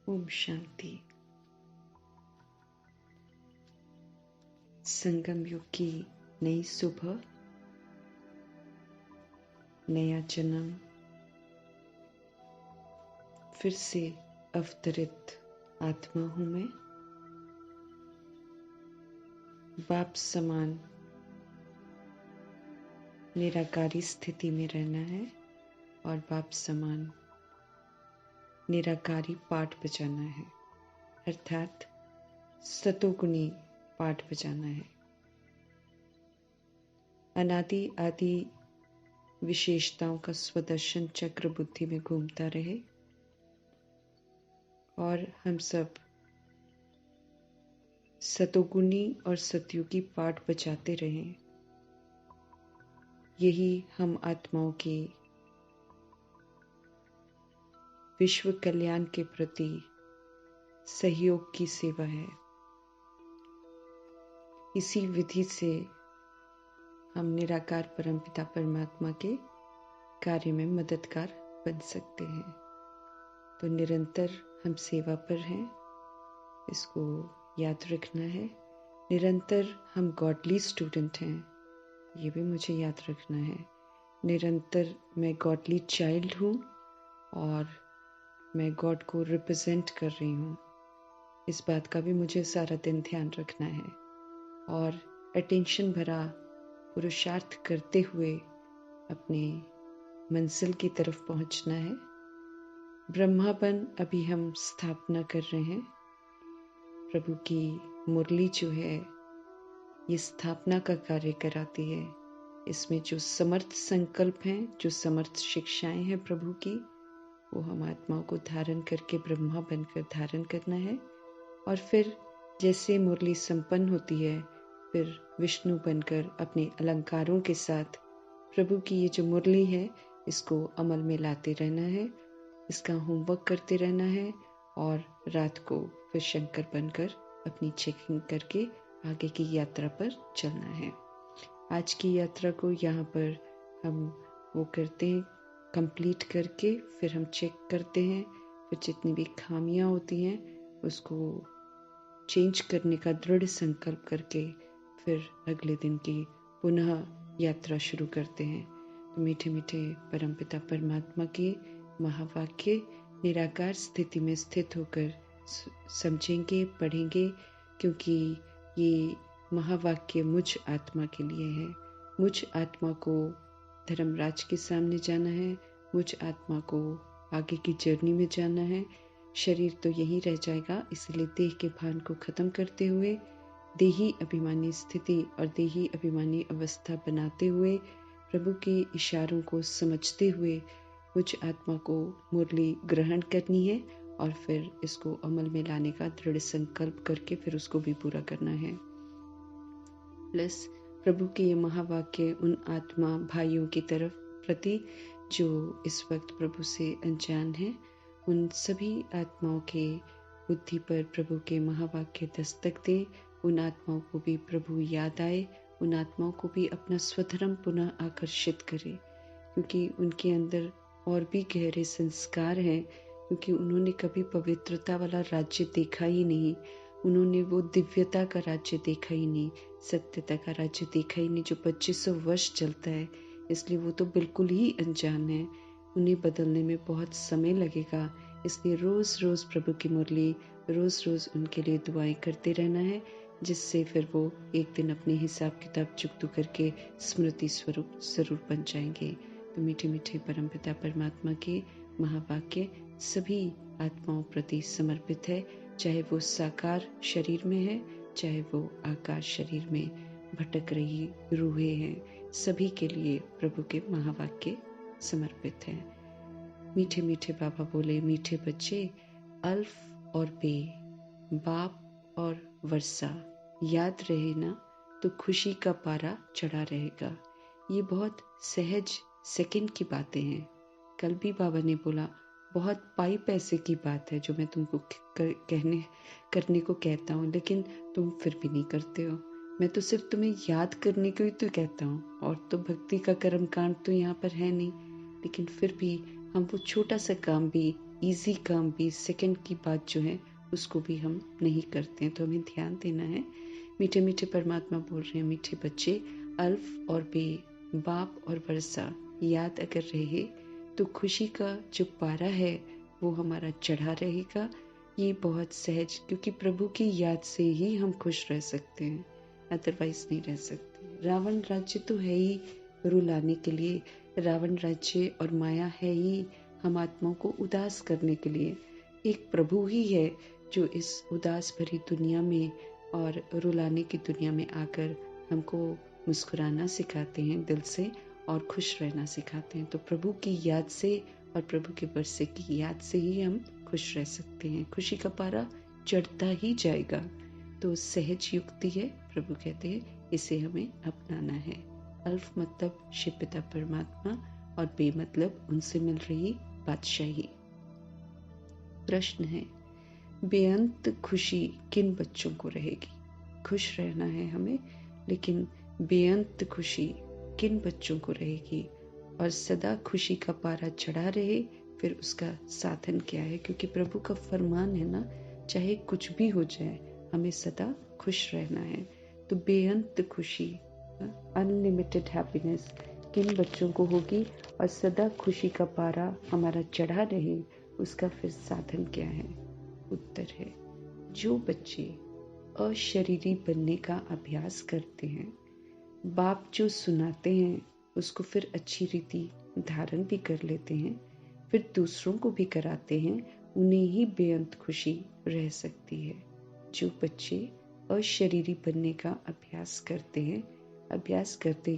ओम शांति। संगम युग की नई सुबह, नया जन्म, फिर से अवतरित आत्मा हूं मैं। बाप समान निराकारी स्थिति में रहना है और बाप समान निराकारी पाठ बजाना है, अर्थात सतोगुणी पाठ बजाना है। अनादि आदि विशेषताओं का स्वदर्शन चक्र बुद्धि में घूमता रहे और हम सब सतोगुणी और सतयुगी पाठ बजाते रहें। यही हम आत्माओं की विश्व कल्याण के प्रति सहयोग की सेवा है। इसी विधि से हम निराकार परमपिता परमात्मा के कार्य में मददगार बन सकते हैं। तो निरंतर हम सेवा पर हैं, इसको याद रखना है। निरंतर हम गॉडली स्टूडेंट हैं, ये भी मुझे याद रखना है। निरंतर मैं गॉडली चाइल्ड हूँ और मैं गॉड को रिप्रेजेंट कर रही हूँ, इस बात का भी मुझे सारा दिन ध्यान रखना है। और अटेंशन भरा पुरुषार्थ करते हुए अपने मंजिल की तरफ पहुंचना है। ब्रह्माबन अभी हम स्थापना कर रहे हैं। प्रभु की मुरली जो है ये स्थापना का कार्य कराती है। इसमें जो समर्थ संकल्प हैं, जो समर्थ शिक्षाएं हैं प्रभु की, वो हम आत्माओं को धारण करके ब्रह्मा बनकर धारण करना है। और फिर जैसे मुरली संपन्न होती है, फिर विष्णु बनकर अपने अलंकारों के साथ प्रभु की ये जो मुरली है इसको अमल में लाते रहना है, इसका होमवर्क करते रहना है और रात को फिर शंकर बनकर अपनी चेकिंग करके आगे की यात्रा पर चलना है। आज की यात्रा को यहाँ पर हम वो करते हैं, कंप्लीट करके फिर हम चेक करते हैं। फिर जितनी भी खामियां होती हैं उसको चेंज करने का दृढ़ संकल्प करके फिर अगले दिन की पुनः यात्रा शुरू करते हैं। तो मीठे मीठे परमपिता परमात्मा के महावाक्य निराकार स्थिति में स्थित होकर समझेंगे, पढ़ेंगे, क्योंकि ये महावाक्य मुझ आत्मा के लिए है। मुझ आत्मा को धर्मराज के सामने जाना है, मुझ आत्मा को आगे की जर्नी में जाना है। शरीर तो यहीं रह जाएगा, इसलिए देह के भान को खत्म करते हुए देही अभिमानी स्थिति और देही अभिमानी अवस्था बनाते हुए प्रभु के इशारों को समझते हुए मुझ आत्मा को मुरली ग्रहण करनी है और फिर इसको अमल में लाने का दृढ़ संकल्प करके फिर उसको भी पूरा करना है। प्लस प्रभु के ये महावाक्य उन आत्मा भाइयों की तरफ प्रति जो इस वक्त प्रभु से अनजान है, उन सभी आत्माओं के बुद्धि पर प्रभु के महावाक्य दस्तक दे। उन आत्माओं को भी प्रभु याद आए, उन आत्माओं को भी अपना स्वधर्म पुनः आकर्षित करे, क्योंकि उनके अंदर और भी गहरे संस्कार हैं, क्योंकि उन्होंने कभी पवित्रता वाला राज्य देखा ही नहीं, उन्होंने वो दिव्यता का राज्य देखा ही नहीं, सत्यता का राज्य देखा ही नहीं जो 2500 वर्ष चलता है। इसलिए वो तो बिल्कुल ही अनजान है, उन्हें बदलने में बहुत समय लगेगा। इसलिए रोज रोज प्रभु की मुरली, रोज रोज उनके लिए दुआएं करते रहना है, जिससे फिर वो एक दिन अपने हिसाब किताब चुकतू करके स्मृति स्वरूप जरूर बन जाएंगे। तो मीठे मीठे परमपिता परमात्मा के महावाक्य सभी आत्माओं प्रति समर्पित है, चाहे वो साकार शरीर में है, चाहे वो आकार शरीर में भटक रही रूहें हैं, सभी के लिए प्रभु के महावाक्य समर्पित है। मीठे मीठे बाबा बोले, मीठे बच्चे, अल्फ और बे, बाप और वर्षा याद रहे ना तो खुशी का पारा चढ़ा रहेगा। ये बहुत सहज सेकंड की बातें हैं। कल भी बाबा ने बोला, बहुत पाई पैसे की बात है जो मैं तुमको करने को कहता हूँ, लेकिन तुम फिर भी नहीं करते हो। मैं तो सिर्फ तुम्हें याद करने को ही तो कहता हूँ, और तो भक्ति का कर्म कांड तो यहाँ पर है नहीं, लेकिन फिर भी हम वो छोटा सा काम भी इजी काम 20 सेकंड की बात जो है उसको भी हम नहीं करते हैं। तो हमें ध्यान देना है। मीठे मीठे परमात्मा बोल रहे हैं, मीठे बच्चे अल्फ और बे, बाप और वर्षा याद अगर रहे तो खुशी का जो पारा है वो हमारा चढ़ा रहेगा। ये बहुत सहज, क्योंकि प्रभु की याद से ही हम खुश रह सकते हैं, अदरवाइज नहीं रह सकते। रावण राज्य तो है ही रुलाने के लिए, रावण राज्य और माया है ही हम आत्माओं को उदास करने के लिए। एक प्रभु ही है जो इस उदास भरी दुनिया में और रुलाने की दुनिया में आकर हमको मुस्कुराना सिखाते हैं दिल से और खुश रहना सिखाते हैं। तो प्रभु की याद से और प्रभु के वर्षे की याद से ही हम खुश रह सकते हैं। खुशी का पारा चढ़ता ही जाएगा। तो सहज युक्ति है, प्रभु कहते हैं इसे हमें अपनाना है। अल्फ मतलब शिव पिता परमात्मा और बे मतलब उनसे मिल रही बादशाही। प्रश्न है, बेअंत खुशी किन बच्चों को रहेगी? खुश रहना है हमें, लेकिन बेअंत खुशी किन बच्चों को रहेगी? और सदा खुशी का पारा चढ़ा रहे, फिर उसका साधन क्या है? क्योंकि प्रभु का फरमान है ना, चाहे कुछ भी हो जाए हमें सदा खुश रहना है। तो बेअंत खुशी, अनलिमिटेड हैप्पीनेस किन बच्चों को होगी? और सदा खुशी का पारा हमारा चढ़ा रहे, उसका फिर साधन क्या है? उत्तर है, जो बच्चे अशरीरी बनने का अभ्यास करते हैं, बाप जो सुनाते हैं उसको फिर अच्छी रीति धारण भी कर लेते हैं, फिर दूसरों को भी कराते हैं, उन्हें ही बेअंत खुशी रह सकती है। जो बच्चे अशरीरी बनने का अभ्यास करते हैं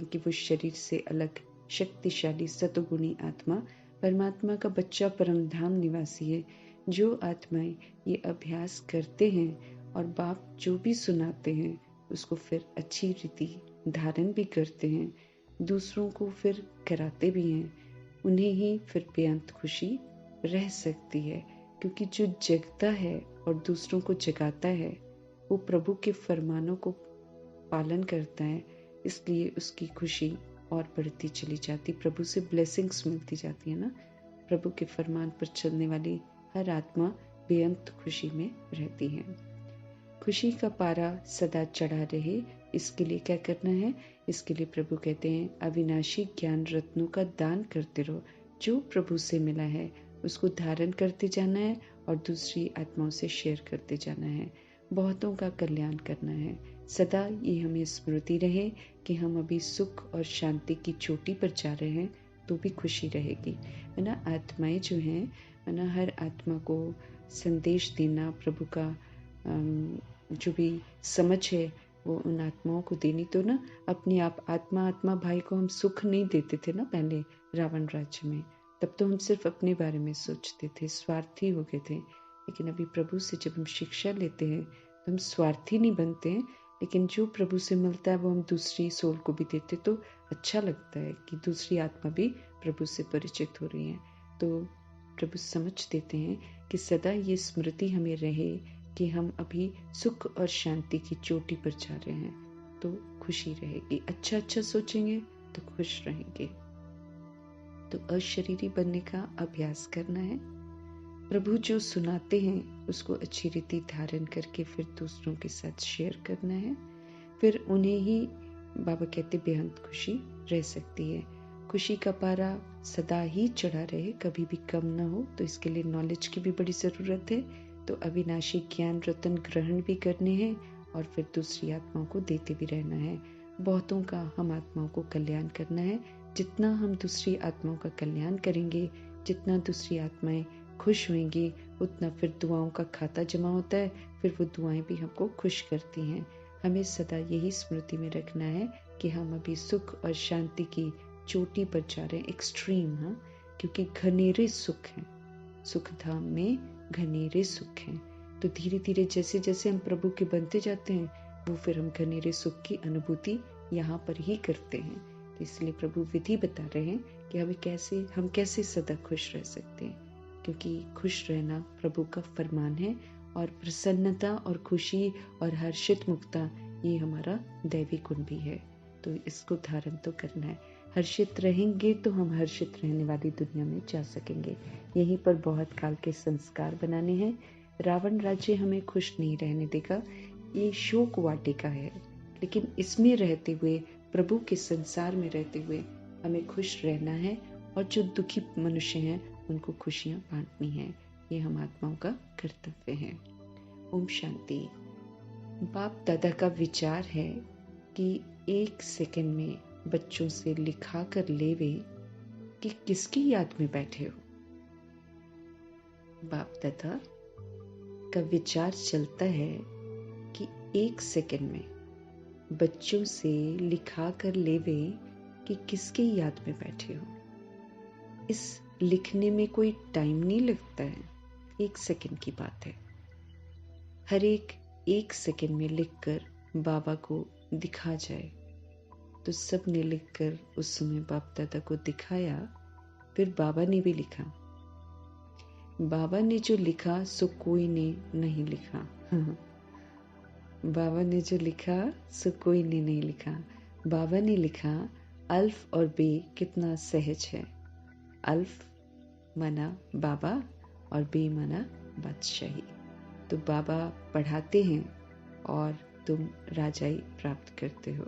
कि वो शरीर से अलग शक्तिशाली सतोगुणी आत्मा परमात्मा का बच्चा परमधाम निवासी है। जो आत्माएं ये अभ्यास करते हैं और बाप जो भी सुनाते हैं उसको फिर अच्छी रीति धारण भी करते हैं, दूसरों को फिर कराते भी हैं, उन्हें ही फिर बेअंत खुशी रह सकती है। क्योंकि जो जगता है और दूसरों को जगाता है वो प्रभु के फरमानों को पालन करता है, इसलिए उसकी खुशी और बढ़ती चली जाती, प्रभु से ब्लेसिंग्स मिलती जाती है ना। प्रभु के फरमान पर चलने वाली हर आत्मा बेअंत खुशी में रहती है। खुशी का पारा सदा चढ़ा रहे, इसके लिए क्या करना है? इसके लिए प्रभु कहते हैं अविनाशी ज्ञान रत्नों का दान करते रहो। जो प्रभु से मिला है उसको धारण करते जाना है और दूसरी आत्माओं से शेयर करते जाना है, बहुतों का कल्याण करना है। सदा ये हमें स्मृति रहे कि हम अभी सुख और शांति की चोटी पर जा रहे हैं, तो भी खुशी रहेगी, है ना। आत्माएं जो हैं, है ना, हर आत्मा को संदेश देना, प्रभु का जो भी समझ है वो उन आत्माओं को देनी। तो ना अपने आप आत्मा भाई को हम सुख नहीं देते थे ना पहले रावण राज्य में, तब तो हम सिर्फ अपने बारे में सोचते थे, स्वार्थी हो गए थे। लेकिन अभी प्रभु से जब हम शिक्षा लेते हैं तो हम स्वार्थी नहीं बनते हैं, लेकिन जो प्रभु से मिलता है वो हम दूसरी सोल को भी देते, तो अच्छा लगता है कि दूसरी आत्मा भी प्रभु से परिचित हो रही है। तो प्रभु समझ देते हैं कि सदा ये स्मृति हमें रहे कि हम अभी सुख और शांति की चोटी पर जा रहे हैं, तो खुशी रहेगी। अच्छा सोचेंगे तो खुश रहेंगे। तो अशरीरी बनने का अभ्यास करना है। प्रभु जो सुनाते हैं उसको अच्छी रीति धारण करके फिर दूसरों के साथ शेयर करना है, फिर उन्हें ही बाबा कहते बेअंत खुशी रह सकती है। खुशी का पारा सदा ही चढ़ा रहे, कभी भी कम ना हो, तो इसके लिए नॉलेज की भी बड़ी ज़रूरत है। तो अविनाशी ज्ञान रतन ग्रहण भी करने हैं और फिर दूसरी आत्माओं को देते भी रहना है। बहुतों का हम आत्माओं को कल्याण करना है। जितना हम दूसरी आत्माओं का कल्याण करेंगे, जितना दूसरी आत्माएं खुश होंगी, उतना फिर दुआओं का खाता जमा होता है, फिर वो दुआएं भी हमको खुश करती हैं। हमें सदा यही स्मृति में रखना है कि हम अभी सुख और शांति की चोटी पर जा रहे हैं, एक्सट्रीम, हाँ, क्योंकि घनेरे सुख हैं, सुख धाम में घनेरे सुख हैं। तो धीरे धीरे जैसे जैसे हम प्रभु के बनते जाते हैं, वो फिर हम घनेरे सुख की अनुभूति यहाँ पर ही करते हैं। तो इसलिए प्रभु विधि बता रहे हैं कि हम कैसे सदा खुश रह सकते हैं, क्योंकि खुश रहना प्रभु का फरमान है, और प्रसन्नता और खुशी और हर्षित मुक्ता ये हमारा दैवी गुण भी है। तो इसको धारण तो करना है। हर्षित रहेंगे तो हम हर्षित रहने वाली दुनिया में जा सकेंगे। यहीं पर बहुत काल के संस्कार बनाने हैं। रावण राज्य हमें खुश नहीं रहने देगा। ये शोक वाटिका है, लेकिन इसमें रहते हुए, प्रभु के संसार में रहते हुए हमें खुश रहना है और जो दुखी मनुष्य हैं उनको खुशियां बांटनी है। ये हम आत्माओं का कर्तव्य है। ओम शांति। बाप दादा का विचार है कि 1 सेकंड में बच्चों से लिखा कर लेवे कि किसकी याद में बैठे हो। बाप दादा का विचार चलता है कि 1 सेकंड में बच्चों से लिखा कर लेवे कि किसकी याद में बैठे हो। इस लिखने में कोई टाइम नहीं लगता है, 1 सेकंड की बात है। हर एक सेकंड में लिखकर बाबा को दिखा जाए तो सब ने लिखकर उस समय बाप दादा को दिखाया। फिर बाबा ने भी लिखा। बाबा ने जो लिखा सो कोई ने नहीं लिखा। बाबा ने जो लिखा सो कोई ने नहीं लिखा। बाबा ने लिखा अल्फ और बे कितना सहज है। अल्फ माना बाबा और बे माना बादशाही। तो बाबा पढ़ाते हैं और तुम राजाई प्राप्त करते हो।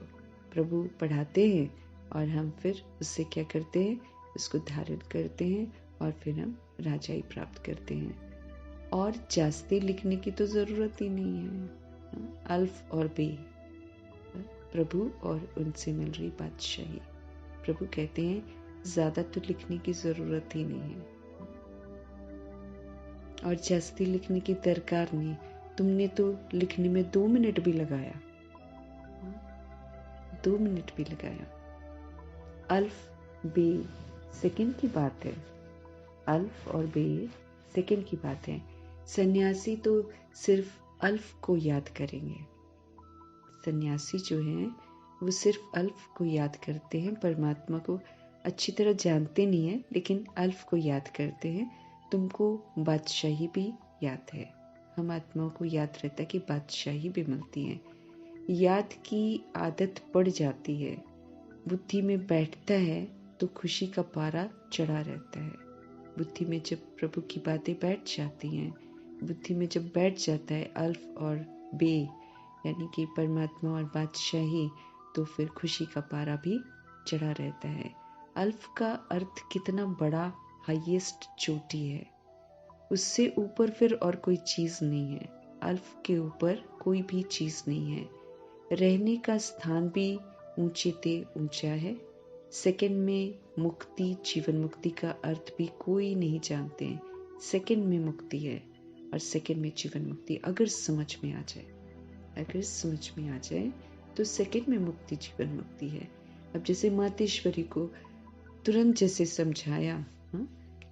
प्रभु पढ़ाते हैं और हम फिर उससे क्या करते हैं, उसको धारण करते हैं और फिर हम राजाई प्राप्त करते हैं। और जास्ती लिखने की तो जरूरत ही नहीं है। अल्फ और बे, प्रभु और उनसे मिल रही बादशाही। प्रभु कहते हैं ज्यादा तो लिखने की जरूरत ही नहीं है और जास्ती लिखने की दरकार नहीं। तुमने तो लिखने में 2 मिनट भी लगाया, 2 मिनट भी लगाया। अल्फ बे सेकंड की बात है। अल्फ और बे सेकंड की बात है। सन्यासी तो सिर्फ अल्फ को याद करेंगे। सन्यासी जो हैं वो सिर्फ अल्फ को याद करते हैं, परमात्मा को अच्छी तरह जानते नहीं है, लेकिन अल्फ को याद करते हैं। तुमको बादशाही भी याद है। हम आत्माओं को याद रहता है कि बादशाही भी मिलती है। याद की आदत पड़ जाती है, बुद्धि में बैठता है तो खुशी का पारा चढ़ा रहता है। बुद्धि में जब प्रभु की बातें बैठ जाती हैं, बुद्धि में जब बैठ जाता है अल्फ और बे यानी कि परमात्मा और बादशाही, तो फिर खुशी का पारा भी चढ़ा रहता है। अल्फ का अर्थ कितना बड़ा हाईएस्ट चोटी है, उससे ऊपर फिर और कोई चीज नहीं है। अल्फ के ऊपर कोई भी चीज नहीं है। रहने का स्थान भी ऊंचे ते ऊंचा है। सेकंड में मुक्ति, जीवन मुक्ति का अर्थ भी कोई नहीं जानते। सेकंड में मुक्ति है और सेकंड में जीवन मुक्ति। अगर समझ में आ जाए, अगर समझ में आ जाए तो सेकंड में मुक्ति, जीवन मुक्ति है। अब जैसे मातेश्वरी को तुरंत जैसे समझाया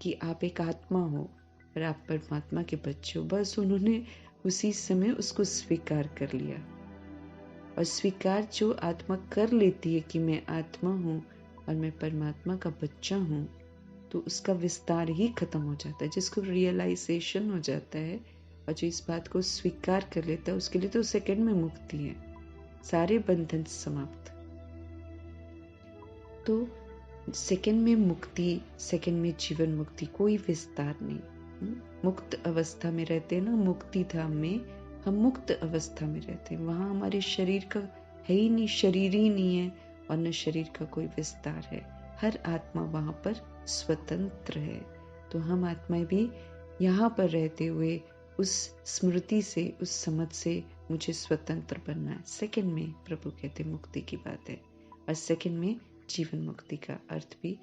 कि आप एक आत्मा हो और आप परमात्मा के बच्चे हो, बस उन्होंने उसी समय उसको स्वीकार कर लिया। और स्वीकार जो आत्मा कर लेती है कि मैं आत्मा हूँ और मैं परमात्मा का बच्चा हूँ, तो उसका विस्तार ही खत्म हो जाता है। जिसको रियलाइजेशन हो जाता है और जो इस बात को स्वीकार कर लेता है, उसके लिए तो सेकंड में मुक्ति है, सारे बंधन समाप्त। तो सेकंड में मुक्ति, सेकंड में जीवन मुक्ति, कोई विस्तार नहीं। मुक्त अवस्था में रहते हैं ना, मुक्ति धाम में हम मुक्त अवस्था में रहते हैं। वहां हमारे शरीर का है ही नहीं, शरीर ही नहीं है और न शरीर का कोई विस्तार है। हर आत्मा वहां पर स्वतंत्र है। तो हम आत्माएं भी यहाँ पर रहते हुए उस स्मृति से, उस समझ से मुझे स्वतंत्र बनना है। सेकंड में प्रभु कहते मुक्ति की बात है और सेकंड में जीवन मुक्ति का अर्थ भी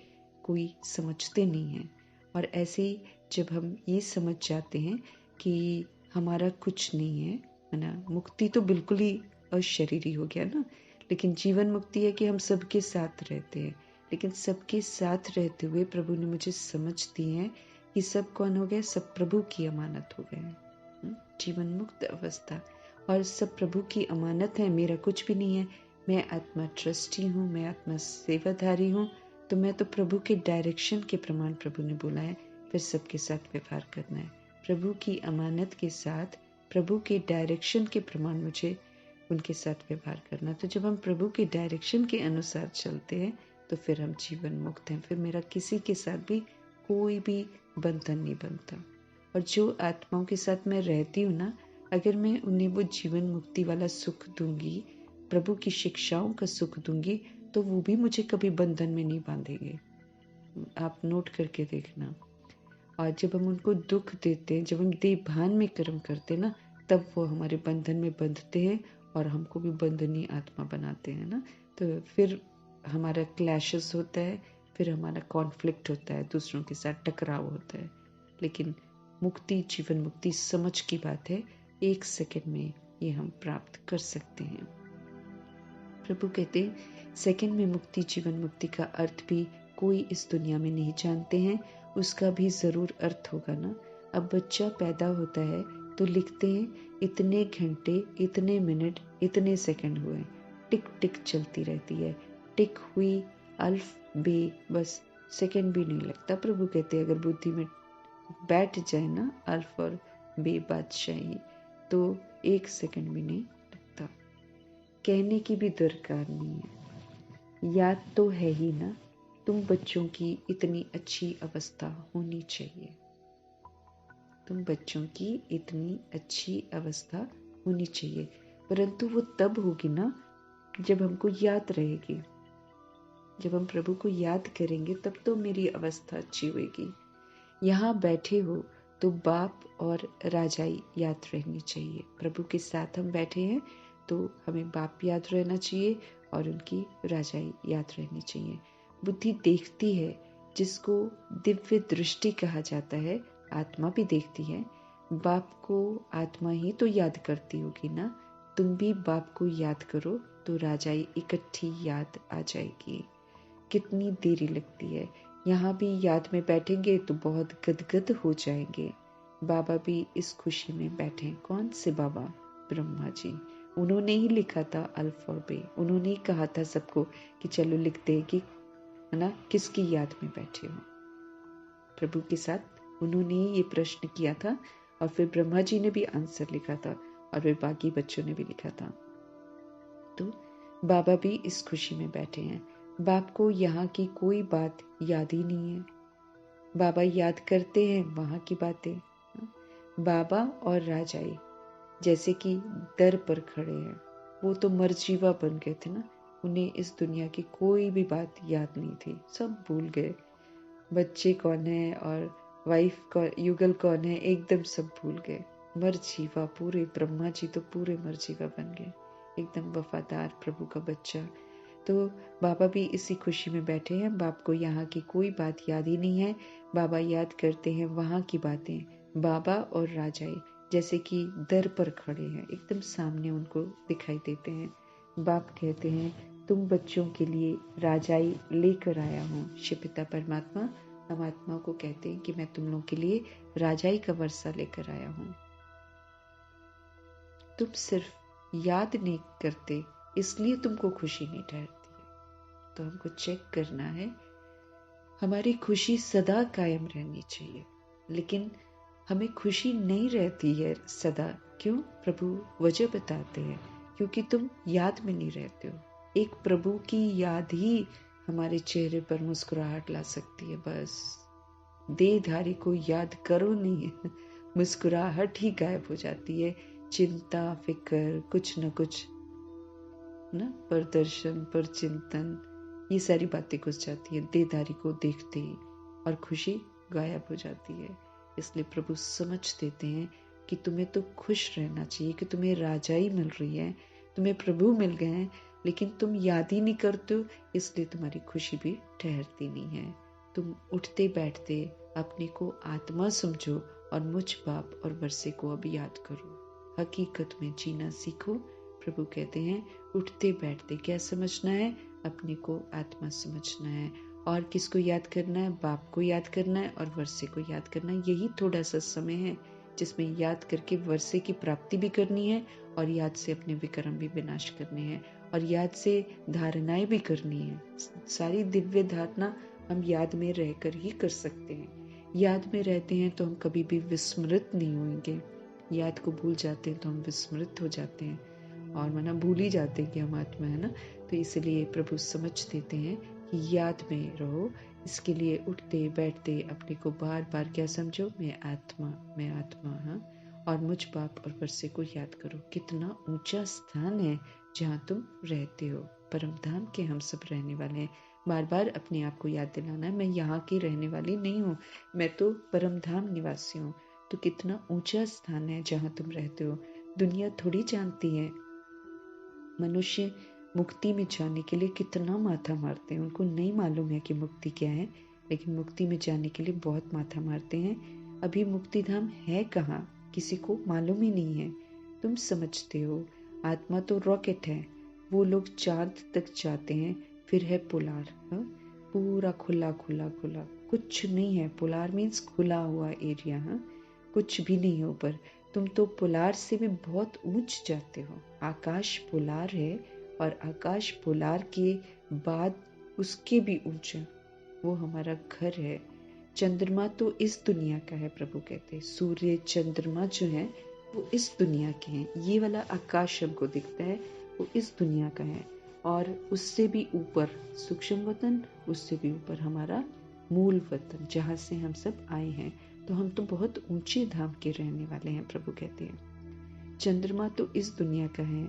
कोई समझते नहीं है। और ऐसे ही जब हम ये समझ जाते हैं कि हमारा कुछ नहीं है ना, मुक्ति तो बिल्कुल ही अशरीरी हो गया ना, लेकिन जीवन मुक्ति है कि हम सबके साथ रहते हैं। लेकिन सबके साथ रहते हुए प्रभु ने मुझे समझ दी है कि सब कौन हो गए, सब प्रभु की अमानत हो गए। जीवन मुक्त अवस्था और सब प्रभु की अमानत है। मेरा कुछ भी नहीं है। मैं आत्मा ट्रस्टी हूँ, मैं आत्मा सेवाधारी हूँ। तो मैं तो प्रभु के डायरेक्शन के प्रमाण प्रभु ने बोला है, फिर सबके साथ व्यवहार करना है। प्रभु की अमानत के साथ, प्रभु के डायरेक्शन के प्रमाण मुझे उनके साथ व्यवहार करना। तो जब हम प्रभु के डायरेक्शन के अनुसार चलते हैं तो फिर हम जीवन मुक्त हैं। फिर मेरा किसी के साथ भी कोई भी बंधन नहीं बनता। और जो आत्माओं के साथ मैं रहती हूँ ना, अगर मैं उन्हें वो जीवन मुक्ति वाला सुख दूंगी, प्रभु की शिक्षाओं का सुख दूंगी, तो वो भी मुझे कभी बंधन में नहीं बांधेंगे। आप नोट करके देखना। और जब हम उनको दुख देते हैं, जब हम देवभान में कर्म करते हैं ना, तब वो हमारे बंधन में बंधते हैं और हमको भी बंधनी आत्मा बनाते हैं ना। तो फिर हमारा क्लैशेस होता है, फिर हमारा कॉन्फ्लिक्ट होता है, दूसरों के साथ टकराव होता है। लेकिन मुक्ति, जीवन मुक्ति समझ की बात है, 1 सेकंड में ये हम प्राप्त कर सकते हैं। प्रभु कहते हैं, सेकंड में मुक्ति, जीवन मुक्ति का अर्थ भी कोई इस दुनिया में नहीं जानते हैं, उसका भी जरूर अर्थ होगा ना। अब बच्चा पैदा होता है तो लिखते हैं इतने घंटे, इतने मिनट, इतने सेकंड हुए, टिक टिक चलती रहती है। टिक हुई, अल्फ बे, बस सेकंड भी नहीं लगता। प्रभु कहते हैं अगर बुद्धि में बैठ जाए ना अल्फ और बे बादशाही, तो 1 सेकंड भी नहीं लगता। कहने की भी दरकार नहीं है, याद तो है ही ना। तुम बच्चों की इतनी अच्छी अवस्था होनी चाहिए, तुम बच्चों की इतनी अच्छी अवस्था होनी चाहिए, परंतु वो तब होगी ना जब हमको याद रहेगी। जब हम प्रभु को याद करेंगे तब तो मेरी अवस्था अच्छी होगी। यहाँ बैठे हो तो बाप और राजाई याद रहनी चाहिए। प्रभु के साथ हम बैठे हैं तो हमें बाप याद रहना चाहिए और उनकी राजाई याद रहनी चाहिए। बुद्धि देखती है, जिसको दिव्य दृष्टि कहा जाता है, आत्मा भी देखती है। बाप को आत्मा ही तो याद करती होगी ना। तुम भी बाप को याद करो तो राजाई इकट्ठी याद आ जाएगी। कितनी देरी लगती है, यहाँ भी याद में बैठेंगे तो बहुत गदगद हो जाएंगे। बाबा भी इस खुशी में बैठे। कौन से बाबा? ब्रह्मा जी। उन्होंने ही लिखा था अल्फ और बे, उन्होंने ही कहा था सबको कि चलो लिखते हैं कि है ना किसकी याद में बैठे हो। प्रभु के साथ उन्होंने ही ये प्रश्न किया था और फिर ब्रह्मा जी ने भी आंसर लिखा था और फिर बाकी बच्चों ने भी लिखा था। तो बाबा भी इस खुशी में बैठे हैं। बाप को यहाँ की कोई बात याद ही नहीं है। बाबा याद करते हैं वहां की बातें। बाबा और राजाई जैसे कि दर पर खड़े हैं, वो तो मरजीवा बन गए थे ना। उन्हें इस दुनिया की कोई भी बात याद नहीं थी, सब भूल गए। बच्चे कौन है और वाइफ कौन, युगल कौन है, एकदम सब भूल गए। मरजीवा पूरे, ब्रह्मा जी तो पूरे मरजीवा बन गए, एकदम वफादार प्रभु का बच्चा। तो बाबा भी इसी खुशी में बैठे हैं। बाप को यहाँ की कोई बात याद ही नहीं है। बाबा याद करते हैं वहाँ की बातें। बाबा और राजाई जैसे कि दर पर खड़े हैं, एकदम सामने उनको दिखाई देते हैं। बाप कहते हैं तुम बच्चों के लिए राजाई लेकर आया हूँ। शिव पिता परमात्मा हम आत्मा को कहते हैं कि मैं तुम लोगों के लिए राजाई का वर्षा लेकर आया हूँ। तुम सिर्फ याद नहीं करते इसलिए तुमको खुशी नहीं ठहरती है। तो हमको चेक करना है, हमारी खुशी सदा कायम रहनी चाहिए, लेकिन हमें खुशी नहीं रहती है सदा। क्यों? प्रभु वजह बताते हैं, क्योंकि तुम याद में नहीं रहते हो। एक प्रभु की याद ही हमारे चेहरे पर मुस्कुराहट ला सकती है। बस देहधारी को याद करो नहीं, मुस्कुराहट ही गायब हो जाती है। चिंता, फिक्र, कुछ न कुछ ना, प्रदर्शन पर चिंतन, ये सारी बातें घुस जाती है देहधारी को देखते ही, और खुशी गायब हो जाती है। इसलिए प्रभु समझ देते हैं कि तुम्हें तो खुश रहना चाहिए, कि तुम्हें राजाई मिल रही है, तुम्हें प्रभु मिल गए हैं, लेकिन तुम याद ही नहीं करते हो, इसलिए तुम्हारी खुशी भी ठहरती नहीं है। तुम उठते बैठते अपने को आत्मा समझो और मुझ बाप और वर्षे को अब याद करो। हकीकत में जीना सीखो। प्रभु कहते हैं उठते बैठते क्या समझना है? अपने को आत्मा समझना है। और किसको याद करना है? बाप को याद करना है और वर्षे को याद करना है। यही थोड़ा सा समय है जिसमें याद करके वर्षे की प्राप्ति भी करनी है और याद से अपने विक्रम भी विनाश करने हैं और याद से धारणाएं भी करनी है। सारी दिव्य धारणा हम याद में रहकर ही कर सकते हैं। याद में रहते हैं तो हम कभी भी विस्मृत नहीं होंगे। याद को भूल जाते हैं तो हम विस्मृत हो जाते हैं और मना भूल ही जाते हैं कि हम आत्मा है ना। तो इसलिए प्रभु समझ देते हैं कि याद में रहो, इसके लिए उठते बैठते अपने को बार बार क्या समझो, मैं आत्मा हाँ, और मुझ बाप और वर्षे को याद करो। कितना ऊंचा स्थान है जहाँ तुम रहते हो। परम धाम के हम सब रहने वाले हैं। बार बार अपने आप को याद दिलाना है, मैं यहाँ की रहने वाली नहीं हूँ, मैं तो परम धाम निवासी हूँ। तो कितना ऊंचा स्थान है जहाँ तुम रहते हो। दुनिया थोड़ी जानती है। मनुष्य मुक्ति में जाने के लिए कितना माथा मारते हैं। उनको नहीं मालूम है कि मुक्ति क्या है, लेकिन मुक्ति में जाने के लिए बहुत माथा मारते हैं। अभी मुक्ति धाम है कहाँ, किसी को मालूम ही नहीं है। तुम समझते हो आत्मा तो रॉकेट है, वो लोग चांद तक जाते हैं, फिर है पोलार, पूरा खुला खुला खुला, कुछ नहीं है। पोलार मीन्स खुला हुआ एरिया, कुछ भी नहीं है ऊपर। तुम तो पोलार से भी बहुत ऊंच जाते हो। आकाश पोलार है, और आकाश पोलार के बाद उसके भी ऊंचा वो हमारा घर है। चंद्रमा तो इस दुनिया का है, प्रभु कहते हैं। सूर्य चंद्रमा जो है वो इस दुनिया के हैं। ये वाला आकाश हमको दिखता है वो इस दुनिया का है, और उससे भी ऊपर सूक्ष्म वतन, उससे भी ऊपर हमारा मूल वतन जहाँ से हम सब आए हैं। तो हम तो बहुत ऊंचे धाम के रहने वाले हैं, प्रभु कहते हैं। चंद्रमा तो इस दुनिया का है।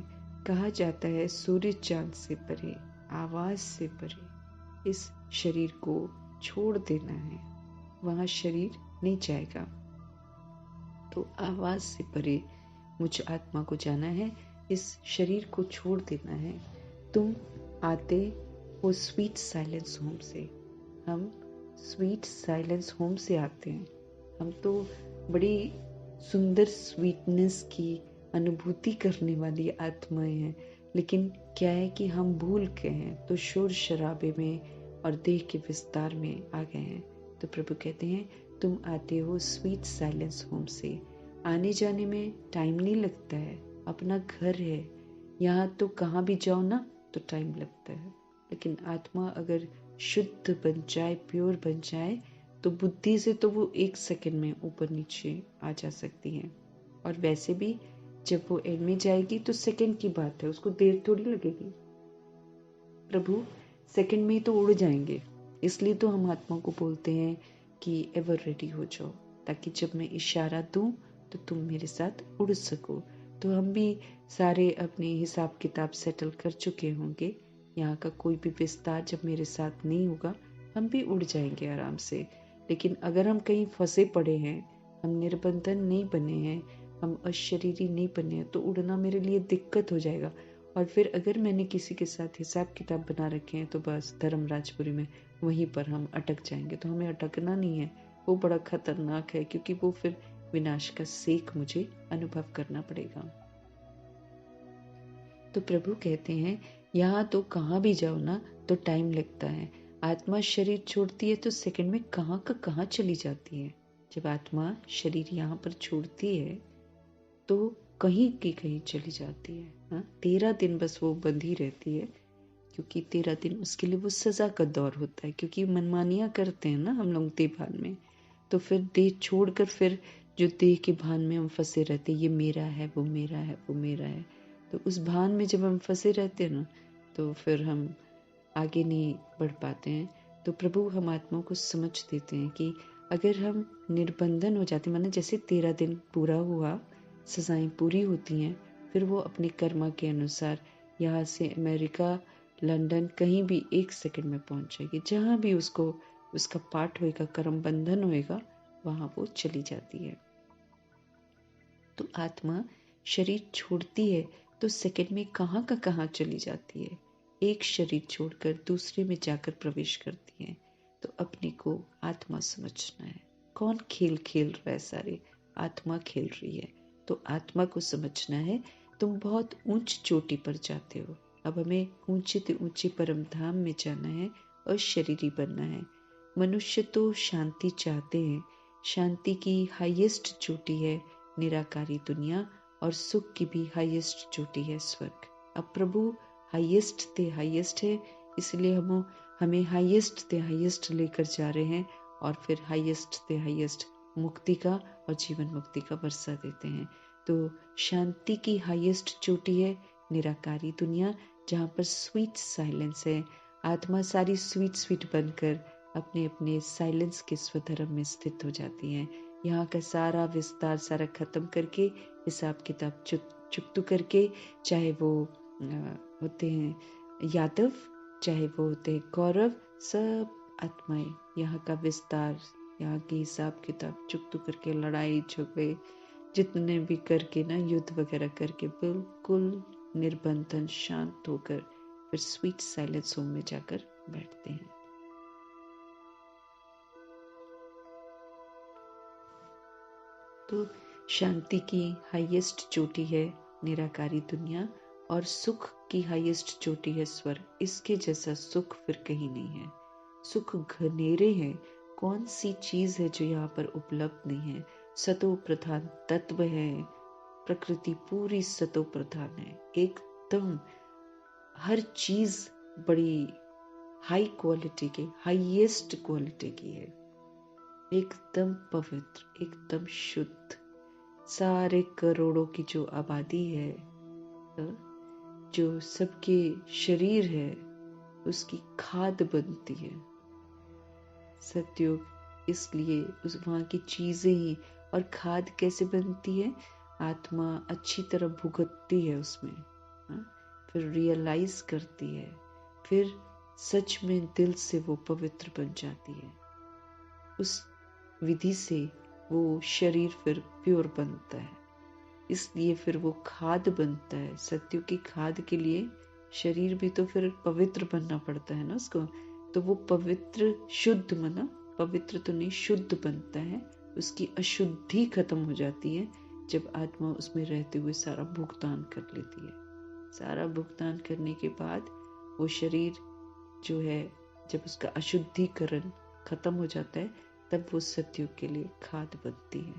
कहा जाता है सूर्य चांद से परे, आवाज से परे इस शरीर को छोड़ देना है, वहां शरीर नहीं जाएगा। तो आवाज से परे मुझ आत्मा को जाना है, इस शरीर को छोड़ देना है। तुम आते हो स्वीट साइलेंस होम से, हम स्वीट साइलेंस होम से आते हैं। हम तो बड़ी सुंदर स्वीटनेस की अनुभूति करने वाली आत्माएं हैं, लेकिन क्या है कि हम भूल गए हैं, तो शोर शराबे में और देह के विस्तार में आ गए हैं। तो प्रभु कहते हैं तुम आते हो स्वीट साइलेंस होम से। आने जाने में टाइम नहीं लगता है, अपना घर है। यहाँ तो कहाँ भी जाओ ना तो टाइम लगता है, लेकिन आत्मा अगर शुद्ध बन जाए, प्योर बन जाए, तो बुद्धि से तो वो 1 सेकंड में ऊपर नीचे आ जा सकती है। और वैसे भी जब वो एंड में जाएगी तो सेकंड की बात है, उसको देर थोड़ी लगेगी। प्रभु सेकंड में ही तो उड़ जाएंगे। इसलिए तो हम आत्मा को बोलते हैं कि एवर रेडी हो जाओ, ताकि जब मैं इशारा दूं तो तुम मेरे साथ उड़ सको। तो हम भी सारे अपने हिसाब किताब सेटल कर चुके होंगे। यहाँ का कोई भी विस्तार जब मेरे साथ नहीं होगा, हम भी उड़ जाएंगे आराम से। लेकिन अगर हम कहीं फंसे पड़े हैं, हम निर्बंधन नहीं बने हैं, हम अशरीरी नहीं बने हैं, तो उड़ना मेरे लिए दिक्कत हो जाएगा। और फिर अगर मैंने किसी के साथ हिसाब किताब बना रखे हैं तो बस धर्मराजपुरी में वहीं पर हम अटक जाएंगे। तो हमें अटकना नहीं है, वो बड़ा खतरनाक है, क्योंकि वो फिर विनाश का सेक मुझे अनुभव करना पड़ेगा। तो प्रभु कहते हैं यहाँ तो कहाँ भी जाओ ना तो टाइम लगता है। आत्मा शरीर छोड़ती है तो सेकंड में कहाँ का कहाँ चली जाती है। जब आत्मा शरीर यहाँ पर छोड़ती है तो कहीं की कहीं चली जाती है। 13 दिन बस वो बंधी रहती है, क्योंकि 13 दिन उसके लिए वो सजा का दौर होता है, क्योंकि मनमानियां करते हैं ना हम लोग देह भान में। तो फिर देह छोड़कर फिर जो देह के भान में हम फंसे रहते, ये मेरा है, वो मेरा है, वो मेरा है, तो उस भान में जब हम फंसे रहते हैं ना, तो फिर हम आगे नहीं बढ़ पाते हैं। तो प्रभु हम आत्मा को समझ देते हैं कि अगर हम निर्बंधन हो जाते, माने जैसे 13 दिन पूरा हुआ, सजाएं पूरी होती हैं, फिर वो अपने कर्मा के अनुसार यहाँ से अमेरिका, लंदन, कहीं भी 1 सेकंड में पहुंच जाएगी। जहाँ भी उसको उसका पाठ होएगा, कर्म बंधन होएगा, वहां वो चली जाती है। तो आत्मा शरीर छोड़ती है तो सेकंड में कहाँ का कहाँ चली जाती है। एक शरीर छोड़कर दूसरे में जाकर प्रवेश करती है। तो अपने को आत्मा समझना है। कौन खेल खेल रहा है? सारे आत्मा खेल रही है। तो आत्मा को समझना है। तुम बहुत ऊंच चोटी पर जाते हो, अब हमें ऊंचे से ऊंचे परम धाम में जाना है और शरीरी बनना है। मनुष्य तो शांति चाहते हैं। शांति की हाईएस्ट चोटी है निराकारी दुनिया, और सुख की भी हाईएस्ट चोटी है स्वर्ग। अब प्रभु हाईएस्ट ते हाईएस्ट है, इसलिए हमें हाईएस्ट ते हाईएस्ट लेकर जा रहे हैं, और फिर हाईएस्ट ते हाईएस्ट मुक्ति का और जीवन मुक्ति का वर्षा देते हैं। तो शांति की हाईएस्ट चोटी है निराकारी दुनिया, जहाँ पर स्वीट साइलेंस है। आत्मा सारी स्वीट स्वीट बनकर अपने अपने साइलेंस के स्वधर्म में स्थित हो जाती हैं। यहाँ का सारा विस्तार सारा खत्म करके, हिसाब किताब चुकतू करके, चाहे वो होते हैं यादव, चाहे वो होते हैं कौरव, सब आत्माएं यहाँ का विस्तार, यहाँ की हिसाब किताब चुकतू करके, लड़ाई झगड़े जितने भी करके ना, युद्ध वगैरह करके बिल्कुल निर्बंधन शांत होकर फिर स्वीट साइलेंस होम में जाकर बैठते हैं। तो शांति की हाईएस्ट चोटी है निराकारी दुनिया, और सुख की हाईएस्ट चोटी है स्वर्ग। इसके जैसा सुख फिर कहीं नहीं है। सुख घनेरे हैं। कौन सी चीज है जो यहाँ पर उपलब्ध नहीं है? सतो प्रधान तत्व है। प्रकृति पूरी सतो प्रधान है, एकदम हर चीज बड़ी हाई क्वालिटी की, हाईएस्ट क्वालिटी की है, एकदम पवित्र, एकदम शुद्ध। सारे करोड़ों की जो आबादी है, जो सबके शरीर है, उसकी खाद बनती है सतयुग। इसलिए उस वहाँ की चीजें ही, और खाद कैसे बनती है? आत्मा अच्छी तरह भुगतती है उसमें, फिर रियलाइज करती है, फिर सच में दिल से वो पवित्र बन जाती है। उस विधि से वो शरीर फिर प्योर बनता है, इसलिए फिर वो खाद बनता है। सत्य की खाद के लिए शरीर भी तो फिर पवित्र बनना पड़ता है ना उसको। तो वो पवित्र, शुद्ध माना पवित्र तो नहीं, शुद्ध बनता है। उसकी अशुद्धि खत्म हो जाती है जब आत्मा उसमें रहते हुए सारा भुगतान कर लेती है। सारा भुगतान करने के बाद वो शरीर जो है, जब उसका अशुद्धिकरण खत्म हो जाता है, तब वो सतयुग के लिए खाद बनती है।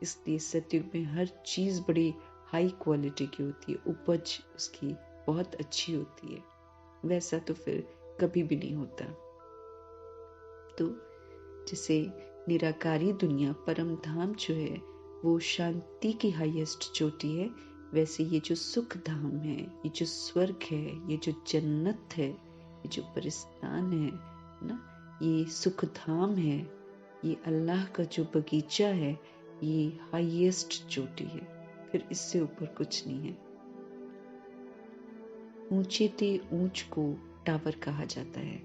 इसलिए सतयुग में हर चीज बड़ी हाई क्वालिटी की होती है, उपज उसकी बहुत अच्छी होती है। वैसा तो फिर कभी भी नहीं होता। तो जैसे निराकारी दुनिया, परम धाम जो है वो शांति की हाईएस्ट चोटी है, वैसे ये जो सुख धाम है, ये जो स्वर्ग है, ये जो जन्नत है, ये जो परिस्तान है ना, ये सुख धाम है, ये अल्लाह का जो बगीचा है, ये हाईएस्ट चोटी है। फिर इससे ऊपर कुछ नहीं है। ऊंचे ते ऊंच को टावर कहा जाता है।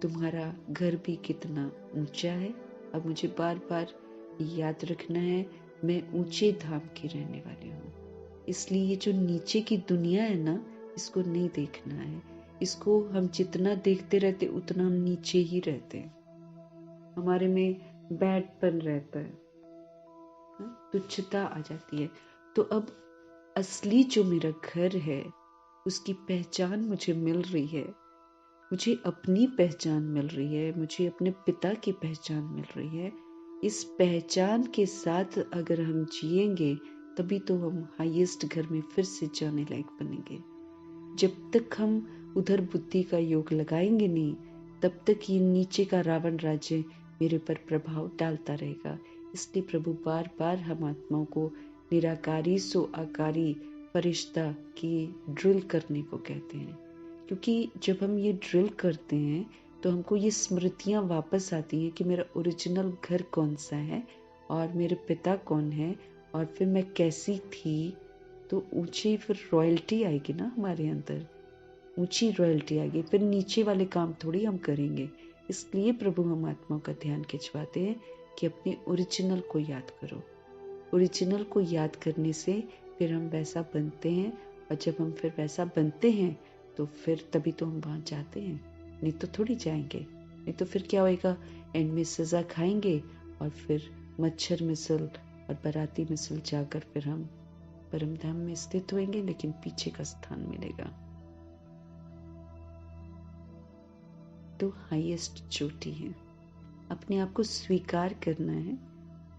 तुम्हारा घर भी कितना ऊंचा है। अब मुझे बार बार याद रखना है, मैं ऊंचे धाम की रहने वाली हूँ। इसलिए ये जो नीचे की दुनिया है ना, इसको नहीं देखना है। इसको हम जितना देखते रहते उतना हम नीचे ही रहते हैं। हमारे में बैडपन रहता है, तुच्छता आ जाती है। तो अब असली जो मेरा घर है, उसकी पहचान मुझे मिल रही है। मुझे अपनी पहचान मिल रही है, मुझे अपने पिता की पहचान मिल रही है। इस पहचान के साथ अगर हम जिएंगे, तभी तो हम हाईएस्ट घर में फिर से जाने लायक बनेंगे। जब तक हम उधर बुद्धि का योग लगाएंगे नहीं, तब तक ये नीचे का रावण राज्य मेरे पर प्रभाव डालता रहेगा। इसलिए प्रभु बार बार हम आत्माओं को निराकारी सो आकारी फरिश्ता की ड्रिल करने को कहते हैं, क्योंकि जब हम ये ड्रिल करते हैं तो हमको ये स्मृतियां वापस आती हैं कि मेरा ओरिजिनल घर कौन सा है और मेरे पिता कौन है और फिर मैं कैसी थी। तो ऊंची फिर रॉयल्टी आएगी ना हमारे अंदर, ऊंची रॉयल्टी आएगी। फिर नीचे वाले काम थोड़ी हम करेंगे। इसलिए प्रभु हम आत्माओं का ध्यान खिंचवाते हैं कि अपने ओरिजिनल को याद करो। ओरिजिनल को याद करने से फिर हम वैसा बनते हैं, और जब हम फिर वैसा बनते हैं तो फिर तभी तो हम वहां जाते हैं, नहीं तो थोड़ी जाएंगे। नहीं तो फिर क्या होएगा, एंड में सजा खाएंगे और फिर मच्छर मिसल और बराती मिसल जाकर फिर हम परम धाम में स्थित होंगे, लेकिन पीछे का स्थान मिलेगा। तो हाईएस्ट चोटी है, अपने आप को स्वीकार करना है।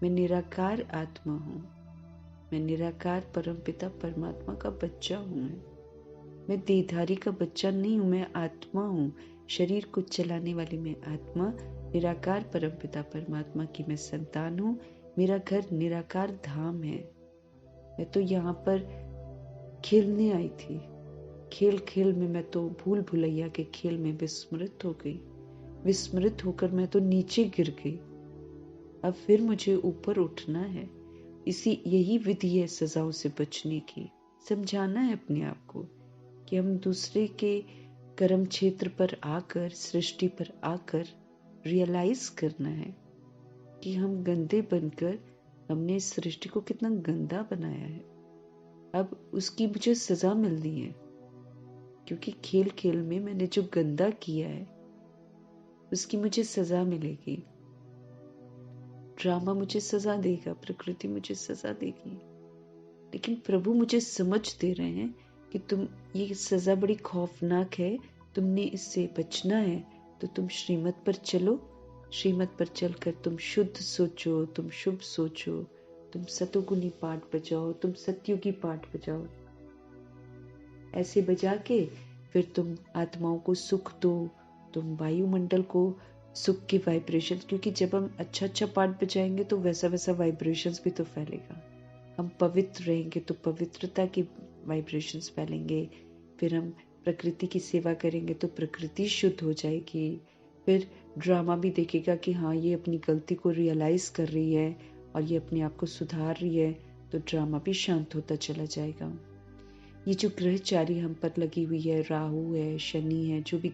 मैं निराकार आत्मा हूँ, मैं निराकार परमपिता परमात्मा का बच्चा हूँ। मैं देहधारी का बच्चा नहीं हूँ, मैं आत्मा हूँ। शरीर को चलाने वाली मैं आत्मा, निराकार परमपिता परमात्मा की मैं संतान हूँ। मेरा घर निराकार धाम है। मैं तो यहाँ पर खेलने आई थी, खेल खेल में मैं तो भूल भुलैया के खेल में विस्मृत हो गई। विस्मृत होकर मैं तो नीचे गिर गई। अब फिर मुझे ऊपर उठना है। यही विधि है सजाओं से बचने की। समझाना है अपने आप को कि हम दूसरे के कर्म क्षेत्र पर आकर, सृष्टि पर आकर रियलाइज करना है कि हम गंदे बनकर हमने इस सृष्टि को कितना गंदा बनाया है। अब उसकी मुझे सजा मिलनी है, क्योंकि खेल खेल में मैंने जो गंदा किया है उसकी मुझे सजा मिलेगी। ड्रामा मुझे सजा देगा, प्रकृति मुझे सजा देगी, लेकिन प्रभु मुझे समझ दे रहे हैं कि ये सजा बड़ी खौफनाक है, तुमने इससे बचना है तो तुम श्रीमत पर चलो। श्रीमत पर चलकर तुम शुद्ध सोचो, तुम शुभ सोचो, तुम सतोगुनी पाठ बजाओ, तुम सतयुगी पाठ बजाओ। ऐसे बजा के फिर तुम आत्माओं को सुख दो, तुम वायुमंडल को सुख के वाइब्रेशंस, क्योंकि जब हम अच्छा पाठ बजाएंगे तो वैसा वैसा वाइब्रेशंस भी तो फैलेगा। हम पवित्र रहेंगे तो पवित्रता की वाइब्रेशंस फैलेंगे। फिर हम प्रकृति की सेवा करेंगे तो प्रकृति शुद्ध हो जाएगी। फिर ड्रामा भी देखेगा कि हाँ, ये अपनी गलती को रियलाइज कर रही है और ये अपने आप को सुधार रही है, तो ड्रामा भी शांत होता चला जाएगा। ये जो ग्रहचारी हम पर लगी हुई है, राहु है, शनि है, जो भी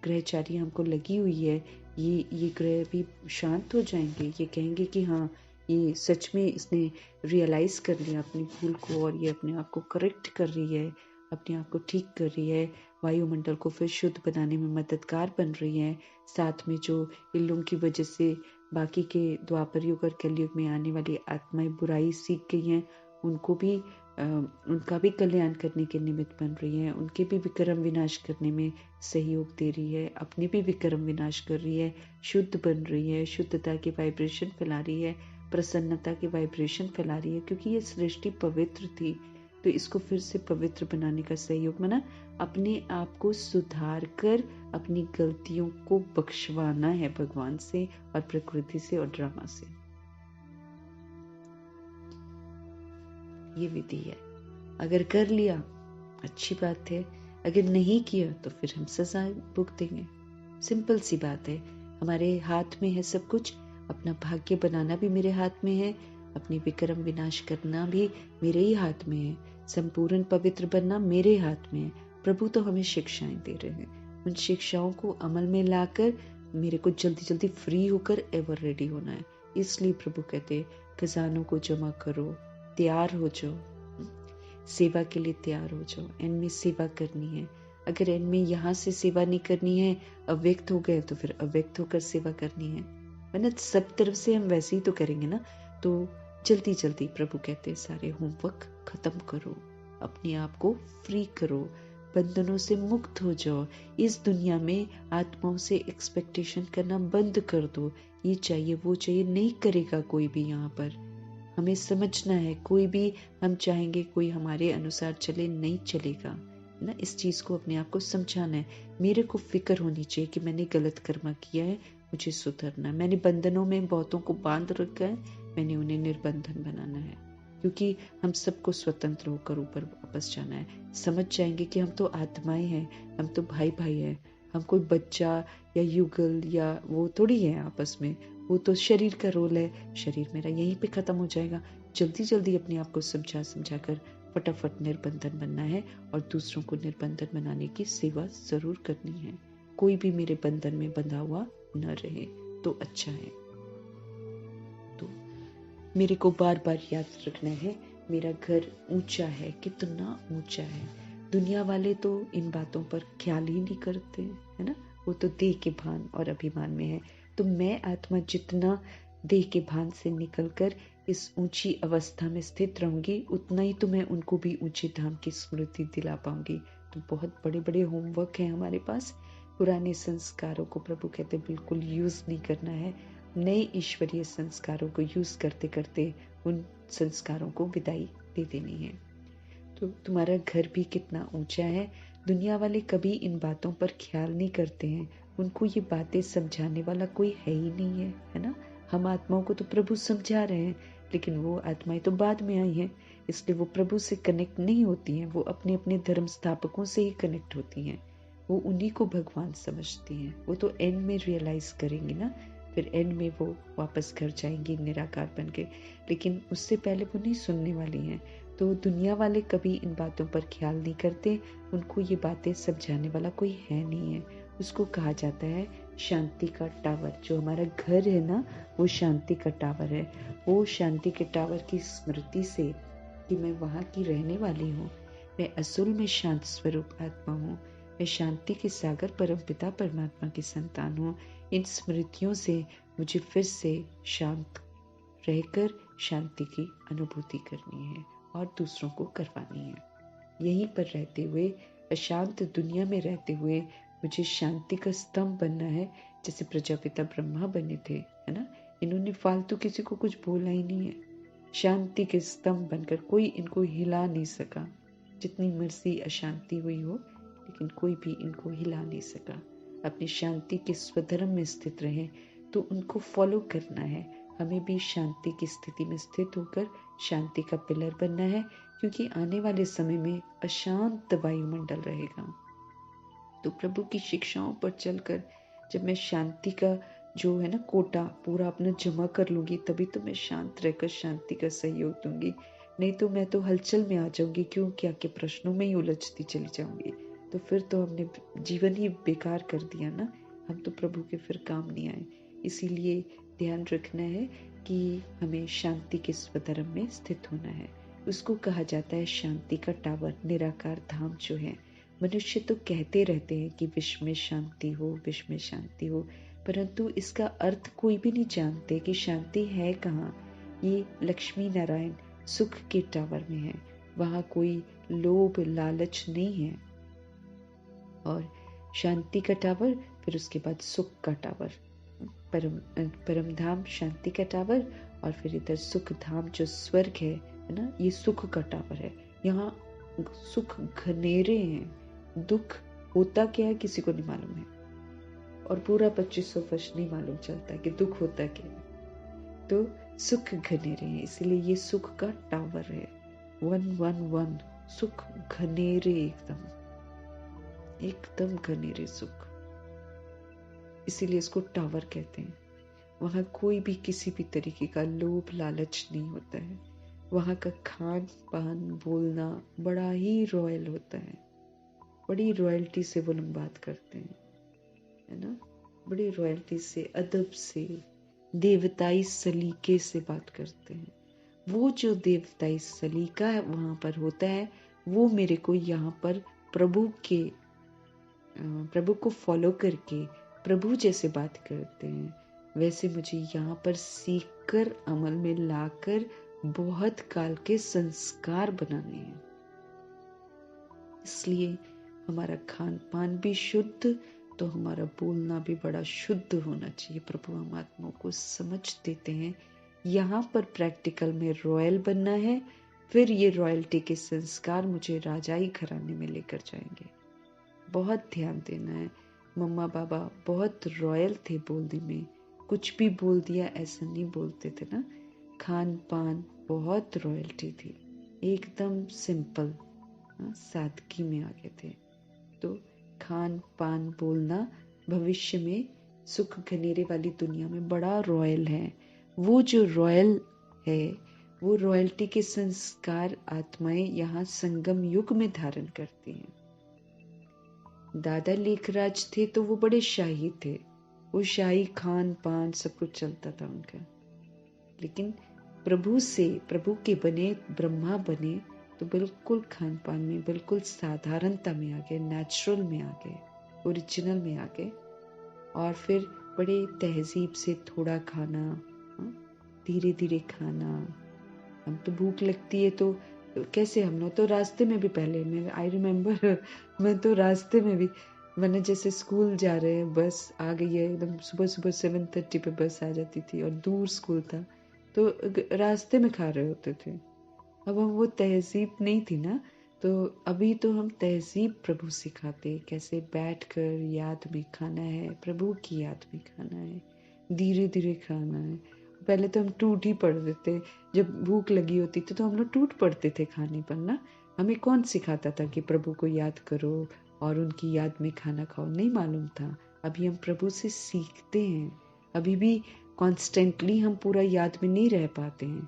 ग्रहचारी हमको लगी हुई है, ये ग्रह भी शांत हो जाएंगे। ये कहेंगे कि हाँ, ये सच में इसने रियलाइज कर लिया अपनी भूल को और ये अपने आप को करेक्ट कर रही है, अपने आप को ठीक कर रही है, वायुमंडल को फिर शुद्ध बनाने में मददगार बन रही है। साथ में जो इन लोगों की वजह से बाकी के द्वापर युग और कलयुग में आने वाली आत्माएं बुराई सीख गई हैं, उनका भी कल्याण करने के निमित्त बन रही है, उनके भी विक्रम विनाश करने में सहयोग दे रही है, अपने भी विक्रम विनाश कर रही है, शुद्ध बन रही है, शुद्धता की वाइब्रेशन फैला रही है, प्रसन्नता की वाइब्रेशन फैला रही है। क्योंकि ये सृष्टि पवित्र थी, तो इसको फिर से पवित्र बनाने का सहयोग माना, अपने आप को सुधार कर अपनी गलतियों को बख्शवाना है भगवान से और प्रकृति से और ड्रामा से। ये विधि है। अगर कर लिया अच्छी बात है, अगर नहीं किया तो फिर हम सजा भुगतेंगे। सिंपल सी बात है। हमारे हाथ में है सब कुछ। अपना भाग्य बनाना भी मेरे हाथ में है, अपनी विक्रम विनाश करना भी मेरे ही हाथ में है, संपूर्ण पवित्र बनना मेरे हाथ में है। प्रभु तो हमें शिक्षाएं दे रहे हैं, उन शिक्षाओं को अमल में लाकर मेरे को जल्दी जल्दी फ्री होकर एवर रेडी होना है। इसलिए प्रभु कहते खजानों को जमा करो, तैयार हो जाओ, सेवा के लिए तैयार हो जाओ। इनमें सेवा करनी है। अगर इनमें यहाँ से सेवा नहीं करनी है, अव्यक्त हो गए तो फिर अव्यक्त होकर सेवा करनी है, वरना सब तरफ से हम वैसे ही तो करेंगे ना। तो जल्दी जल्दी प्रभु कहते हैं सारे होमवर्क खत्म करो, अपने आप को फ्री करो, बंधनों से मुक्त हो जाओ। इस दुनिया में आत्माओं से एक्सपेक्टेशन करना बंद कर दो। ये चाहिए वो चाहिए नहीं करेगा कोई भी। यहाँ पर हमें समझना है, कोई भी हम चाहेंगे कोई हमारे अनुसार चले नहीं चलेगा ना। इस चीज को अपने आप को समझाना है। मेरे को फिक्र होनी चाहिए कि मैंने गलत कर्म किया है, मुझे सुधरना है। मैंने बंधनों में बहुतों को बांध रखा है, मैंने उन्हें निर्बंधन बनाना है। क्योंकि हम सबको स्वतंत्र होकर ऊपर वापस जाना है। समझ जाएंगे कि हम तो आत्माएं हैं, हम तो भाई भाई हैं, हम कोई बच्चा या युगल या वो थोड़ी है आपस में। वो तो शरीर का रोल है, शरीर मेरा यहीं पे खत्म हो जाएगा। जल्दी जल्दी अपने आप को समझा कर फटाफट निर्बंधन बनना है और दूसरों को निर्बंधन बनाने की सेवा जरूर करनी है। कोई भी मेरे बंधन में बंधा हुआ न रहे तो अच्छा है। तो मेरे को बार बार याद रखना है, मेरा घर ऊंचा है, कितना ऊंचा है। दुनिया वाले तो इन बातों पर ख्याल ही नहीं करते, है ना। वो तो देह के भान और अभिमान में है। तो मैं आत्मा जितना देह के भान से निकलकर इस ऊंची अवस्था में स्थित रहूंगी, उतना ही तो मैं उनको भी ऊंचे धाम की स्मृति दिला पाऊंगी। तो बहुत बड़े बड़े होमवर्क हैं हमारे पास। पुराने संस्कारों को प्रभु कहते बिल्कुल यूज नहीं करना है। नए ईश्वरीय संस्कारों को यूज करते करते उन संस्कारों को विदाई दे देनी है। तो तुम्हारा घर भी कितना ऊंचा है। दुनिया वाले कभी इन बातों पर ख्याल नहीं करते हैं। उनको ये बातें समझाने वाला कोई है ही नहीं है, है ना। हम आत्माओं को तो प्रभु समझा रहे हैं, लेकिन वो आत्माएं तो बाद में आई हैं, इसलिए वो प्रभु से कनेक्ट नहीं होती हैं। वो अपने अपने धर्म स्थापकों से ही कनेक्ट होती हैं। वो उन्हीं को भगवान समझती हैं। वो तो एंड में रियलाइज करेंगी ना, फिर एंड में वो वापस घर जाएंगी निराकार बन के, लेकिन उससे पहले वो नहीं सुनने वाली हैं। तो दुनिया वाले कभी इन बातों पर ख्याल नहीं करते, उनको ये बातें समझाने वाला कोई है नहीं है। उसको कहा जाता है शांति का टावर। जो हमारा घर है ना, वो शांति का टावर है। वो शांति के टावर की स्मृति से कि मैं वहाँ की रहने वाली हूँ, मैं असल में शांत स्वरूप आत्मा हूँ, मैं शांति के सागर परमपिता परमात्मा की संतान हूँ। इन स्मृतियों से मुझे फिर से शांत रहकर शांति की अनुभूति करनी है और दूसरों को करवानी है। यहीं पर रहते हुए, अशांत दुनिया में रहते हुए मुझे शांति का स्तंभ बनना है, जैसे प्रजापिता ब्रह्मा बने थे, है ना। इन्होंने फालतू किसी को कुछ बोला ही नहीं है। शांति के स्तंभ बनकर कोई इनको हिला नहीं सका। जितनी मर्जी अशांति हुई हो, लेकिन कोई भी इनको हिला नहीं सका। अपनी शांति के स्वधर्म में स्थित रहें, तो उनको फॉलो करना है। हमें भी शांति की स्थिति में स्थित होकर शांति का पिलर बनना है, क्योंकि आने वाले समय में अशांत वायुमंडल रहेगा। तो प्रभु की शिक्षाओं पर चलकर जब मैं शांति का जो है ना कोटा पूरा अपना जमा कर लूंगी, तभी तो मैं शांत रहकर शांति का सहयोग दूंगी। नहीं तो मैं तो हलचल में आ जाऊंगी, क्यों क्या के प्रश्नों में ही उलझती चली जाऊंगी। तो फिर तो हमने जीवन ही बेकार कर दिया ना, हम तो प्रभु के फिर काम नहीं आए। इसीलिए ध्यान रखना है कि हमें शांति के स्वधर्म में स्थित होना है। उसको कहा जाता है शांति का टावर, निराकार धाम जो है। मनुष्य तो कहते रहते हैं कि विश्व में शांति हो, विश्व में शांति हो, परंतु इसका अर्थ कोई भी नहीं जानते कि शांति है कहाँ। ये लक्ष्मी नारायण सुख के टावर में है, वहाँ कोई लोभ लालच नहीं है। और शांति का टावर, फिर उसके बाद सुख का टावर, परम धाम शांति का टावर, और फिर इधर सुख धाम जो स्वर्ग है ना, ये सुख का टावर है। यहाँ सुख घनेरे हैं, दुख होता क्या है किसी को नहीं मालूम है, और पूरा 2500 वर्ष नहीं मालूम चलता कि दुख होता क्या है। तो सुख घनेरे हैं, इसलिए ये सुख का टावर है। 111 सुख घनेरे, एकदम घनेरे सुख, इसीलिए इसको टावर कहते हैं। वहाँ कोई भी किसी भी तरीके का लोभ लालच नहीं होता है। वहाँ का खान पान बोलना बड़ा ही रॉयल होता है, बड़ी रॉयल्टी से वो लोग बात करते हैं, है ना। बड़ी रॉयल्टी से, अदब से, देवताई सलीके से बात करते हैं। वो जो देवताई सलीका वहाँ पर होता है, वो मेरे को यहाँ पर प्रभु को फॉलो करके प्रभु जैसे बात करते हैं, वैसे मुझे यहाँ पर सीख कर अमल में लाकर बहुत काल के संस्कार बनाने हैं। इसलिए हमारा खान पान भी शुद्ध, तो हमारा बोलना भी बड़ा शुद्ध होना चाहिए। प्रभु हम आत्माओं को समझ देते हैं, यहाँ पर प्रैक्टिकल में रॉयल बनना है, फिर ये रॉयल्टी के संस्कार मुझे राजाई घराने में लेकर जाएंगे। बहुत ध्यान देना है। मम्मा पापा बहुत रॉयल थे बोलने में, कुछ भी बोल दिया ऐसा नहीं बोलते थे ना। खान पान बहुत रॉयल्टी थी, एकदम सिंपल, सादगी में आ गए थे। तो खान पान बोलना भविष्य में सुख घनेरे वाली दुनिया में बड़ा रॉयल है। वो जो रॉयल है, वो रॉयल्टी के संस्कार आत्माएं यहाँ संगम युग में धारण करती हैं। दादा लेखराज थे तो वो बड़े शाही थे, वो शाही खान पान सब कुछ चलता था उनका। लेकिन प्रभु के बने, ब्रह्मा बने, तो बिल्कुल खान पान में बिल्कुल साधारणता में आ गए, नेचुरल में आ गए, ओरिजिनल में आ गए। और फिर बड़े तहजीब से थोड़ा खाना, धीरे धीरे खाना। हम तो भूख लगती है तो कैसे, हम लोग तो रास्ते में भी पहले, मैं आई रिमेम्बर, मैं तो रास्ते में भी, मैंने जैसे स्कूल जा रहे हैं, बस आ गई है एकदम, सुबह सुबह 7:30 पे बस आ जाती थी और दूर स्कूल था, तो रास्ते में खा रहे होते थे। अब हम वो तहजीब नहीं थी ना, तो अभी तो हम तहजीब प्रभु सिखाते, कैसे बैठकर याद में खाना है, प्रभु की याद में खाना है, धीरे धीरे खाना है। पहले तो हम टूट ही पड़ते थे, जब भूख लगी होती थी तो हम लोग टूट पड़ते थे खाने पर ना। हमें कौन सिखाता था कि प्रभु को याद करो और उनकी याद में खाना खाओ, नहीं मालूम था। अभी हम प्रभु से सीखते हैं, अभी भी कॉन्स्टेंटली हम पूरा याद में नहीं रह पाते हैं।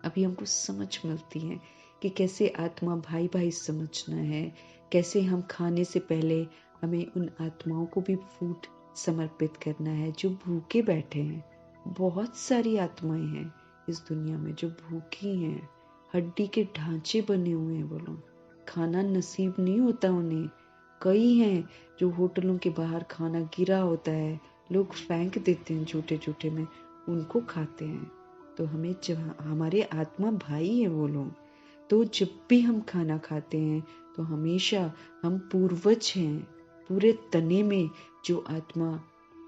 अभी हमको समझ मिलती है कि कैसे आत्मा भाई भाई समझना है, कैसे हम खाने से पहले हमें उन आत्माओं को भी फूड समर्पित करना है जो भूखे बैठे हैं। बहुत सारी आत्माएं हैं इस दुनिया में जो भूखी हैं, हड्डी के ढांचे बने हुए हैं, वो लोग खाना नसीब नहीं होता उन्हें। कई हैं जो होटलों के बाहर खाना गिरा होता है, लोग फेंक देते हैं झूठे झूठे में, उनको खाते हैं। तो हमें जब हमारे आत्मा भाई है वो लोग, तो जब भी हम खाना खाते हैं तो हमेशा हम पूर्वज हैं, पूरे तने में जो आत्मा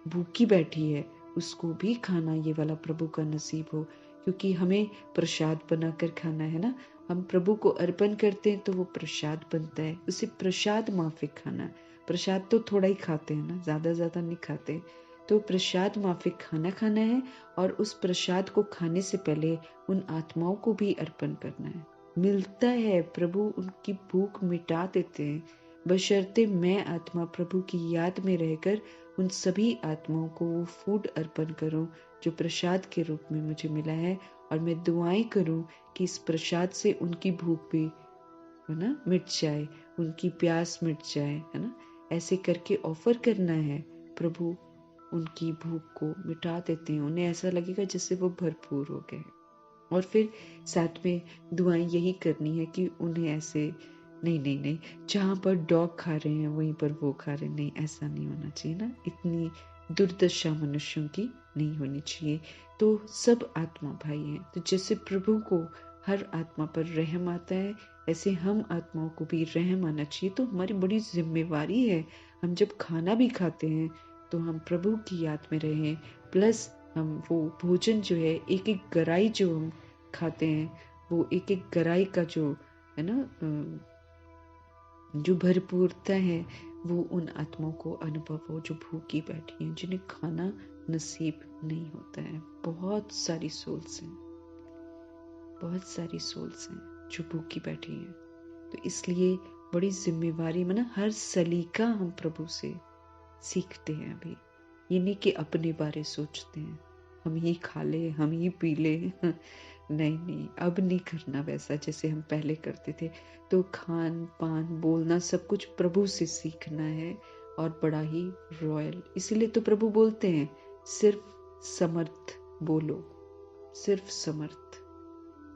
भूखी बैठी है उसको भी खाना ये वाला प्रभु का नसीब हो। क्योंकि हमें प्रसाद बनाकर खाना है ना, हम प्रभु को अर्पण करते हैं तो वो प्रसाद बनता है, उसे प्रसाद माफिक खाना। प्रसाद तो थोड़ा ही खाते हैं ना, ज्यादा नहीं खाते। तो प्रसाद माफिक खाना खाना है और उस प्रसाद को खाने से पहले उन आत्माओं को भी अर्पण करना है। मिलता है, प्रभु उनकी भूख मिटा देते हैं, बशर्ते मैं आत्मा प्रभु की याद में रहकर उन सभी आत्माओं को वो फूड अर्पण करूं जो प्रसाद के रूप में मुझे मिला है, और मैं दुआएं करूं कि इस प्रसाद से उनकी भूख भी है ना मिट जाए, उनकी प्यास मिट जाए, है ना। ऐसे करके ऑफर करना है, प्रभु उनकी भूख को मिटा देते हैं, उन्हें ऐसा लगेगा जैसे वो भरपूर हो गए। और फिर साथ में दुआएं यही करनी है कि उन्हें ऐसे नहीं, जहाँ पर डॉग खा रहे हैं वहीं पर वो खा रहे हैं, नहीं, ऐसा नहीं होना चाहिए ना। इतनी दुर्दशा मनुष्यों की नहीं होनी चाहिए। तो सब आत्मा भाई हैं, तो जैसे प्रभु को हर आत्मा पर रहम आता है, ऐसे हम आत्माओं को भी रहम आना चाहिए। तो हमारी बड़ी जिम्मेवारी है, हम जब खाना भी खाते हैं तो हम प्रभु की याद में रहें, प्लस हम वो भोजन जो है, एक एक गराई जो हम खाते हैं, वो एक एक गराई का जो है ना जो भरपूरता है, वो उन आत्माओं को अनुभव हो जो भूखी बैठी हैं, जिन्हें खाना नसीब नहीं होता है। बहुत सारी सोल्स हैं, बहुत सारी सोल्स हैं जो भूखी बैठी हैं। तो इसलिए बड़ी जिम्मेवारी में ना हर सलीका हम प्रभु से सीखते हैं। अभी ये नहीं कि अपने बारे सोचते हैं, हम ही खा ले, हम ही पी ले नहीं, अब नहीं करना वैसा जैसे हम पहले करते थे। तो खान पान बोलना सब कुछ प्रभु से सीखना है, और बड़ा ही रॉयल। इसीलिए तो प्रभु बोलते हैं सिर्फ समर्थ बोलो, सिर्फ समर्थ,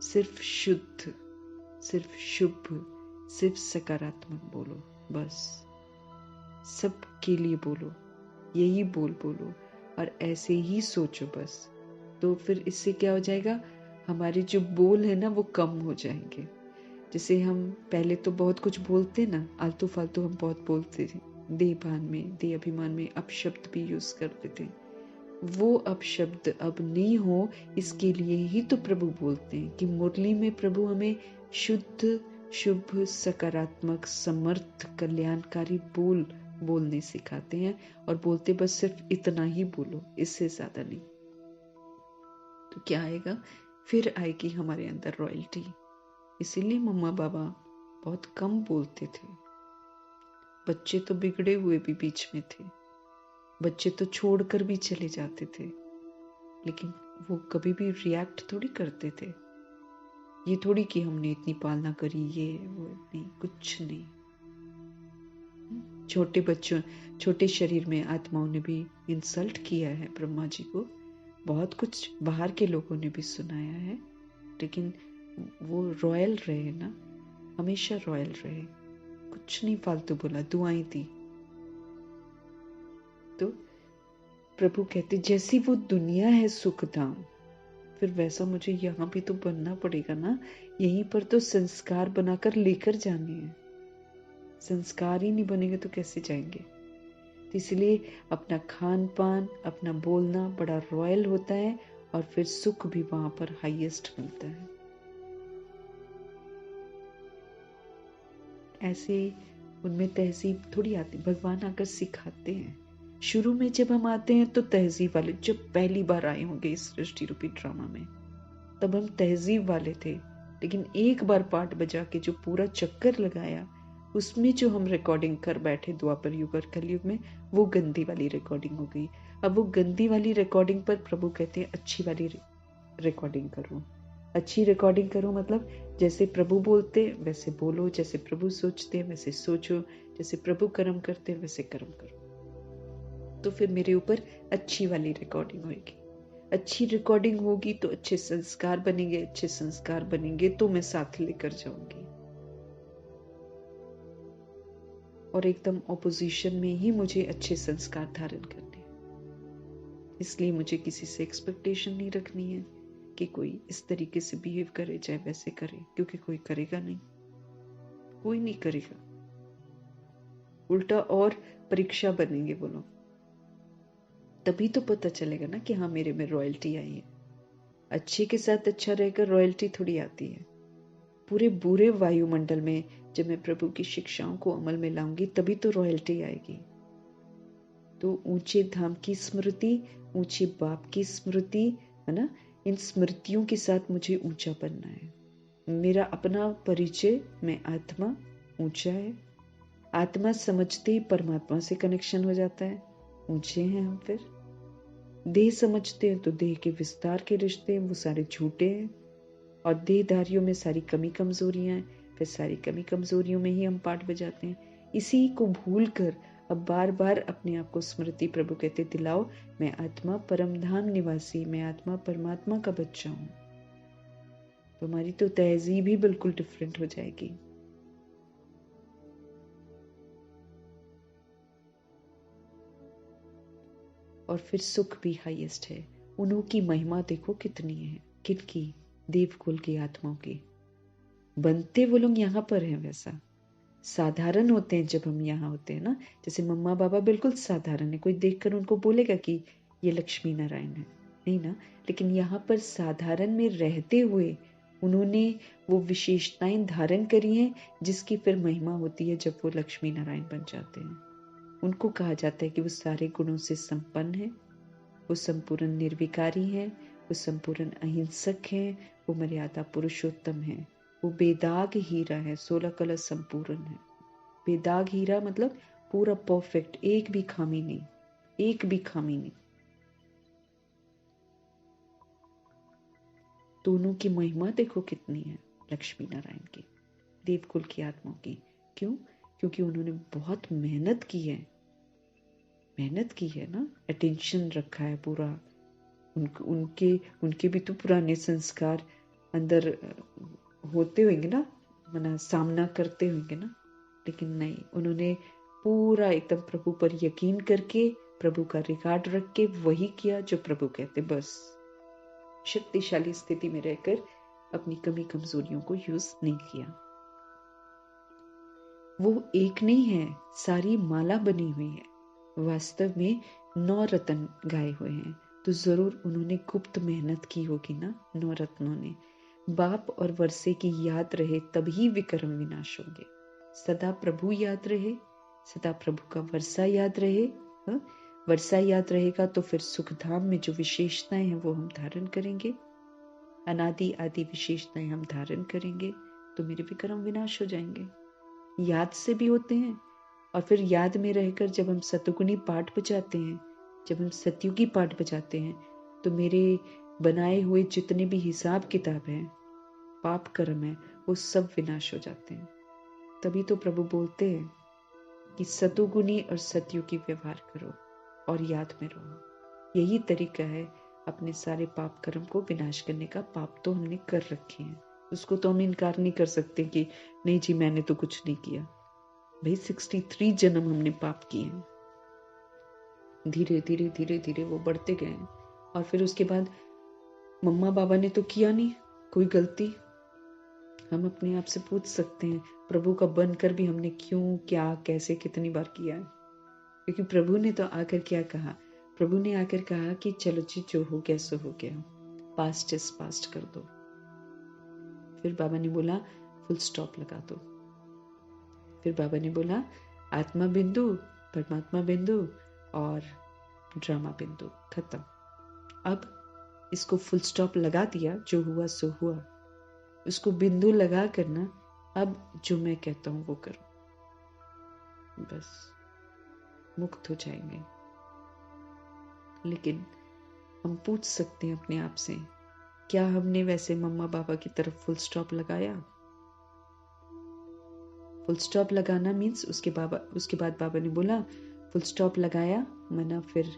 सिर्फ शुद्ध, सिर्फ शुभ, सिर्फ सकारात्मक बोलो, बस सबके लिए बोलो, यही बोलो और ऐसे ही सोचो बस। तो फिर इससे क्या हो जाएगा, हमारे जो बोल है ना वो कम हो जाएंगे। जैसे हम पहले तो बहुत कुछ बोलते ना, आलतू फालतू हम बहुत बोलते थे, देह भान में, देह अभिमान में अपशब्द भी यूज करते थे। वो अपशब्द अब नहीं हो, इसके लिए ही तो प्रभु बोलते हैं कि मुरली में प्रभु हमें शुद्ध, शुभ, सकारात्मक, समर्थ, कल्याणकारी बोलने सिखाते हैं, और बोलते बस सिर्फ इतना ही बोलो, इससे ज्यादा नहीं। तो क्या आएगा, फिर आएगी हमारे अंदर रॉयल्टी। इसीलिए मम्मा पापा बहुत कम बोलते थे। बच्चे तो बिगड़े हुए भी बीच में थे, बच्चे तो छोड़कर भी चले जाते थे, लेकिन वो कभी भी रिएक्ट थोड़ी करते थे। ये थोड़ी कि हमने इतनी पालना करी, ये वो, नहीं, कुछ नहीं। छोटे बच्चों, छोटे शरीर में आत्माओं ने भी इंसल्ट किया है ब्रह्मा जी को, बहुत कुछ बाहर के लोगों ने भी सुनाया है, लेकिन वो रॉयल रहे ना, हमेशा रॉयल रहे, कुछ नहीं फालतू बोला, दुआएं दी। तो प्रभु कहते जैसी वो दुनिया है सुखधाम, फिर वैसा मुझे यहाँ भी तो बनना पड़ेगा ना, यहीं पर तो संस्कार बनाकर लेकर जाने हैं। संस्कार ही नहीं बनेंगे तो कैसे जाएंगे। तो इसलिए अपना खान पान, अपना बोलना बड़ा रॉयल होता है, और फिर सुख भी वहां पर हाईएस्ट मिलता है। ऐसे उनमें तहजीब थोड़ी आती, भगवान आकर सिखाते हैं। शुरू में जब हम आते हैं तो तहजीब वाले, जब पहली बार आए होंगे इस सृष्टि रूपी ड्रामा में, तब हम तहजीब वाले थे, लेकिन एक बार पाठ बजा के जो पूरा चक्कर लगाया, उसमें जो हम रिकॉर्डिंग कर बैठे द्वापर युग और कलयुग में, वो गंदी वाली रिकॉर्डिंग हो गई। अब वो गंदी वाली रिकॉर्डिंग पर प्रभु कहते हैं अच्छी वाली रिकॉर्डिंग करो। अच्छी रिकॉर्डिंग करो मतलब जैसे प्रभु बोलते वैसे बोलो, जैसे प्रभु सोचते वैसे सोचो, जैसे प्रभु कर्म करते वैसे कर्म करो। तो फिर मेरे ऊपर अच्छी वाली रिकॉर्डिंग होगी। अच्छी रिकॉर्डिंग होगी तो अच्छे संस्कार बनेंगे, अच्छे संस्कार बनेंगे तो मैं साथ लेकर जाऊंगी। और एकदम ऑपोजिशन में ही मुझे अच्छे संस्कार धारण करने हैं। इसलिए मुझे किसी से एक्सपेक्टेशन नहीं रखनी है कि कोई इस तरीके से बिहेव करे, चाहे वैसे करे, क्योंकि कोई करेगा नहीं, कोई नहीं करेगा। उल्टा और परीक्षा बनेंगे वो लोग। तभी तो पता चलेगा ना कि हाँ मेरे में रॉयल्टी आई है। अच्छे के साथ अच्छा रहकर रॉयल्टी थोड़ी आती है। पूरे बुरे वायुमंडल में जब मैं प्रभु की शिक्षाओं को अमल में लाऊंगी तभी तो रॉयल्टी आएगी। तो ऊंचे धाम की स्मृति, ऊंचे बाप की स्मृति, है ना, इन स्मृतियों के साथ मुझे ऊंचा बनना है। मेरा अपना परिचय, मैं आत्मा, ऊंचा है। आत्मा समझते ही परमात्मा से कनेक्शन हो जाता है, ऊंचे हैं हम। फिर देह समझते हैं तो देह के विस्तार के रिश्ते हैं, वो सारे झूठे हैं। और देहधारियों में सारी कमी कमजोरियां हैं, फिर सारी कमी कमजोरियों में ही हम पाठ बजाते हैं। इसी को भूल कर अब बार बार अपने आप को स्मृति, प्रभु कहते दिलाओ, मैं आत्मा परमधाम निवासी, मैं आत्मा परमात्मा का बच्चा हूं। तो हमारी तो तहजीब ही बिल्कुल डिफरेंट हो जाएगी। और फिर सुख भी हाईएस्ट है। उन्हों की महिमा देखो कितनी है, किनकी? देवकुल की आत्माओं की। बनते वो लोग यहाँ पर हैं वैसा साधारण होते हैं जब हम यहाँ होते हैं ना। जैसे मम्मा बाबा बिल्कुल साधारण है, कोई देखकर उनको बोलेगा कि ये लक्ष्मी नारायण है, नहीं ना। लेकिन यहाँ पर साधारण में रहते हुए उन्होंने वो विशेषताएं धारण करी हैं जिसकी फिर महिमा होती है जब वो लक्ष्मी नारायण बन जाते हैं। उनको कहा जाता है कि वो सारे गुणों से संपन्न है, वो संपूर्ण निर्विकारी है, वो संपूर्ण अहिंसक है, वो मर्यादा पुरुषोत्तम है, वो बेदाग हीरा है, 16 कलश संपूर्ण है। बेदाग हीरा मतलब पूरा परफेक्ट, एक भी खामी नहीं, एक भी खामी नहीं। दोनों की महिमा देखो कितनी है, लक्ष्मी नारायण की, देवकुल की आत्माओं की। क्यों? क्योंकि उन्होंने बहुत मेहनत की है, मेहनत की है ना, अटेंशन रखा है पूरा। उनके भी तो पुराने संस्कार अंदर होते होंगे ना, मना सामना करते होंगे ना। लेकिन नहीं, उन्होंने पूरा एकदम प्रभु पर यकीन करके, प्रभु का रिकॉर्ड रख के वही किया जो प्रभु कहते। बस शक्तिशाली स्थिति में रहकर अपनी कमी कमजोरियों को यूज नहीं किया। वो एक नहीं है, सारी माला बनी हुई है। वास्तव में 9 रत्न गाए हुए हैं, तो जरूर उन्होंने गुप्त मेहनत की होगी ना 9 रत्नों ने। बाप और वर्षे की याद रहे तभी विक्रम विनाश होंगे। सदा प्रभु याद रहे, सदा प्रभु का वर्षा याद रहे। वर्षा याद रहेगा तो फिर सुखधाम में जो विशेषताएं हैं वो हम धारण करेंगे, अनादि आदि विशेषताएं हम धारण करेंगे, तो मेरे विक्रम विनाश हो जाएंगे। याद से भी होते हैं। और फिर याद में रहकर जब हम सतुगुणी पाठ बजाते हैं, जब हम सतयुगी पाठ बजाते हैं, तो मेरे बनाए हुए जितने भी हिसाब किताब हैं, पाप कर्म है, वो सब विनाश हो जाते हैं। तभी तो प्रभु बोलते हैं कि सतुगुणी और सतयुगी व्यवहार करो और याद में रहो। यही तरीका है अपने सारे पाप कर्म को विनाश करने का। पाप तो हमने कर रखे हैं, उसको तो हम इनकार नहीं कर सकते कि नहीं जी मैंने तो कुछ नहीं किया। भाई 63 जन्म हमने पाप किए हैं। धीरे धीरे धीरे धीरे वो बढ़ते गए हैं। और फिर उसके बाद मम्मा बाबा ने तो किया नहीं कोई गलती। हम अपने आप से पूछ सकते हैं प्रभु का बनकर भी हमने क्यों, क्या, कैसे, कितनी बार किया है। क्योंकि प्रभु ने तो आकर क्या कहा? प्रभु ने आकर कहा कि चलो जी जो हो गया सो हो गया, पास्ट इज पास्ट कर दो। फिर बाबा ने बोला फुल स्टॉप लगा दो। फिर बाबा ने बोला आत्मा बिंदु, परमात्मा बिंदु और ड्रामा बिंदु, खत्म। अब इसको फुल स्टॉप लगा दिया, जो हुआ सो हुआ। उसको बिंदु लगा करना, अब जो मैं कहता हूं वो करो। बस मुक्त हो जाएंगे। लेकिन हम पूछ सकते हैं अपने आप से, क्या हमने वैसे मम्मा पापा की तरफ फुल स्टॉप लगाया? फुल स्टॉप लगाना मीन्स उसके बाद बाबा ने बोला फुल स्टॉप लगाया, मना फिर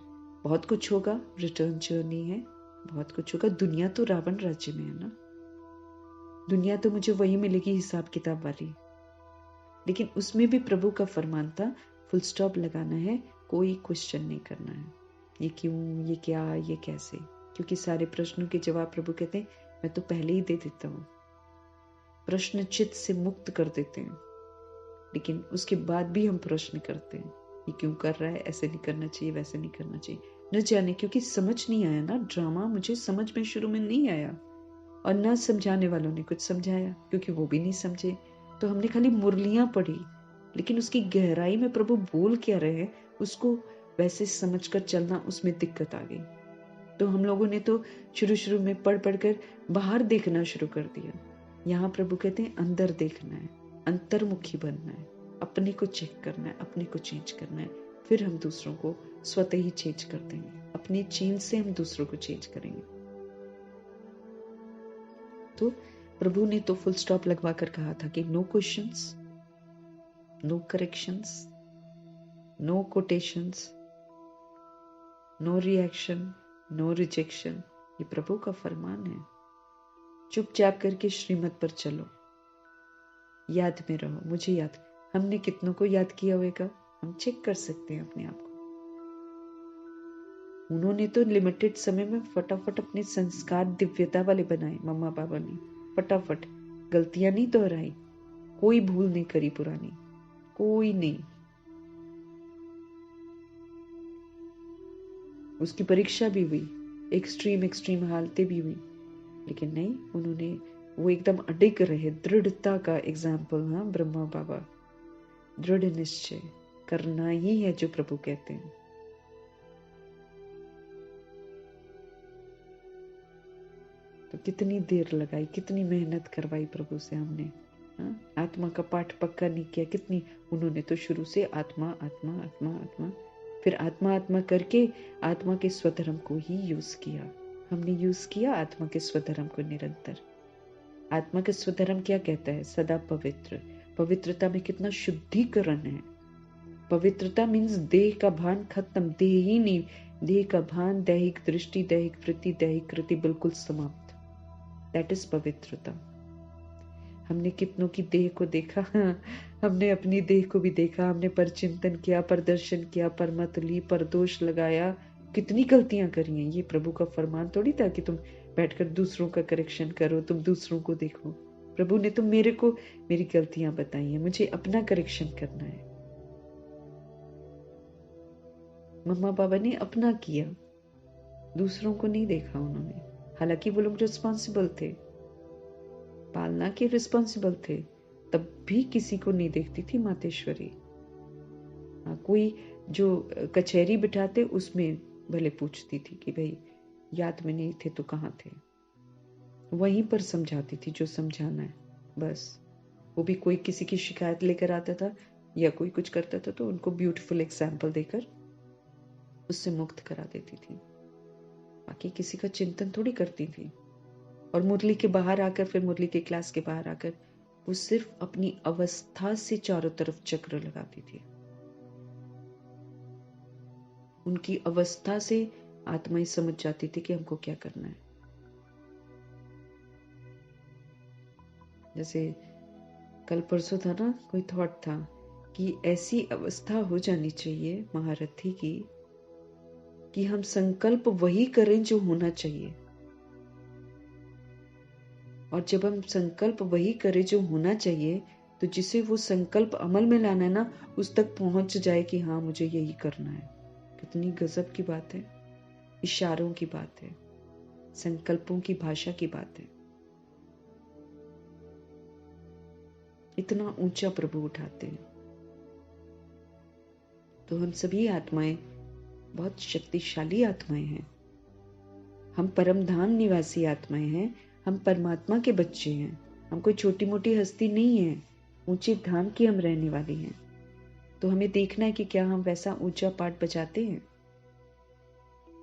बहुत कुछ होगा, रिटर्न जर्नी है, बहुत कुछ होगा। दुनिया तो रावण राज्य में है ना, दुनिया तो मुझे वही मिलेगी हिसाब किताब वाली। लेकिन उसमें भी प्रभु का फरमान था फुल स्टॉप लगाना है, कोई क्वेश्चन नहीं करना है, ये क्यों, ये क्या, ये कैसे, क्योंकि सारे प्रश्नों के जवाब प्रभु कहते हैं मैं तो पहले ही दे देता हूँ। प्रश्न चित्त से मुक्त कर देते हैं, लेकिन उसके बाद भी हम प्रश्न करते हैं, ये क्यों कर रहा है, ऐसे नहीं करना चाहिए, वैसे नहीं करना चाहिए, न जाने क्योंकि समझ नहीं आया ना। ड्रामा मुझे समझ में शुरू में नहीं आया, और न समझाने वालों ने कुछ समझाया क्योंकि वो भी नहीं समझे। तो हमने खाली मुरलियां पढ़ी, लेकिन उसकी गहराई में प्रभु बोल क्या रहे हैं उसको वैसे समझकर चलना, उसमें दिक्कत आ गई। तो हम लोगों ने तो शुरू में पढ़ कर बाहर देखना शुरू कर दिया। यहाँ प्रभु कहते हैं अंदर देखना है, अंतर्मुखी बनना है, अपने को चेक करना है, अपने को चेंज करना है, फिर हम दूसरों को स्वतः ही चेंज कर देंगे। अपने चेंज से हम दूसरों को चेंज करेंगे। तो प्रभु ने तो फुल स्टॉप लगवा कर कहा था कि no questions, no corrections, no quotations, no reaction, no rejection. ये प्रभु का फरमान है। चुपचाप करके श्रीमत पर चलो, याद में रहो, मुझे याद। हमने कितनों को याद किया होगा, हम चेक कर सकते हैं अपने आप को। उन्होंने तो लिमिटेड समय में फटाफट अपने संस्कार दिव्यता वाले बनाए। मम्मा पापा ने फटाफट गलतियां नहीं दोहराई, कोई भूल नहीं करी पुरानी, कोई नहीं। उसकी परीक्षा भी हुई, एक्सट्रीम हालतें भी हुई, लेकिन नहीं, उन्होंने वो एकदम अडिग रहे। दृढ़ता का एग्जाम्पल। हाँ, ब्रह्मा बाबा, दृढ़ निश्चय करना ही है जो प्रभु कहते हैं। तो कितनी देर लगाई, कितनी मेहनत करवाई प्रभु से हमने। आत्मा का पाठ पक्का नहीं किया, कितनी। उन्होंने तो शुरू से आत्मा आत्मा आत्मा आत्मा, फिर आत्मा आत्मा करके आत्मा के स्वधर्म को ही यूज किया। हमने यूज किया आत्मा के स्वधर्म को निरंतर। आत्मा का स्वधर्म क्या कहता है? सदा पवित्र। पवित्रता में कितना शुद्धिकरण है। पवित्रता मीन्स देह का भान खत्म, देह ही नहीं, देह का भान, दैहिक दृष्टि, दैहिक वृत्ति, दैहिक कृति बिल्कुल समाप्त। दैट इज पवित्रता। हमने कितनों की देह को देखा, हमने अपनी देह को भी देखा, हमने पर चिंतन किया, पर दर्शन किया, पर मत ली, पर दोष लगाया, कितनी गलतियां करी हैं। ये प्रभु का फरमान थोड़ी था कि तुम बैठकर दूसरों का करेक्शन करो, तुम दूसरों को देखो। प्रभु ने तो मेरे को मेरी गलतियां बताई हैं, मुझे अपना करेक्शन करना है। मम्मा पापा ने अपना किया, दूसरों को नहीं देखा उन्होंने। हालांकि वो लोग रिस्पॉन्सिबल थे, पालना के रिस्पॉन्सिबल थे, तब भी किसी को नहीं देखती थी मातेश्वरी। कोई जो कचहरी बिठाते उसमें भले पूछती थी कि भाई याद में नहीं थे तो कहाँ थे, वहीं पर समझाती थी जो समझाना है बस। वो भी कोई किसी की शिकायत लेकर आता था या कोई कुछ करता था तो उनको ब्यूटीफुल एग्जाम्पल देकर उससे मुक्त करा देती थी। बाकी किसी का चिंतन थोड़ी करती थी। और मुरली के बाहर आकर, फिर मुरली के क्लास के बाहर आकर वो सिर्फ अपनी अवस्था से चारों तरफ चक्र लगाती थी। उनकी अवस्था से आत्माएं समझ जाती थी कि हमको क्या करना है। जैसे कल परसों था ना, कोई थॉट था कि ऐसी अवस्था हो जानी चाहिए महारथी की कि हम संकल्प वही करें जो होना चाहिए। और जब हम संकल्प वही करें जो होना चाहिए, तो जिसे वो संकल्प अमल में लाना है ना, उस तक पहुंच जाए कि हाँ मुझे यही करना है। कितनी गजब की बात है, इशारों की बात है, संकल्पों की भाषा की बात है। इतना ऊंचा प्रभु उठाते हैं। तो हम सभी आत्माएं बहुत शक्तिशाली आत्माएं हैं। हम परम धाम निवासी आत्माएं हैं, हम परमात्मा के बच्चे हैं। हम कोई छोटी मोटी हस्ती नहीं है, ऊंचे धाम की हम रहने वाली हैं। तो हमें देखना है कि क्या हम वैसा ऊंचा पाठ बजाते हैं।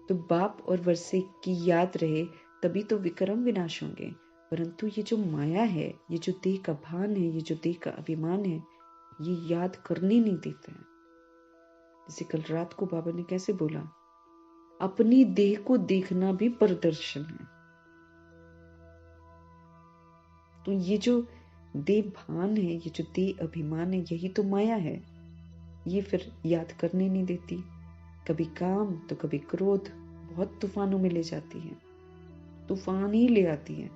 तो बाप और वर्षे की याद रहे तभी तो विक्रम विनाश होंगे। परंतु ये जो माया है, ये जो देह का भान है, ये जो देह का अभिमान है, ये याद करने नहीं देते हैं। जैसे कल रात को बाबा ने कैसे बोला, अपनी देह को देखना भी प्रदर्शन है। तो ये जो देह भान है, ये जो देह अभिमान है, यही तो माया है। ये फिर याद करने नहीं देती। कभी काम तो कभी क्रोध, बहुत तूफानों में ले जाती है, तूफान ही ले आती है।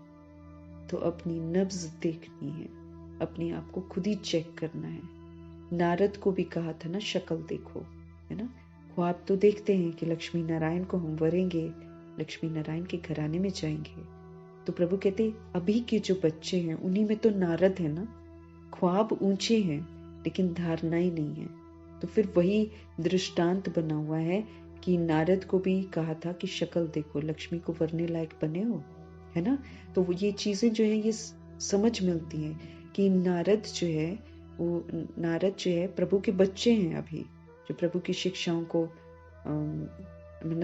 तो अपनी नब्ज देखनी है, अपने आप को खुद ही चेक करना है। नारद को भी कहा था ना, शक्ल देखो, है ना। ख्वाब तो देखते हैं कि लक्ष्मी नारायण को हम वरेंगे, लक्ष्मी नारायण के घराने में जाएंगे। तो प्रभु कहते अभी के जो बच्चे हैं उन्हीं में तो नारद है ना। ख्वाब ऊंचे हैं लेकिन धारणाएं नहीं है। तो फिर वही दृष्टांत बना हुआ है कि नारद को भी कहा था कि शक्ल देखो, लक्ष्मी को वरने लायक बने हो, है ना। तो वो ये चीजें जो है ये समझ मिलती हैं कि नारद जो है प्रभु के बच्चे हैं अभी, जो प्रभु की शिक्षाओं को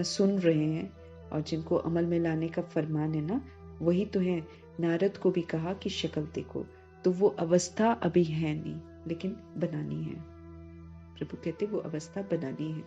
सुन रहे हैं और जिनको अमल में लाने का फरमान है ना, वही तो है। नारद को भी कहा कि शक्ल देखो, तो वो अवस्था अभी है नहीं लेकिन बनानी है। प्रभु कहते वो अवस्था बनानी है।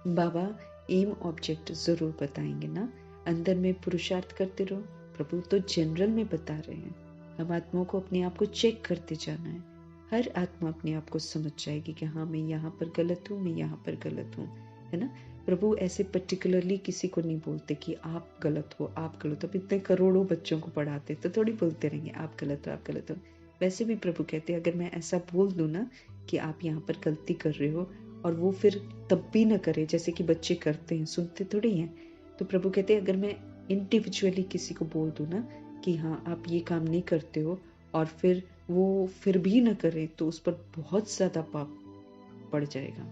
बाबा एम ऑब्जेक्ट जरूर बताएंगे ना, अंदर में पुरुषार्थ करते रहो। प्रभु तो जनरल में बता रहे हैं, हम आत्माओं को अपने आप को चेक करते जाना है। हर आत्मा अपने आप को समझ जाएगी कि हाँ मैं यहाँ पर गलत हूँ, मैं यहाँ पर गलत हूँ, है ना। प्रभु ऐसे पर्टिकुलरली किसी को नहीं बोलते कि आप गलत हो, आप गलत हो। अब इतने करोड़ों बच्चों को पढ़ाते तो थोड़ी बोलते रहेंगे आप गलत हो, आप गलत हो। वैसे भी प्रभु कहते हैं अगर मैं ऐसा बोल दूं ना कि आप यहाँ पर गलती कर रहे हो और वो फिर तब भी न करे, जैसे कि बच्चे करते हैं, सुनते थोड़ी हैं। तो प्रभु कहते हैं अगर मैं इंडिविजुअली किसी को बोल दूं ना कि हाँ आप ये काम नहीं करते हो और फिर वो फिर भी न करे, तो उस पर बहुत ज्यादा पाप पड़ जाएगा,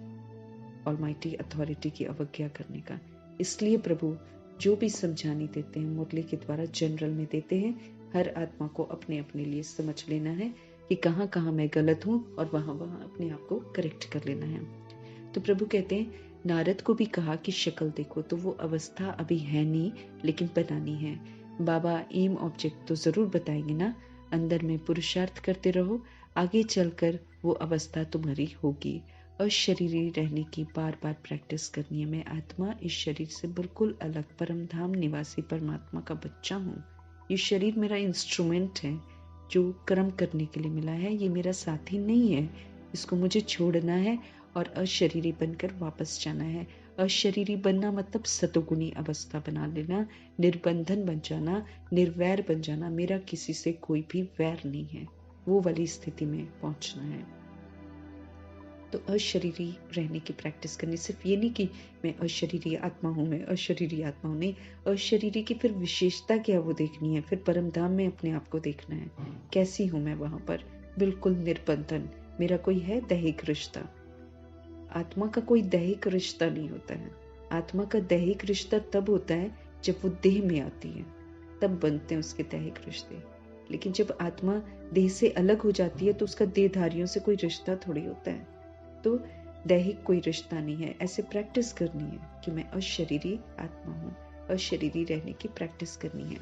ऑलमाइटी अथॉरिटी की अवज्ञा करने का। इसलिए प्रभु जो भी समझाने देते हैं मुरली के द्वारा जनरल में देते हैं। हर आत्मा को अपने अपने लिए समझ लेना है कि कहाँ कहाँ मैं गलत हूँ और वहां वहां अपने आप को करेक्ट कर लेना है। तो प्रभु कहते हैं नारद को भी कहा कि शक्ल देखो, तो वो अवस्था अभी है नहीं लेकिन बनानी है। बाबा एम ऑब्जेक्ट तो जरूर बताएंगे ना, अंदर में पुरुषार्थ करते रहो, आगे चलकर वो अवस्था तुम्हारी होगी। और शरीरी रहने की बार बार प्रैक्टिस करनी है। मैं आत्मा इस शरीर से बिल्कुल अलग परम धाम निवासी परमात्मा का बच्चा हूँ। ये शरीर मेरा इंस्ट्रूमेंट है जो कर्म करने के लिए मिला है, ये मेरा साथी नहीं है। इसको मुझे छोड़ना है और अशरीरी बनकर वापस जाना है। अशरीरी बनना मतलब सतोगुणी अवस्था बना लेना, निर्बंधन बन जाना, निर्वैर बन जाना। मेरा किसी से कोई भी वैर नहीं है, वो वाली स्थिति में पहुंचना है। तो अशरीरी रहने की प्रैक्टिस करनी, सिर्फ ये नहीं कि मैं अशरीरी आत्मा हूँ, मैं अशरीरी आत्मा हूँ, नहीं। अशरीरी की फिर विशेषता क्या वो देखनी है, फिर परम धाम में अपने आप को देखना है कैसी हूँ मैं वहां पर, बिल्कुल निर्बंधन। मेरा कोई है दैहिक रिश्ता? आत्मा का कोई दैहिक रिश्ता नहीं होता है। आत्मा का दैहिक रिश्ता तब होता है जब वो देह में आती है, तब बनते हैं उसके दैहिक रिश्ते। लेकिन जब आत्मा देह से अलग हो जाती है तो उसका देहधारियों से कोई रिश्ता थोड़ी होता है। तो दैहिक कोई रिश्ता नहीं है। ऐसे प्रैक्टिस करनी है कि मैं अशरीरी आत्मा हूँ, अशरीरी रहने की प्रैक्टिस करनी है।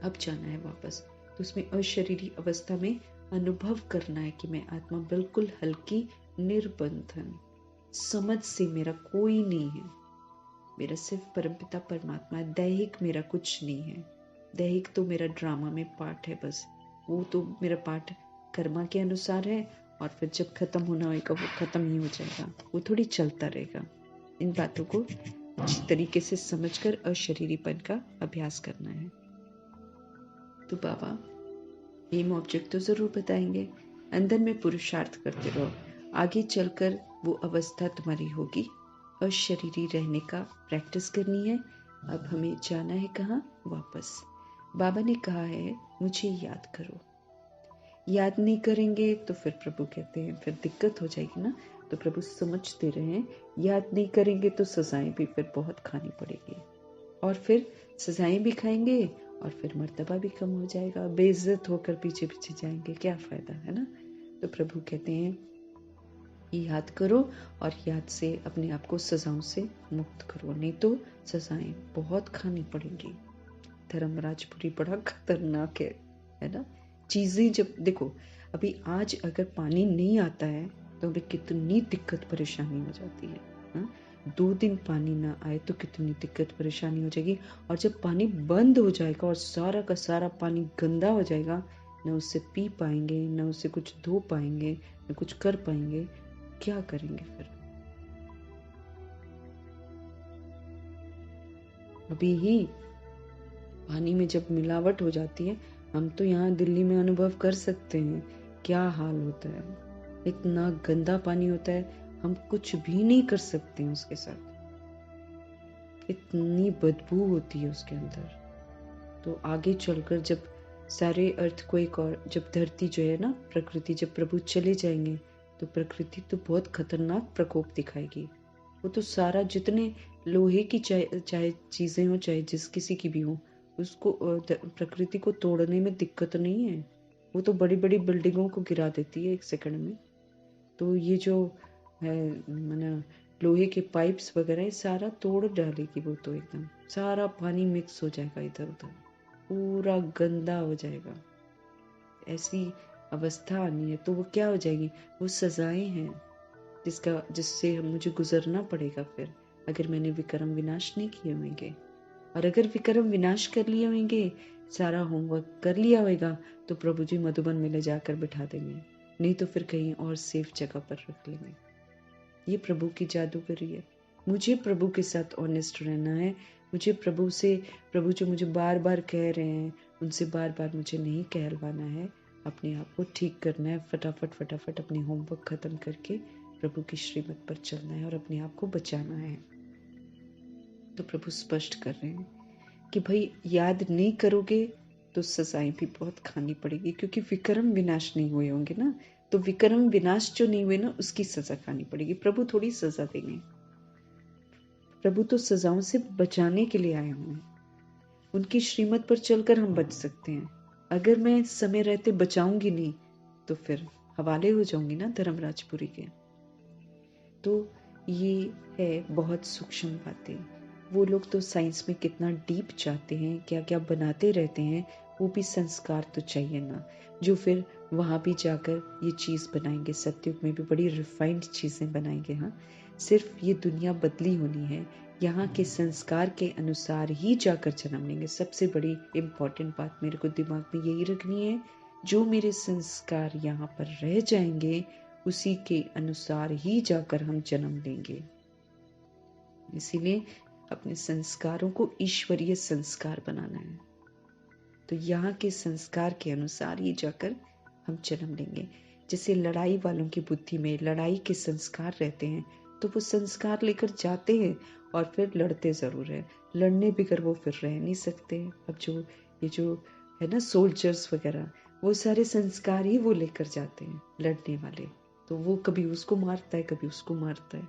अब जाना है वापस, तो उसमें अशरीरी अवस्था में अनुभव करना है कि मैं आत्मा बिल्कुल हल्की, निर्बंधन, समझ से मेरा कोई नहीं है, मेरा सिर्फ परमपिता परमात्मा है। दैहिक मेरा कुछ नहीं है। दैहिक तो मेरा ड्रामा में पार्ट है बस, वो तो मेरा पार्ट कर्मा के अनुसार है और फिर जब खत्म होना होगा वो खत्म ही हो जाएगा, वो थोड़ी चलता रहेगा। इन बातों को अच्छी तरीके से समझकर अशरीरीपन का अभ्यास करना है। तो बाबा एम ऑब्जेक्ट तो जरूर बताएंगे, अंदर में पुरुषार्थ करते रहो, आगे चलकर वो अवस्था तुम्हारी होगी। अशरीरी रहने का प्रैक्टिस करनी है। अब हमें जाना है कहाँ? वापस। बाबा ने कहा है मुझे याद करो। याद नहीं करेंगे तो फिर प्रभु कहते हैं फिर दिक्कत हो जाएगी ना। तो प्रभु समझते रहे, याद नहीं करेंगे तो सजाएं भी फिर बहुत खानी पड़ेगी, और फिर सजाएं भी खाएंगे और फिर मर्तबा भी कम हो जाएगा, बेइज्जत होकर पीछे पीछे जाएंगे, क्या फायदा, है ना। तो प्रभु कहते हैं याद करो और याद से अपने आप को सजाओं से मुक्त करो, नहीं तो सजाएं बहुत खानी पड़ेंगी। धर्मराजपुरी बड़ा खतरनाक है ना। चीजें जब देखो, अभी आज अगर पानी नहीं आता है तो हमें कितनी दिक्कत परेशानी हो जाती है हा? 2 दिन पानी ना आए तो कितनी दिक्कत परेशानी हो जाएगी, और जब पानी बंद हो जाएगा और सारा का सारा पानी गंदा हो जाएगा, न उससे पी पाएंगे, न उससे कुछ धो पाएंगे, न कुछ कर पाएंगे, क्या करेंगे फिर। अभी ही पानी में जब मिलावट हो जाती है, हम तो यहाँ दिल्ली में अनुभव कर सकते हैं क्या हाल होता है। इतना गंदा पानी होता है, हम कुछ भी नहीं कर सकते हैं उसके साथ, इतनी बदबू होती है उसके अंदर। तो आगे चलकर जब सारे अर्थक्वेक और जब धरती जो है ना, प्रकृति, जब प्रभु चले जाएंगे तो प्रकृति तो बहुत खतरनाक प्रकोप दिखाएगी। वो तो सारा जितने लोहे की चाहे चीजें हो, चाहे जिस किसी की भी हो, उसको प्रकृति को तोड़ने में दिक्कत नहीं है। वो तो बड़ी बड़ी बिल्डिंगों को गिरा देती है 1 सेकंड में। तो ये जो है माना लोहे के पाइप्स वगैरह, ये सारा तोड़ डालेगी वो तो, एकदम सारा पानी मिक्स हो जाएगा इधर उधर, पूरा गंदा हो जाएगा। ऐसी अवस्था आनी है तो वो क्या हो जाएगी, वो सजाएं हैं जिससे मुझे गुजरना पड़ेगा फिर, अगर मैंने विक्रम विनाश नहीं किए होंगे। और अगर विक्रम विनाश कर लिए होंगे, सारा होमवर्क कर लिया होगा, तो प्रभु जी मधुबन में ले जाकर बिठा देंगे, नहीं तो फिर कहीं और सेफ जगह पर रख लेंगे। ये प्रभु की जादूगरी है। मुझे प्रभु के साथ ऑनेस्ट रहना है। मुझे प्रभु जो मुझे बार बार कह रहे हैं, उनसे बार बार मुझे नहीं कहलवाना है। अपने आप को ठीक करना है, फटाफट अपने होमवर्क खत्म करके प्रभु की श्रीमत पर चलना है और अपने आप को बचाना है। तो प्रभु स्पष्ट कर रहे हैं कि भाई याद नहीं करोगे तो सजाएं भी बहुत खानी पड़ेगी, क्योंकि विक्रम विनाश नहीं हुए होंगे ना, तो विक्रम विनाश जो नहीं हुए ना, उसकी सजा खानी पड़ेगी। प्रभु थोड़ी सजा देंगे, प्रभु तो सजाओं से बचाने के लिए आए हुए हैं। उनकी श्रीमत पर चलकर हम बच सकते हैं। अगर मैं समय रहते बचाऊंगी नहीं तो फिर हवाले हो जाऊंगी ना धर्मराजपुरी के। तो ये है बहुत सूक्ष्म बातें। वो लोग तो साइंस में कितना डीप जाते हैं, क्या क्या बनाते रहते हैं। वो भी संस्कार तो चाहिए ना, जो फिर वहां भी जाकर ये चीज बनाएंगे। सत्युग में भी बड़ी रिफाइंड चीजें बनाएंगे। हाँ, सिर्फ ये दुनिया बदली होनी है, यहाँ के संस्कार के अनुसार ही जाकर जन्म लेंगे। सबसे बड़ी इम्पोर्टेंट बात मेरे को दिमाग में यही रखनी है, जो मेरे संस्कार यहाँ पर रह जाएंगे उसी के अनुसार ही जाकर हम जन्म लेंगे। इसीलिए अपने संस्कारों को ईश्वरीय संस्कार बनाना है। तो यहाँ के संस्कार के अनुसार ही जाकर हम जन्म लेंगे। जैसे लड़ाई वालों की बुद्धि में लड़ाई के संस्कार रहते हैं, तो वो संस्कार लेकर जाते हैं और फिर लड़ते जरूर है। लड़ने बिगर वो फिर रह नहीं सकते। अब ये जो है ना सोल्जर्स वगैरह, वो सारे संस्कार ही वो लेकर जाते हैं लड़ने वाले। तो वो कभी उसको मारता है, कभी उसको मारता है।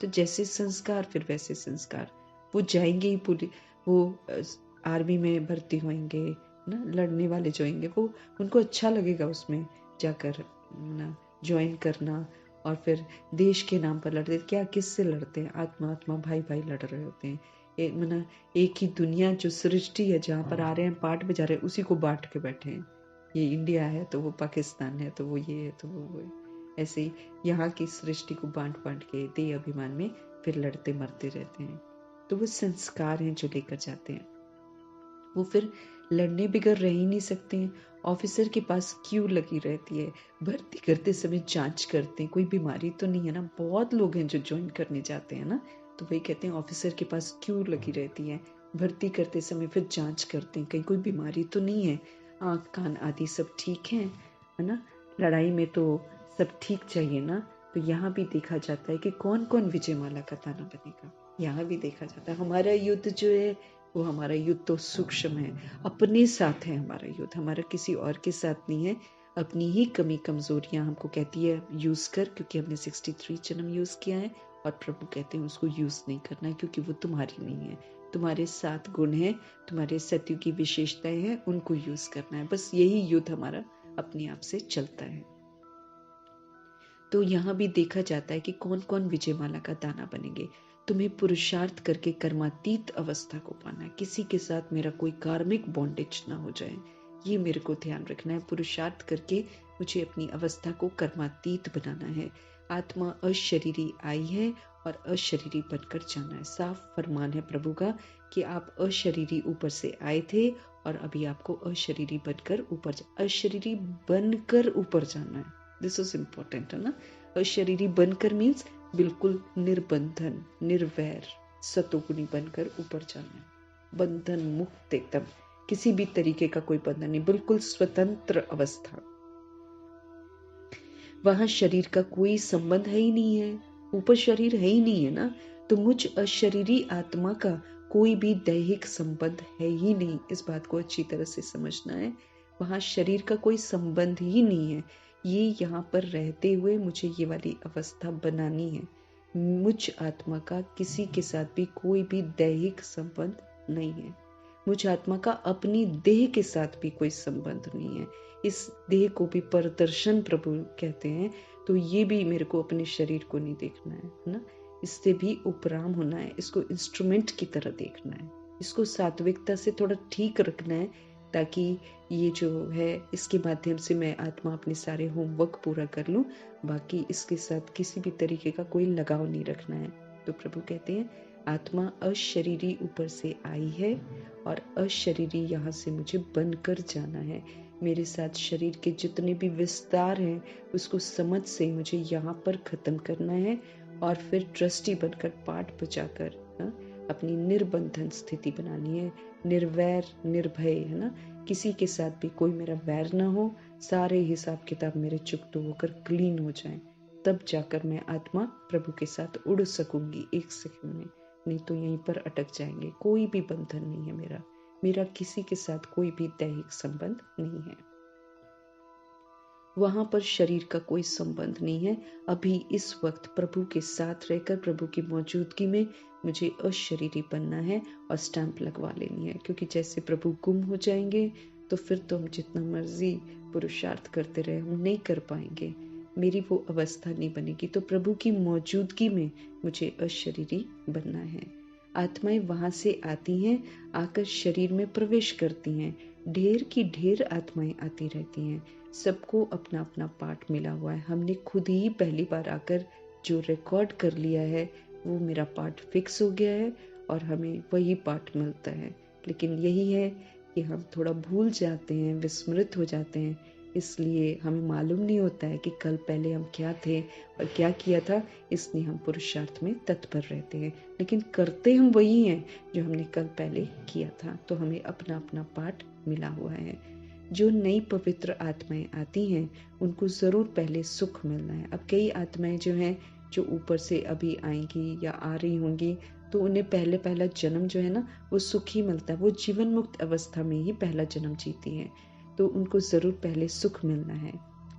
तो जैसे संस्कार फिर वैसे संस्कार, वो जाएंगे ही पूरी, वो आर्मी में भर्ती होंगे ना, लड़ने वाले जो होंगे वो, उनको अच्छा लगेगा उसमें जाकर ना ज्वाइन करना। और फिर देश के नाम पर लड़ते, क्या किससे लड़ते हैं, आत्मा आत्मा भाई भाई लड़ रहे होते हैं। एक ही दुनिया जो सृष्टि है, जहाँ पर आ रहे हैं पार्ट बजा रहे हैं, उसी को बांट के बैठे हैं। ये इंडिया है तो वो पाकिस्तान है, तो वो ये है तो वो है। ऐसे ही यहाँ की सृष्टि को बांट बांट के दे अभिमान में फिर लड़ते मरते रहते हैं। तो वो संस्कार हैं जो लेकर जाते हैं। वो फिर लड़ने बिगर रह ही नहीं सकते हैं। ऑफिसर के पास क्यू लगी रहती है, भर्ती करते समय जांच करते हैं कोई बीमारी तो नहीं है ना। बहुत लोग हैं जो ज्वाइन करने जाते हैं ना, तो वही कहते हैं ऑफिसर के पास क्यू लगी रहती है। भर्ती करते समय फिर जांच करते हैं कहीं कोई बीमारी तो नहीं है, आँख कान आदि सब ठीक है ना। लड़ाई में तो सब ठीक चाहिए ना। तो यहाँ भी देखा जाता है कि कौन कौन विजयमाला का ताना बनेगा। यहाँ भी देखा जाता है हमारा युद्ध जो है, वो हमारा युद्ध तो सूक्ष्म है, अपने साथ है हमारा युद्ध, हमारा किसी और के साथ नहीं है। अपनी ही कमी कमजोरियां हमको कहती है यूज कर, क्योंकि हमने 63 जन्म यूज किया है। और प्रभु कहते हैं उसको यूज नहीं करना है, क्योंकि वो तुम्हारी नहीं है। तुम्हारे 7 गुण हैं, तुम्हारे सत्य की विशेषताएं हैं, उनको यूज करना है। बस यही युद्ध हमारा अपने आप से चलता है। तो यहाँ भी देखा जाता है कि कौन कौन विजयमाला का दाना बनेंगे। तुम्हें पुरुषार्थ करके कर्मातीत अवस्था को पाना है। किसी के साथ मेरा कोई कार्मिक बॉन्डेज ना हो जाए, ये मेरे को ध्यान रखना है। पुरुषार्थ करके मुझे अपनी अवस्था को कर्मातीत बनाना है। आत्मा अशरीरी आई है और अशरीरी बनकर जाना है। साफ फरमान है प्रभु का कि आप अशरीरी ऊपर से आए थे और अभी आपको अशरीरी बनकर अशरीरी बनकर ऊपर जाना है। दिस इज इम्पोर्टेंट है ना। अशरीरी बनकर मीन्स बिल्कुल निर्बंधन, निर्वैर, सतोगुणी बनकर ऊपर जाना है। बंधन मुक्त एकदम, किसी भी तरीके का कोई बंधन नहीं, बिल्कुल स्वतंत्र अवस्था। वहां शरीर का कोई संबंध है ही नहीं है, ऊपर शरीर है ही नहीं है ना। तो मुझ अशरीरी आत्मा का कोई भी दैहिक संबंध है ही नहीं। इस बात को अच्छी तरह से समझना है। वहां शरीर का कोई संबंध ही नहीं है। ये यहाँ पर रहते हुए मुझे ये वाली अवस्था बनानी है। मुझ आत्मा का किसी के साथ भी कोई भी दैहिक संबंध नहीं है। मुझ आत्मा का अपनी देह के साथ भी कोई संबंध नहीं है। इस देह को भी परदर्शन प्रभु कहते हैं। तो ये भी मेरे को अपने शरीर को नहीं देखना है ना। इससे भी उपराम होना है। इसको इंस्ट्रूमेंट की तरह देखना है। इसको सात्विकता से थोड़ा ठीक रखना है, ताकि ये जो है इसके माध्यम से मैं आत्मा अपने सारे होमवर्क पूरा कर लूं। बाकी इसके साथ किसी भी तरीके का कोई लगाव नहीं रखना है। तो प्रभु कहते हैं आत्मा अशरीरी ऊपर से आई है और अशरीरी यहाँ से मुझे बनकर जाना है। मेरे साथ शरीर के जितने भी विस्तार हैं उसको समझ से मुझे यहाँ पर खत्म करना है और फिर ट्रस्टी बनकर पाठ बजाकर अपनी निर्बंधन स्थिति बनानी है। निर्वैर निर्भय है ना। किसी के साथ भी कोई मेरा वैर ना हो, सारे हिसाब किताब मेरे चुकतो होकर क्लीन हो जाएं, तब जाकर मैं आत्मा प्रभु के साथ उड़ सकूंगी एक सेकंड में। नहीं तो यहीं पर अटक जाएंगे। कोई भी बंधन नहीं है मेरा किसी के साथ कोई भी दैहिक संबंध नहीं है। वहां पर शरीर का कोई संबंध नहीं है। अभी इस वक्त प्रभु के साथ रहकर प्रभु की मौजूदगी में मुझे अशरीरी बनना है और स्टैंप लगवा लेनी है। क्योंकि जैसे प्रभु गुम हो जाएंगे तो फिर तो हम जितना मर्जी पुरुषार्थ करते रहे हम नहीं कर पाएंगे। मेरी वो अवस्था नहीं बनेगी। तो प्रभु की मौजूदगी में मुझे अशरीरी बनना है। आत्माएं वहां से आती हैं, आकर शरीर में प्रवेश करती हैं। ढेर की ढेर आत्माएं आती रहती हैं। सबको अपना अपना पाठ मिला हुआ है। हमने खुद ही पहली बार आकर जो रिकॉर्ड कर लिया है वो मेरा पाठ फिक्स हो गया है और हमें वही पाठ मिलता है। लेकिन यही है कि हम थोड़ा भूल जाते हैं, विस्मृत हो जाते हैं। इसलिए हमें मालूम नहीं होता है कि कल पहले हम क्या थे और क्या किया था। इसलिए हम पुरुषार्थ में तत्पर रहते हैं, लेकिन करते हम वही हैं जो हमने कल पहले किया था। तो हमें अपना अपना पाठ मिला हुआ है। जो नई पवित्र आत्माएं आती हैं उनको जरूर पहले सुख मिलना है। अब कई आत्माएं जो हैं जो ऊपर से अभी आएंगी या आ रही होंगी, तो उन्हें पहला जन्म जो है ना वो सुख ही मिलता है। वो जीवन मुक्त अवस्था में ही पहला जन्म जीती हैं, तो उनको जरूर पहले सुख मिलना है।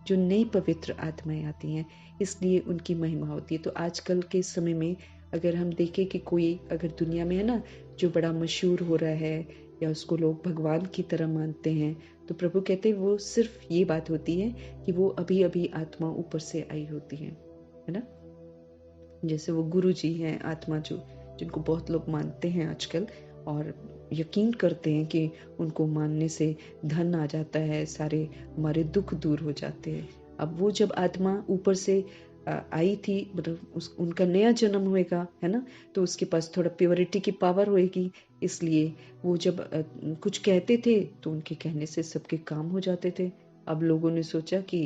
जो नई पवित्र आत्माएं आती हैं इसलिए उनकी महिमा होती है। तो आजकल के समय में अगर हम देखें कि कोई अगर दुनिया में है ना जो बड़ा मशहूर हो रहा है या उसको लोग भगवान की तरह मानते हैं, तो प्रभु कहते हैं वो सिर्फ ये बात होती है कि वो अभी अभी आत्मा ऊपर से आई होती है ना। जैसे वो गुरु जी हैं आत्मा जो जिनको बहुत लोग मानते हैं आजकल और यकीन करते हैं कि उनको मानने से धन आ जाता है, सारे हमारे दुख दूर हो जाते हैं। अब वो जब आत्मा ऊपर से आई थी, मतलब उनका नया जन्म होएगा है ना, तो उसके पास थोड़ा प्योरिटी की पावर होएगी। इसलिए वो जब कुछ कहते थे तो उनके कहने से सबके काम हो जाते थे। अब लोगों ने सोचा कि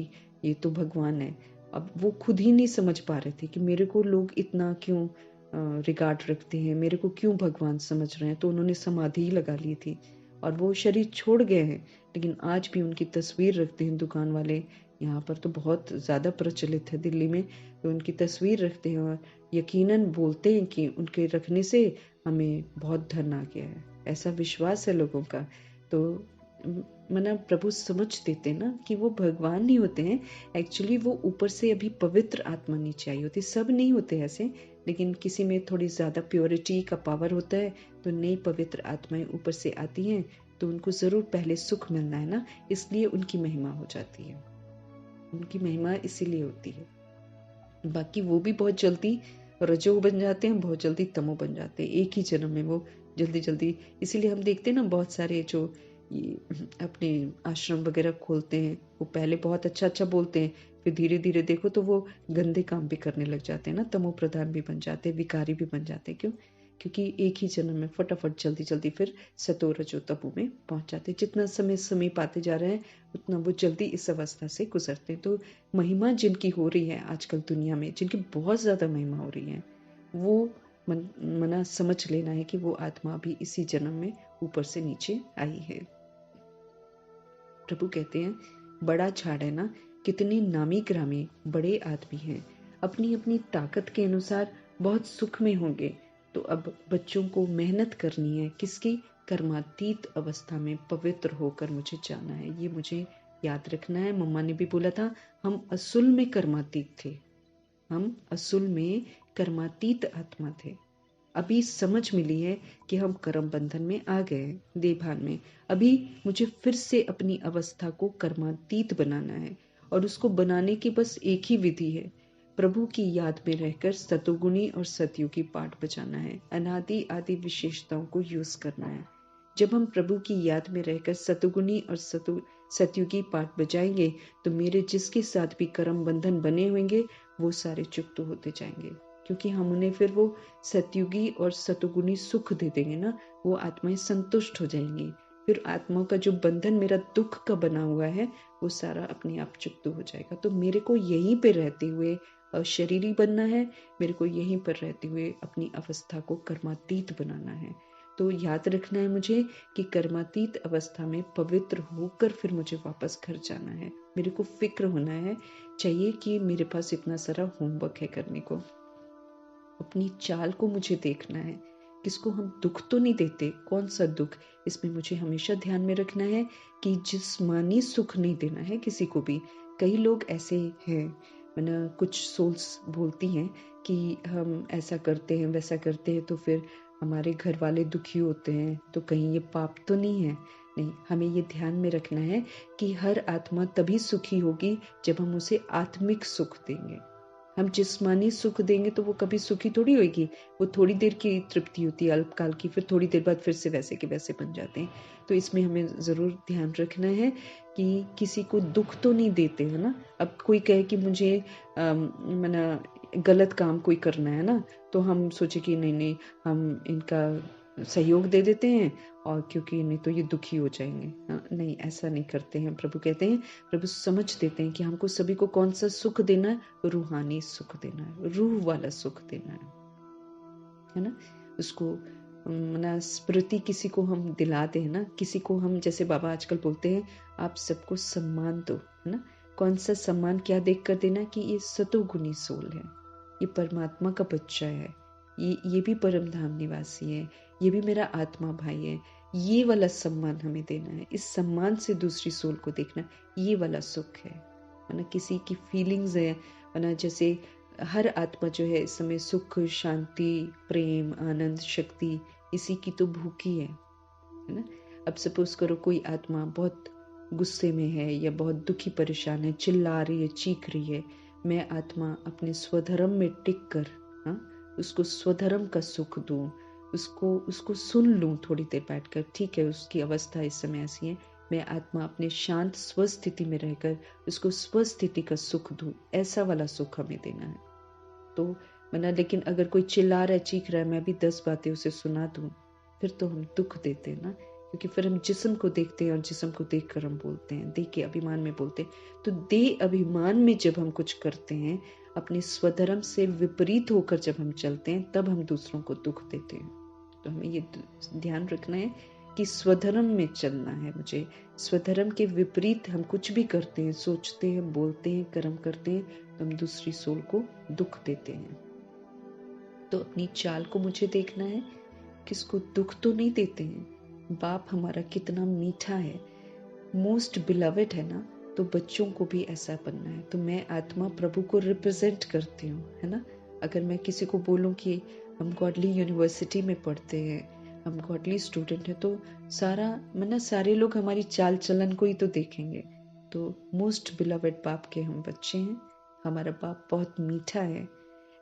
ये तो भगवान है। अब वो खुद ही नहीं समझ पा रहे थे कि मेरे को लोग इतना क्यों रिगार्ड रखते हैं, मेरे को क्यों भगवान समझ रहे हैं। तो उन्होंने समाधि लगा ली थी और वो शरीर छोड़ गए हैं। लेकिन आज भी उनकी तस्वीर रखते हैं दुकान वाले। यहाँ पर तो बहुत ज़्यादा प्रचलित है दिल्ली में, तो उनकी तस्वीर रखते हैं और यकीनन बोलते हैं कि उनके रखने से हमें बहुत धन आ गया है। ऐसा विश्वास है लोगों का। तो मना प्रभु समझ देते ना कि वो भगवान नहीं होते हैं। एक्चुअली वो ऊपर से अभी पवित्र आत्मा नीचे आई होती। सब नहीं होते ऐसे, लेकिन किसी में थोड़ी ज़्यादा प्योरिटी का पावर होता है। तो नई पवित्र आत्माएं ऊपर से आती हैं तो उनको ज़रूर पहले सुख मिलना है ना, इसलिए उनकी महिमा हो जाती है। उनकी महिमा इसीलिए होती है। बाकी वो भी बहुत जल्दी रजो बन जाते हैं, बहुत जल्दी तमो बन जाते हैं, एक ही जन्म में वो जल्दी जल्दी। इसीलिए हम देखते हैं ना बहुत सारे जो ये अपने आश्रम वगैरह खोलते हैं, वो पहले बहुत अच्छा अच्छा बोलते हैं, फिर धीरे धीरे देखो तो वो गंदे काम भी करने लग जाते हैं ना, तमो प्रधान भी बन जाते हैं, विकारी भी बन जाते हैं। क्यों? क्योंकि एक ही जन्म में फटाफट जल्दी जल्दी फिर सतो रजो तमो में पहुंच जाते हैं। जितना समय समीप आते जा रहे हैं उतना वो जल्दी इस अवस्था से गुजरते हैं। तो महिमा जिनकी हो रही है आजकल दुनिया में, जिनकी बहुत ज़्यादा महिमा हो रही है, वो मना समझ लेना है कि वो आत्मा भी इसी जन्म में ऊपर से नीचे आई है। प्रभु कहते हैं, बड़ा झाड़ है ना, कितने नामी ग्रामी बड़े आदमी हैं, अपनी अपनी ताकत के अनुसार बहुत सुख में होंगे। तो अब बच्चों को मेहनत करनी है, किसकी? कर्मातीत अवस्था में पवित्र होकर मुझे जाना है। ये मुझे याद रखना है। मम्मा ने भी बोला था, हम असूल में कर्मातीत थे, हम असूल में कर्मातीत आत्मा थे। अभी समझ मिली है कि हम कर्म बंधन में आ गए हैं, देभान में। अभी मुझे फिर से अपनी अवस्था को कर्मातीत बनाना है, और उसको बनाने की बस एक ही विधि है, प्रभु की याद में रहकर सतोगुणी और सतयुगी पाठ बजाना है, अनादि आदि विशेषताओं को यूज करना है। जब हम प्रभु की याद में रहकर सतुगुणी और सतयुगी पाठ बजाएंगे तो मेरे जिसके साथ भी कर्म बंधन बने होंगे वो सारे चुक्त होते जाएंगे, क्योंकि हम उन्हें फिर वो सतयुगी और सतुगुणी सुख दे देंगे ना, वो आत्माएं संतुष्ट हो जाएंगी। फिर आत्माओं का जो बंधन मेरा दुख का बना हुआ है वो सारा अपने आप चुक्त हो जाएगा। तो मेरे को यहीं पे रहते हुए शरीरी बनना है, मेरे को यहीं पर रहते हुए अपनी अवस्था को कर्मातीत बनाना है। तो याद रखना है मुझे कि कर्मातीत अवस्था में पवित्र होकर फिर मुझे वापस घर जाना है। मेरे को फिक्र होना है चाहिए कि मेरे पास इतना सारा होमवर्क है करने को। अपनी चाल को मुझे देखना है, किसको हम दुख तो नहीं देते, कौन सा दुख, इसमें मुझे हमेशा ध्यान में रखना है कि जिस्मानी सुख नहीं देना है किसी को भी। कई लोग ऐसे हैं, मैंने कुछ सोल्स बोलती हैं कि हम ऐसा करते हैं वैसा करते हैं तो फिर हमारे घर वाले दुखी होते हैं, तो कहीं ये पाप तो नहीं है। नहीं, हमें ये ध्यान में रखना है कि हर आत्मा तभी सुखी होगी जब हम उसे आत्मिक सुख देंगे। हम जिस्मानी सुख देंगे तो वो कभी सुखी थोड़ी होगी, वो थोड़ी देर की तृप्ति होती है, अल्पकाल की, फिर थोड़ी देर बाद फिर से वैसे के वैसे बन जाते हैं। तो इसमें हमें ज़रूर ध्यान रखना है कि किसी को दुख तो नहीं देते, है ना। अब कोई कहे कि मुझे मना गलत काम कोई करना है ना, तो हम सोचे कि नहीं नहीं हम इनका सहयोग दे देते हैं, और क्योंकि नहीं तो ये दुखी हो जाएंगे। नहीं, ऐसा नहीं करते हैं। प्रभु कहते हैं, प्रभु समझ देते हैं कि हमको सभी को कौन सा सुख देना है, रूहानी सुख देना है, रूह वाला सुख देना है ना। उसको ना स्मृति किसी को हम दिला दें ना, किसी को हम, जैसे बाबा आजकल बोलते हैं, आप सबको सम्मान दो, है ना। कौन सा सम्मान, क्या देख कर देना कि ये सतोगुणी सोल है, ये परमात्मा का बच्चा है, ये भी परम धाम निवासी है, ये भी मेरा आत्मा भाई है। ये वाला सम्मान हमें देना है, इस सम्मान से दूसरी सोल को देखना, ये वाला सुख है ना। किसी की फीलिंग्स है ना, जैसे हर आत्मा जो है इस समय सुख, शांति, प्रेम, आनंद, शक्ति, इसी की तो भूखी है ना। अब सपोज करो कोई आत्मा बहुत गुस्से में है या बहुत दुखी परेशान है, चिल्ला रही है, चीख रही है, मैं आत्मा अपने स्वधर्म में टिक कर उसको स्वधर्म का सुख दूं, उसको सुन लूं थोड़ी देर बैठकर, ठीक है उसकी अवस्था इस समय ऐसी है, मैं आत्मा अपने शांत स्वस्थिति में रहकर उसको स्वस्थिति का सुख दूं, ऐसा वाला सुख हमें देना है। तो मना, लेकिन अगर कोई चिल्ला रहा है, चीख रहा है, मैं भी 10 बातें उसे सुना दूं, फिर तो हम दुख देते हैं ना, क्योंकि फिर हम जिस्म को देखते हैं और जिस्म को देखकर हम बोलते हैं, देह के अभिमान में बोलते हैं। तो देह अभिमान में जब हम कुछ करते हैं, अपने स्वधर्म से विपरीत होकर जब हम चलते हैं, तब हम दूसरों को दुख देते हैं। तो हमें ये ध्यान रखना है कि स्वधर्म में चलना है मुझे। स्वधर्म के विपरीत हम कुछ भी करते हैं, सोचते हैं, बोलते हैं, कर्म करते हैं, तो हम दूसरी सोल को दुख देते हैं। तो अपनी चाल को मुझे देखना है, किसको दुख तो नहीं देते हैं। बाप हमारा कितना मीठा है, मोस्ट बिलवेड है ना, तो बच्चों को भी ऐसा बनना है। तो मैं आत्मा प्रभु को रिप्रेजेंट करती हूँ, है ना। अगर मैं किसी को बोलूँ कि हम गॉडली यूनिवर्सिटी में पढ़ते हैं, हम गॉडली स्टूडेंट हैं, तो सारे लोग हमारी चाल चलन को ही तो देखेंगे। तो मोस्ट बिलवेड बाप के हम बच्चे हैं, हमारा बाप बहुत मीठा है।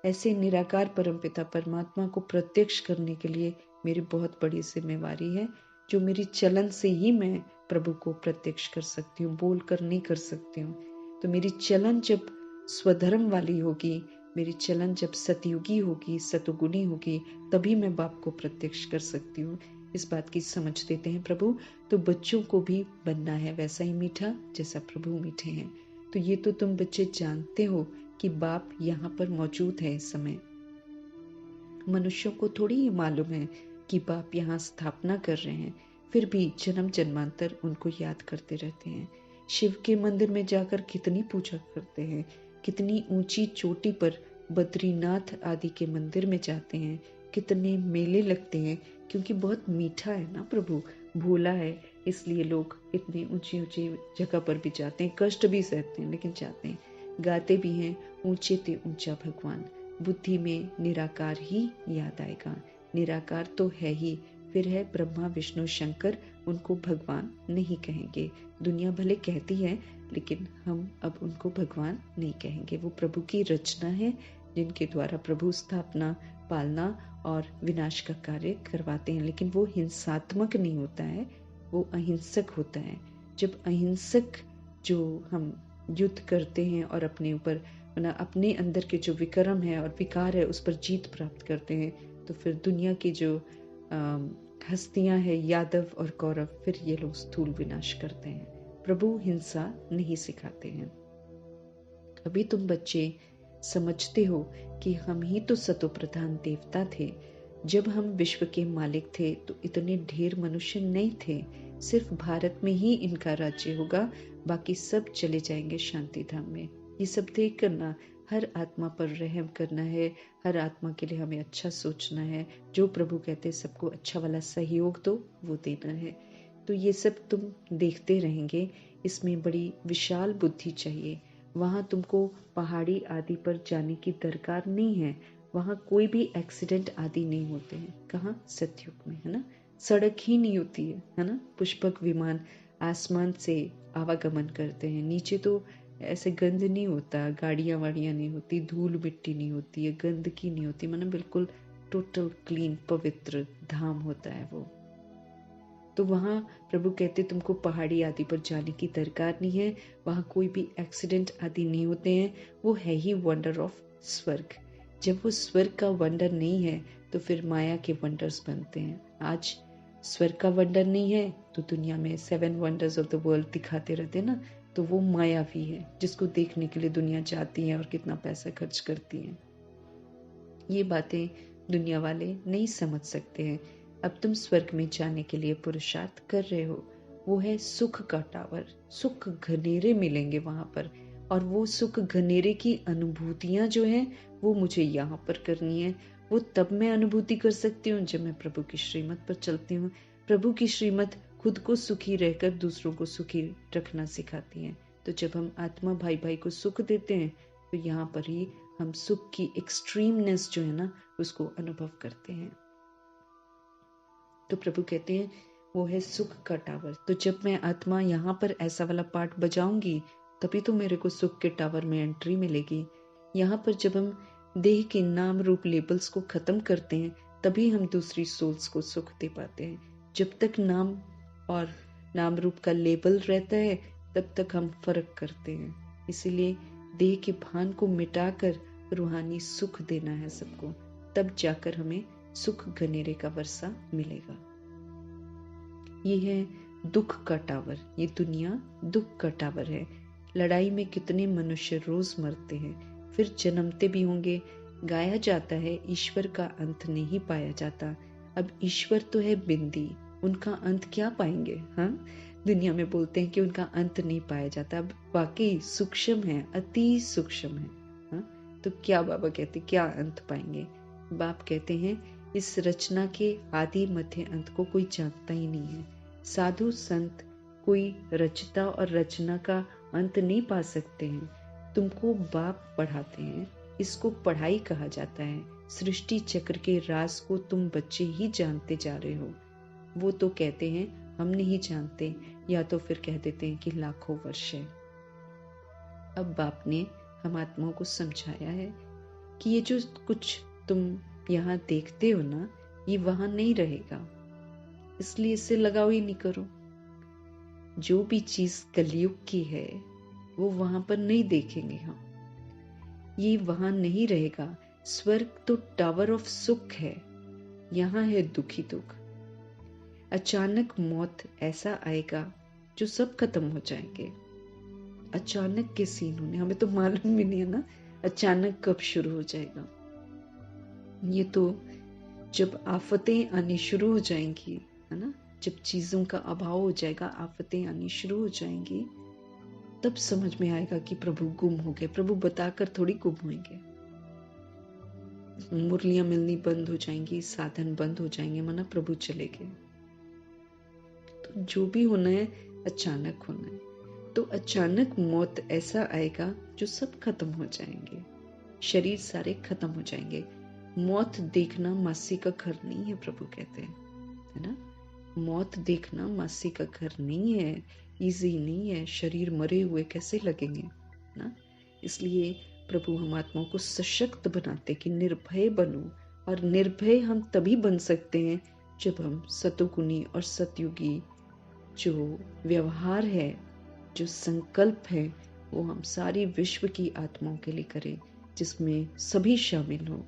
ऐसे निराकार परमपिता परमात्मा को प्रत्यक्ष करने के लिए मेरी बहुत बड़ी जिम्मेवारी है, जो मेरी चलन से ही मैं प्रभु को प्रत्यक्ष कर सकती हूँ, बोल कर नहीं कर सकती हूँ। तो मेरी चलन जब स्वधर्म वाली होगी, मेरी चलन जब सतयुगी होगी, सतुगुणी होगी, तभी मैं बाप को प्रत्यक्ष कर सकती हूँ। इस बात की समझ देते हैं प्रभु। तो बच्चों को भी बनना है वैसा ही मीठा जैसा प्रभु मीठे हैं। तो ये तो तुम बच्चे जानते हो कि बाप यहाँ पर मौजूद है इस समय। मनुष्यों को थोड़ी ये मालूम है कि बाप यहाँ स्थापना कर रहे हैं, फिर भी जन्म जन्मांतर उनको याद करते रहते हैं। शिव के मंदिर में जाकर कितनी पूजा करते हैं, कितनी ऊंची चोटी पर बद्रीनाथ आदि के मंदिर में जाते हैं, कितने मेले लगते हैं, क्योंकि बहुत मीठा है ना प्रभु, भोला है, इसलिए लोग इतनी ऊंची ऊंची जगह पर भी जाते हैं, कष्ट भी सहते हैं लेकिन जाते हैं। गाते भी हैं, ऊंचे ते ऊंचा भगवान, बुद्धि में निराकार ही याद आएगा। निराकार तो है ही, फिर है ब्रह्मा विष्णु शंकर, उनको भगवान नहीं कहेंगे। दुनिया भले कहती है, लेकिन हम अब उनको भगवान नहीं कहेंगे। वो प्रभु की रचना है, जिनके द्वारा प्रभु स्थापना, पालना और विनाश का कार्य करवाते हैं। लेकिन वो हिंसात्मक नहीं होता है, वो अहिंसक होता है। जब अहिंसक जो हम युद्ध करते हैं और अपने ऊपर अपने अंदर के जो विक्रम है और विकार है उस पर जीत प्राप्त करते हैं, तो फिर दुनिया की जो हस्तियां हैं, यादव और कौरव, फिर ये लोग स्थूल विनाश करते हैं। प्रभु हिंसा नहीं सिखाते हैं। अभी तुम बच्चे समझते हो कि हम ही तो सतो प्रधान देवता थे। जब हम विश्व के मालिक थे तो इतने ढेर मनुष्य नहीं थे। सिर्फ भारत में ही इनका राज्य होगा, बाकी सब चले जाएंगे शांति धाम में। ये सब देख करना, हर आत्मा पर रहम करना है, हर आत्मा के लिए हमें अच्छा सोचना है। जो प्रभु कहते हैं सबको अच्छा वाला सहयोग दो, वो देना है। तो ये सब तुम देखते रहेंगे। इसमें बड़ी विशाल बुद्धि चाहिए। वहाँ तुमको पहाड़ी आदि पर जाने की दरकार नहीं है। वहाँ कोई भी एक्सीडेंट आदि नहीं होते हैं। कहाँ? सतयुग में, है ना। सड़क ही नहीं होती है ना। पुष्पक विमान आसमान से आवागमन करते हैं। नीचे तो ऐसे गंध नहीं होता, गाड़ियाँ वाड़ियाँ नहीं होती, धूल मिट्टी नहीं होती है, गंदगी नहीं होती, मतलब बिल्कुल टोटल क्लीन पवित्र धाम होता है वो। तो वहाँ प्रभु कहते तुमको पहाड़ी आदि पर जाने की दरकार नहीं है। वहाँ कोई भी एक्सीडेंट आदि नहीं होते हैं। वो है ही वंडर ऑफ स्वर्ग। जब वो स्वर्ग का वंडर नहीं है तो फिर माया के वंडर्स बनते हैं। आज स्वर्ग का वंडर नहीं है तो दुनिया में 7 वंडर्स ऑफ द वर्ल्ड दिखाते रहते ना, तो वो मायावी है, जिसको देखने के लिए दुनिया जाती है और कितना पैसा खर्च करती है। ये बातें दुनिया वाले नहीं समझ सकते हैं। अब तुम स्वर्ग में जाने के लिए पुरुषार्थ कर रहे हो। वो है सुख का टावर। सुख घनेरे मिलेंगे वहां पर, और वो सुख घनेरे की अनुभूतियां जो हैं वो मुझे यहाँ पर करनी है। वो तब मैं अनुभूति कर सकती हूँ जब मैं प्रभु की श्रीमत पर चलती हूँ। प्रभु की श्रीमत खुद को सुखी रहकर दूसरों को सुखी रखना सिखाती है। तो जब हम आत्मा भाई भाई को सुख देते हैं तो यहाँ पर ही हम सुख की एक्सट्रीमनेस जो है ना उसको अनुभव करते हैं। तो प्रभु कहते हैं वो है सुख का टावर। तो जब मैं आत्मा यहाँ पर ऐसा वाला पार्ट बजाऊंगी तभी तो मेरे को सुख के टावर में एंट्री मिलेगी। यहाँ पर जब हम देह के नाम रूप लेबल्स को खत्म करते हैं तभी हम दूसरी सोल्स को सुख दे पाते हैं। जब तक नाम और नाम रूप का लेबल रहता है तब तक हम फर्क करते हैं। इसीलिए देह के भान को मिटाकर रूहानी सुख देना है सबको, तब जाकर हमें सुख घनेरे का वर्षा मिलेगा। ये है दुख का टावर। ये दुनिया दुख का टावर है। लड़ाई में कितने मनुष्य रोज मरते हैं, फिर जन्मते भी होंगे। गाया जाता है ईश्वर का अंत नहीं पाया जाता। अब ईश्वर तो है बिंदी, उनका अंत क्या पाएंगे? हाँ, दुनिया में बोलते हैं कि उनका अंत नहीं पाया जाता। अब वाकई सूक्ष्म है, अति सूक्ष्म है। हाँ, तो क्या बाबा कहते क्या अंत पाएंगे? बाप कहते हैं इस रचना के आदि मध्य अंत को कोई जानता ही नहीं है। साधु संत कोई रचता और रचना का अंत नहीं पा सकते हैं। तुमको बाप पढ़ाते हैं, इसको पढ़ाई कहा जाता है। सृष्टि चक्र के राज को तुम बच्चे ही जानते जा रहे हो। वो तो कहते हैं हम नहीं जानते, या तो फिर कह देते हैं कि लाखों वर्ष है। अब बाप ने हम आत्माओं को समझाया है कि ये जो कुछ तुम यहाँ देखते हो ना, ये वहां नहीं रहेगा, इसलिए इससे लगाव ही नहीं करो। जो भी चीज कलयुग की है वो वहां पर नहीं देखेंगे हम, ये वहां नहीं रहेगा। स्वर्ग तो टावर ऑफ सुख है, यहाँ है दुखी दुख। अचानक मौत ऐसा आएगा जो सब खत्म हो जाएंगे। अचानक के सीन होने, हमें तो मालूम भी नहीं है ना अचानक कब शुरू हो जाएगा। ये तो जब आफतें आनी शुरू हो जाएंगी, है ना, जब चीजों का अभाव हो जाएगा, आफतें आनी शुरू हो जाएंगी, तब समझ में आएगा कि प्रभु गुम हो गए। प्रभु बताकर थोड़ी गुम होंगे। मुरलियां मिलनी बंद हो जाएंगी, साधन बंद हो जाएंगे, माना प्रभु चले गए। तो जो भी होना है अचानक होना है। तो अचानक मौत ऐसा आएगा जो सब खत्म हो जाएंगे, शरीर सारे खत्म हो जाएंगे। मौत देखना मासी का घर नहीं है, प्रभु कहते हैं, है ना। मौत देखना मासी का घर नहीं है, इजी नहीं है। शरीर मरे हुए कैसे लगेंगे ना। इसलिए प्रभु हम आत्माओं को सशक्त बनाते कि निर्भय बनो। और निर्भय हम तभी बन सकते हैं जब हम सतोगुणी और सतयुगी जो व्यवहार है, जो संकल्प है, वो हम सारी विश्व की आत्माओं के लिए करें, जिसमें सभी शामिल हो,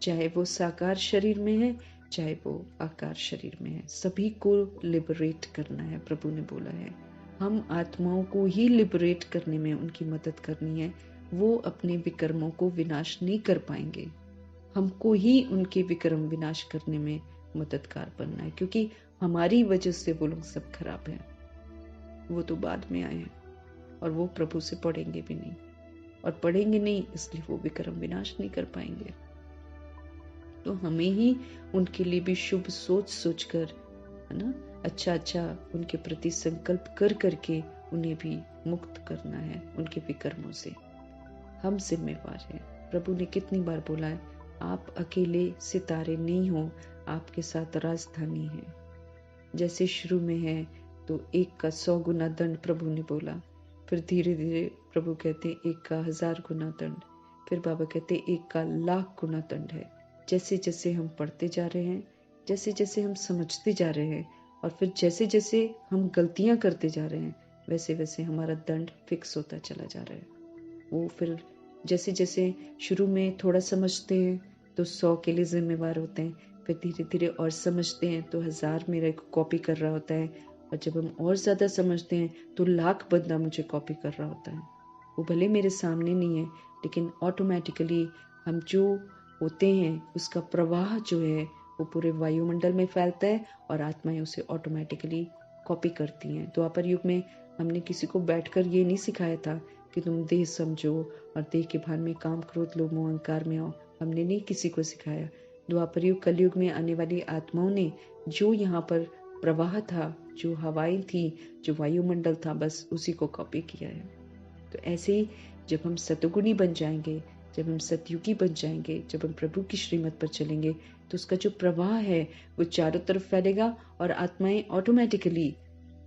चाहे वो साकार शरीर में है, चाहे वो आकार शरीर में है। सभी को लिबरेट करना है, प्रभु ने बोला है। हम आत्माओं को ही लिबरेट करने में उनकी मदद करनी है। वो अपने विकर्मों को विनाश नहीं कर पाएंगे, हमको ही उनके विक्रम विनाश करने में मददगार बनना है, क्योंकि हमारी वजह से वो लोग सब खराब हैं। वो तो बाद में आए हैं और वो प्रभु से पढ़ेंगे भी नहीं, और पढ़ेंगे नहीं इसलिए वो विक्रम विनाश नहीं कर पाएंगे। तो हमें ही उनके लिए भी शुभ सोच सोचकर, है ना, अच्छा अच्छा उनके प्रति संकल्प कर करके उन्हें भी मुक्त करना है उनके विकर्मों से। हम जिम्मेवार हैं। प्रभु ने कितनी बार बोला है, आप अकेले सितारे नहीं हो, आपके साथ राजधानी है। जैसे शुरू में है तो 1 का 100 गुना दंड प्रभु ने बोला, फिर धीरे धीरे प्रभु कहते 1 का 1000 गुना दंड, फिर बाबा कहते 1 का 1,00,000 गुना दंड है। जैसे जैसे हम पढ़ते जा रहे हैं, जैसे जैसे हम समझते जा रहे हैं, और फिर जैसे जैसे हम गलतियां करते जा रहे हैं, वैसे वैसे हमारा दंड फिक्स होता चला जा रहा है। वो फिर जैसे जैसे शुरू में थोड़ा समझते हैं तो 100 के लिए जिम्मेवार होते हैं, फिर धीरे धीरे और समझते हैं तो 1000 मेरा कॉपी कर रहा होता है, और जब हम और ज्यादा समझते हैं तो 1,00,000 बंदा मुझे कॉपी कर रहा होता है। वो भले मेरे सामने नहीं है, लेकिन ऑटोमेटिकली हम जो होते हैं उसका प्रवाह जो है वो पूरे वायुमंडल में फैलता है, और आत्माएं उसे ऑटोमेटिकली कॉपी करती हैं। द्वापर युग में हमने किसी को बैठकर ये नहीं सिखाया था कि तुम देह समझो और देह के भान में काम क्रोध लोभ मोह अहंकार में आओ। हमने नहीं किसी को सिखाया। द्वापर युग कलयुग में आने वाली आत्माओं ने जो यहाँ पर प्रवाह था, जो हवाएं थी, जो वायुमंडल था, बस उसी को कॉपी किया है। तो ऐसे ही जब हम सतोगुणी बन जाएंगे, जब हम सतयुगी बन जाएंगे, जब हम प्रभु की श्रीमत पर चलेंगे, तो उसका जो प्रवाह है वो चारों तरफ फैलेगा, और आत्माएं ऑटोमेटिकली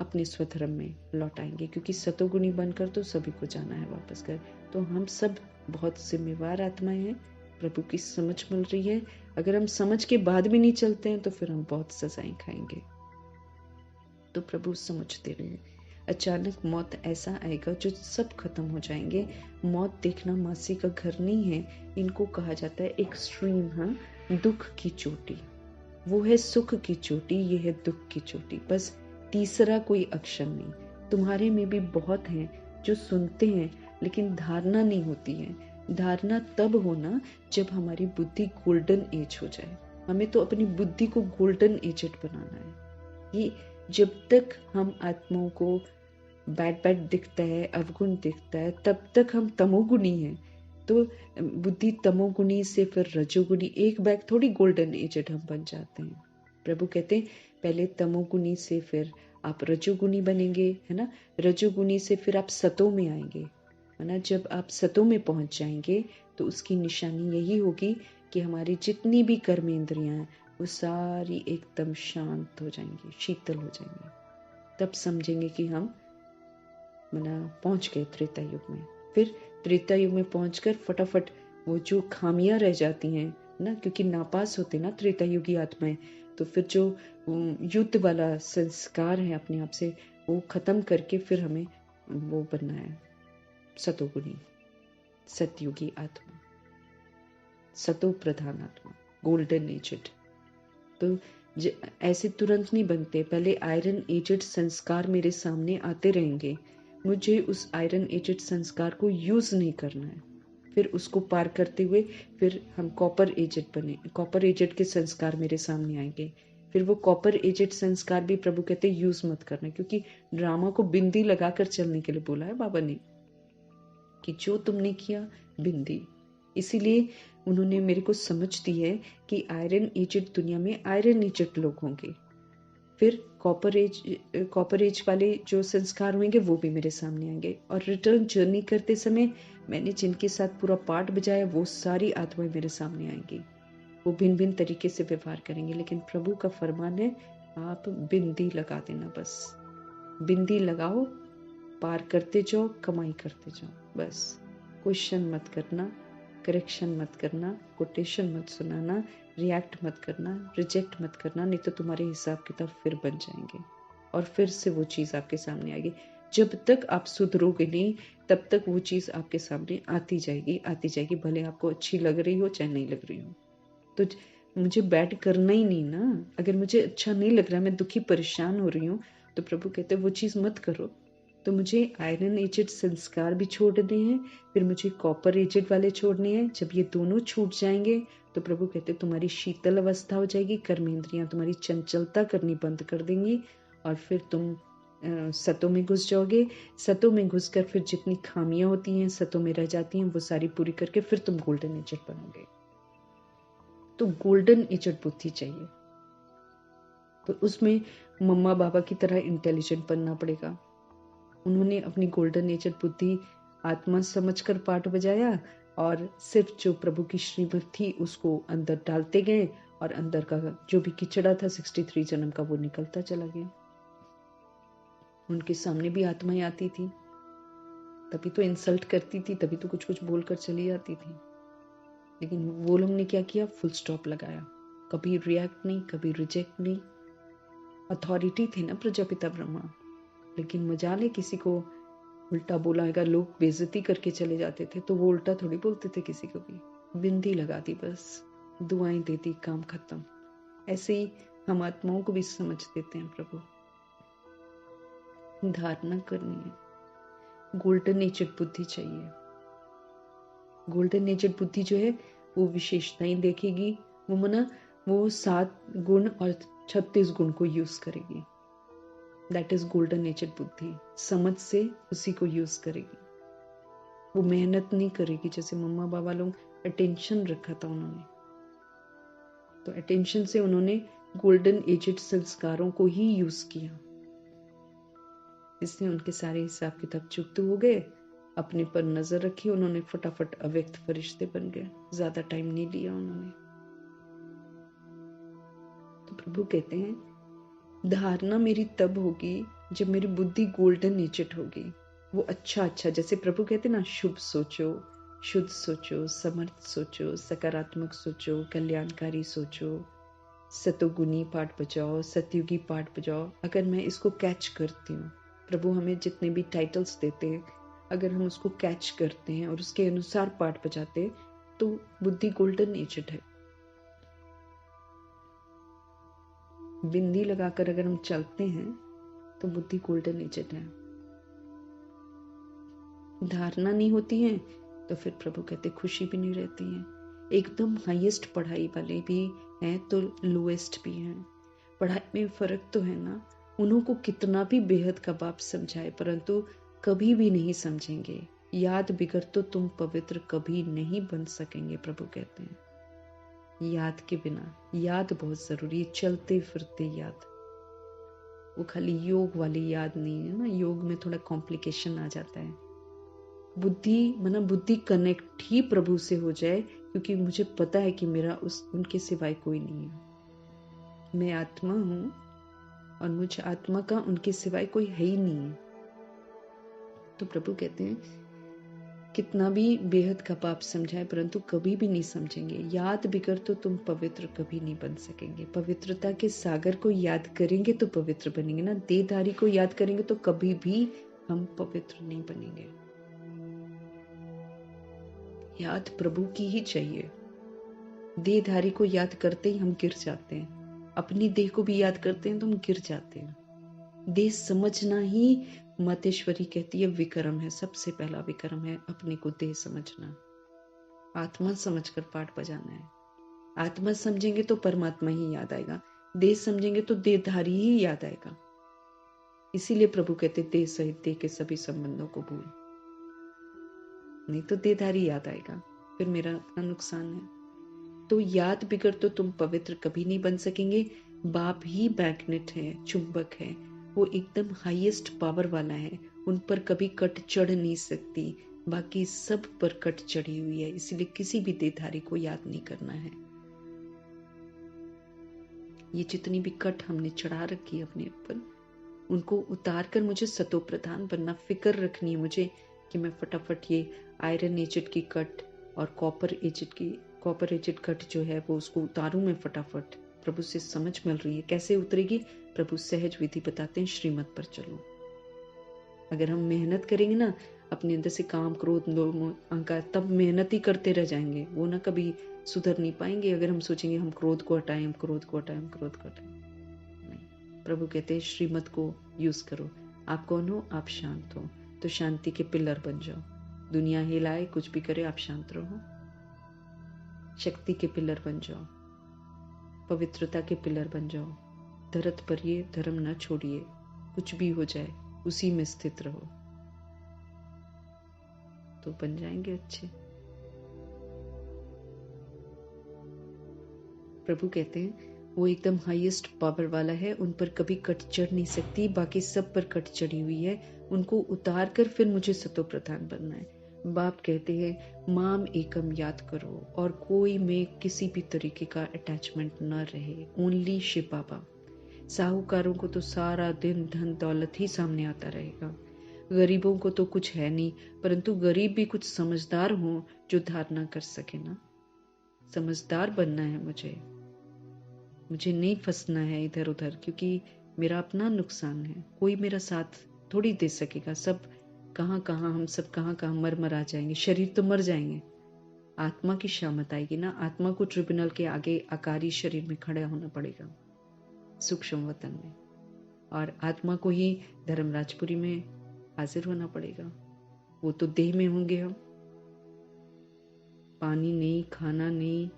अपने स्वधर्म में लौट आएंगे, क्योंकि सतोगुणी बनकर तो सभी को जाना है वापस घर। तो हम सब बहुत जिम्मेवार आत्माएं हैं, प्रभु की समझ मिल रही है। अगर हम समझ के बाद भी नहीं चलते हैं तो फिर हम बहुत सजाएं खाएंगे। तो प्रभु समझते रहे। अचानक मौत ऐसा आएगा जो सब खत्म हो जाएंगे। मौत देखना मासी का घर नहीं है, इनको कहा जाता है एक्सट्रीम, हाँ, दुख की चोटी। वो है सुख की चोटी, ये है दुख की चोटी। बस तीसरा कोई अक्षर नहीं। तुम्हारे में भी बहुत हैं जो सुनते हैं लेकिन धारणा नहीं होती है। धारणा तब होना जब हमारी बुद्धि गोल्डन एज हो जाए। हमें तो अपनी बुद्धि को गोल्डन एजेड बनाना है। ये जब तक हम आत्माओं को बैड दिखता है, अवगुण दिखता है, तब तक हम तमोगुणी हैं। तो बुद्धि तमोगुणी से फिर रजोगुणी, एक बैग थोड़ी गोल्डन एजेड हम बन जाते हैं। प्रभु कहते हैं पहले तमोगुणी से फिर आप रजोगुणी बनेंगे, है ना। रजोगुणी से फिर आप सतों में आएंगे, है ना। जब आप सतों में पहुंच जाएंगे तो उसकी निशानी यही होगी कि हमारी जितनी भी कर्मेंद्रियां हैं वो सारी एकदम शांत हो जाएंगी, शीतल हो जाएंगी। तब समझेंगे कि हम पहुंच गए त्रेता युग में। फिर त्रेता युग में पहुंचकर फटाफट वो जो खामियां रह जाती हैं ना, क्योंकि नापास होते ना त्रेता युगी आत्माएं, तो फिर जो युद्ध वाला संस्कार है अपने आप से वो खत्म करके फिर हमें वो बनना है सतोगुणी, सतयुगी आत्मा, सतो प्रधान आत्मा, गोल्डन एजेड। तो ऐसे तुरंत नहीं बनते, पहले आयरन एजेड संस्कार मेरे सामने आते रहेंगे, मुझे उस आयरन एजेड संस्कार को यूज नहीं करना है, फिर उसको पार करते हुए फिर हम कॉपर एजेड बने, कॉपर एजेड के संस्कार मेरे सामने आएंगे, फिर वो कॉपर एजेड संस्कार भी प्रभु कहते यूज मत करना, क्योंकि ड्रामा को बिंदी लगाकर चलने के लिए बोला है बाबा ने कि जो तुमने किया बिंदी, इसीलिए उन्होंने मेरे को समझ दी है कि आयरन एजेड दुनिया में आयरन एजेड लोग होंगे, फिर कॉपर एज वाले जो संस्कार होंगे वो भी मेरे सामने आएंगे, और रिटर्न जर्नी करते समय मैंने जिनके साथ पूरा पार्ट बजाया वो सारी आत्माएं मेरे सामने आएंगी, वो भिन्न भिन्न तरीके से व्यवहार करेंगे, लेकिन प्रभु का फरमान है आप बिंदी लगा देना, बस बिंदी लगाओ, पार करते जाओ, कमाई करते जाओ, बस क्वेश्चन मत करना, करेक्शन मत करना, कोटेशन मत सुनाना, रिएक्ट मत करना, रिजेक्ट मत करना, नहीं तो तुम्हारे हिसाब किताब फिर बन जाएंगे और फिर से वो चीज़ आपके सामने आएगी। जब तक आप सुधरोगे नहीं तब तक वो चीज़ आपके सामने आती जाएगी, भले आपको अच्छी लग रही हो चाहे नहीं लग रही हो। तो मुझे बैड करना ही नहीं ना, अगर मुझे अच्छा नहीं लग रहा, मैं दुखी परेशान हो रही हूँ, तो प्रभु कहते हैं वो चीज़ मत करो। तो मुझे आयरन एजेड संस्कार भी छोड़ने हैं, फिर मुझे कॉपर एजेड वाले छोड़ने हैं। जब ये दोनों छूट जाएंगे तो प्रभु कहते तुम्हारी शीतल अवस्था हो जाएगी, कर्मेंद्रियां तुम्हारी चंचलता करनी बंद कर देंगी और फिर तुम सतों में घुस जाओगे। सतों में घुसकर फिर जितनी खामियां होती हैं सतों में रह जाती हैं वो सारी पूरी करके फिर तुम गोल्डन एजेड बनोगे। तो गोल्डन एजेड बुद्धि चाहिए, तो उसमें मम्मा बाबा की तरह इंटेलिजेंट बनना पड़ेगा। उन्होंने अपनी गोल्डन एजेड बुद्धि आत्मा समझकर पाठ बजाया और सिर्फ जो प्रभु की श्रीमत थी उसको अंदर डालते गए और अंदर का जो भी किचड़ा था 63 जन्म का वो निकलता चला गया। उनके सामने भी आत्माएं आती थी, तभी तो इंसल्ट करती थी, तभी तो कुछ कुछ बोलकर चली जाती थी, लेकिन वो लोग ने क्या किया, फुल स्टॉप लगाया, कभी रिएक्ट नहीं, कभी रिजेक्ट नहीं। अथॉरिटी थे ना प्रजापिता ब्रह्मा, लेकिन मजाल है किसी को उल्टा बोला, अगर लोग बेइज्जती करके चले जाते थे तो वो उल्टा थोड़ी बोलते थे किसी को भी, बिंदी लगा दी, बस दुआएं दे दी, काम खत्म। ऐसे ही हम आत्माओं को भी समझ देते हैं प्रभु। धारणा करनी है, गोल्डन नेचर बुद्धि चाहिए। गोल्डन नेचर बुद्धि जो है वो विशेषताएं देखेगी, वो मना वो 7 गुण और 36 गुण को यूज करेगी। दैट इज गोल्डन नेचर बुद्धि, समझ से उसी को यूज करेगी। वो मेहनत नहीं करेगी, जैसे मम्मा बाबा लोग अटेंशन रखा था उन्होंने, तो अटेंशन से उन्होंने गोल्डन एजेड संस्कारों को ही यूज किया, इसलिए उनके सारे हिसाब किताब चुकत हो गए। अपने पर नजर रखी उन्होंने, फटाफट अव्यक्त फरिश्ते बन गए, ज्यादा टाइम नहीं लिया उन्होंने। तो प्रभु कहते हैं धारणा मेरी तब होगी जब मेरी बुद्धि गोल्डन नेचर होगी। वो अच्छा, जैसे प्रभु कहते ना, शुभ सोचो, शुद्ध सोचो, समर्थ सोचो, सकारात्मक सोचो, कल्याणकारी सोचो, सतोगुनी पाठ बजाओ, सतयुगी पाठ बजाओ। अगर मैं इसको कैच करती हूँ, प्रभु हमें जितने भी टाइटल्स देते हैं, अगर हम उसको कैच करते हैं और उसके अनुसार पाठ बजाते हैं तो बुद्धि गोल्डन नेचर है। बिंदी लगाकर अगर हम चलते हैं तो बुद्धि गोल्डन नेचर है। धारणा नहीं होती है तो फिर प्रभु कहते खुशी भी नहीं रहती है। एकदम हाईएस्ट पढ़ाई वाले भी हैं तो लोएस्ट भी हैं, पढ़ाई में फर्क तो है ना। उन्हों को कितना भी बेहद का बाप समझाए परंतु कभी भी नहीं समझेंगे। याद बिगड़ तो तुम पवित्र कभी नहीं बन सकेंगे, प्रभु कहते हैं। याद के बिना, याद बहुत जरूरी है, चलते फिरते याद। वो खाली योग वाली याद नहीं है ना, योग में थोड़ा कॉम्प्लिकेशन आ जाता है। बुद्धि कनेक्ट ही प्रभु से हो जाए, क्योंकि मुझे पता है कि मेरा उनके सिवाय कोई नहीं है। मैं आत्मा हूं और मुझ आत्मा का उनके सिवाय कोई है ही नहीं है। तो प्रभु कहते हैं कितना भी बेहद का पाप समझाए परंतु कभी भी नहीं समझेंगे। याद बिगड़ तो तुम पवित्र कभी नहीं बन सकेंगे। पवित्रता के सागर को याद करेंगे तो पवित्र बनेंगे ना। देहधारी को याद करेंगे तो कभी भी हम पवित्र नहीं बनेंगे। याद प्रभु की ही चाहिए। देहधारी को याद करते ही हम गिर जाते हैं। अपनी देह को भी याद करते हैं तो हम गिर जाते हैं। देह समझना ही मातेश्वरी कहती है विक्रम है। सबसे पहला विक्रम है अपने को देह समझना। आत्मा समझकर पाठ बजाना है। आत्मा समझेंगे तो परमात्मा ही याद आएगा। देह समझेंगे तो देहधारी ही याद आएगा। इसीलिए प्रभु कहते देह सहित देह के सभी संबंधों को भूल, नहीं तो देहधारी याद आएगा, फिर मेरा अपना नुकसान है। तो याद बिगड़ तो तुम पवित्र कभी नहीं बन सकेंगे। बाप ही मैग्नेट है, चुंबक है। वो एकदम हाईएस्ट पावर वाला है। उन पर कभी कट चढ़ नहीं सकती। बाकी सब पर कट चढ़ी हुई है। इसलिए किसी भी देहधारी को याद नहीं करना है। ये जितनी भी कट हमने चढ़ा रखी है अपने ऊपर, उनको उतार कर मुझे सतो प्रधान बनना। फिक्र रखनी है मुझे कि मैं फटाफट ये आयरन एजेड की कट और कॉपर एजेड कट जो है वो उसको उतारूं मैं फटाफट। प्रभु से समझ मिल रही है कैसे उतरेगी। प्रभु सहज विधि बताते हैं, श्रीमत पर चलो। अगर हम मेहनत करेंगे ना अपने अंदर से काम क्रोध अहंकार, तब मेहनत ही करते रह जाएंगे। वो ना कभी सुधर नहीं पाएंगे। अगर हम सोचेंगे हम क्रोध को हटाएं, हम क्रोध को हटाएं, हम क्रोध को हटाएं, नहीं। प्रभु कहते हैं श्रीमत को यूज करो। आप कौन हो? आप शांत हो, तो शांति के पिलर बन जाओ। दुनिया हिलाए कुछ भी करे, आप शांत रहो। शक्ति के पिलर बन जाओ, पवित्रता के पिलर बन जाओ। धरत पर ये धर्म न छोड़िए, कुछ भी हो जाए उसी में स्थित रहो, तो बन जाएंगे अच्छे। प्रभु कहते हैं वो एकदम हाईएस्ट पावर वाला है। उन पर कभी कट चढ़ नहीं सकती। बाकी सब पर कट चढ़ी हुई है। उनको उतार कर फिर मुझे सतो प्रधान बनना है। बाप कहते हैं माम एकम याद करो और कोई में किसी भी तरीके का अटैचमेंट न रहे। ओनली शिव बाबा। साहूकारों को तो सारा दिन धन दौलत ही सामने आता रहेगा। गरीबों को तो कुछ है नहीं, परंतु गरीब भी कुछ समझदार हो जो धारणा कर सके ना। समझदार बनना है मुझे नहीं फंसना है इधर उधर, क्योंकि मेरा अपना नुकसान है। कोई मेरा साथ थोड़ी दे सकेगा। सब कहाँ हम सब कहाँ मर आ जाएंगे। शरीर तो मर जाएंगे, आत्मा की शामत आएगी ना। आत्मा को ट्रिब्यूनल के आगे आकारी शरीर में खड़ा होना पड़ेगा, सूक्ष्म वतन में, और आत्मा को ही धर्मराजपुरी में हाजिर होना पड़ेगा। वो तो देह में होंगे हम। पानी नहीं, खाना नहीं,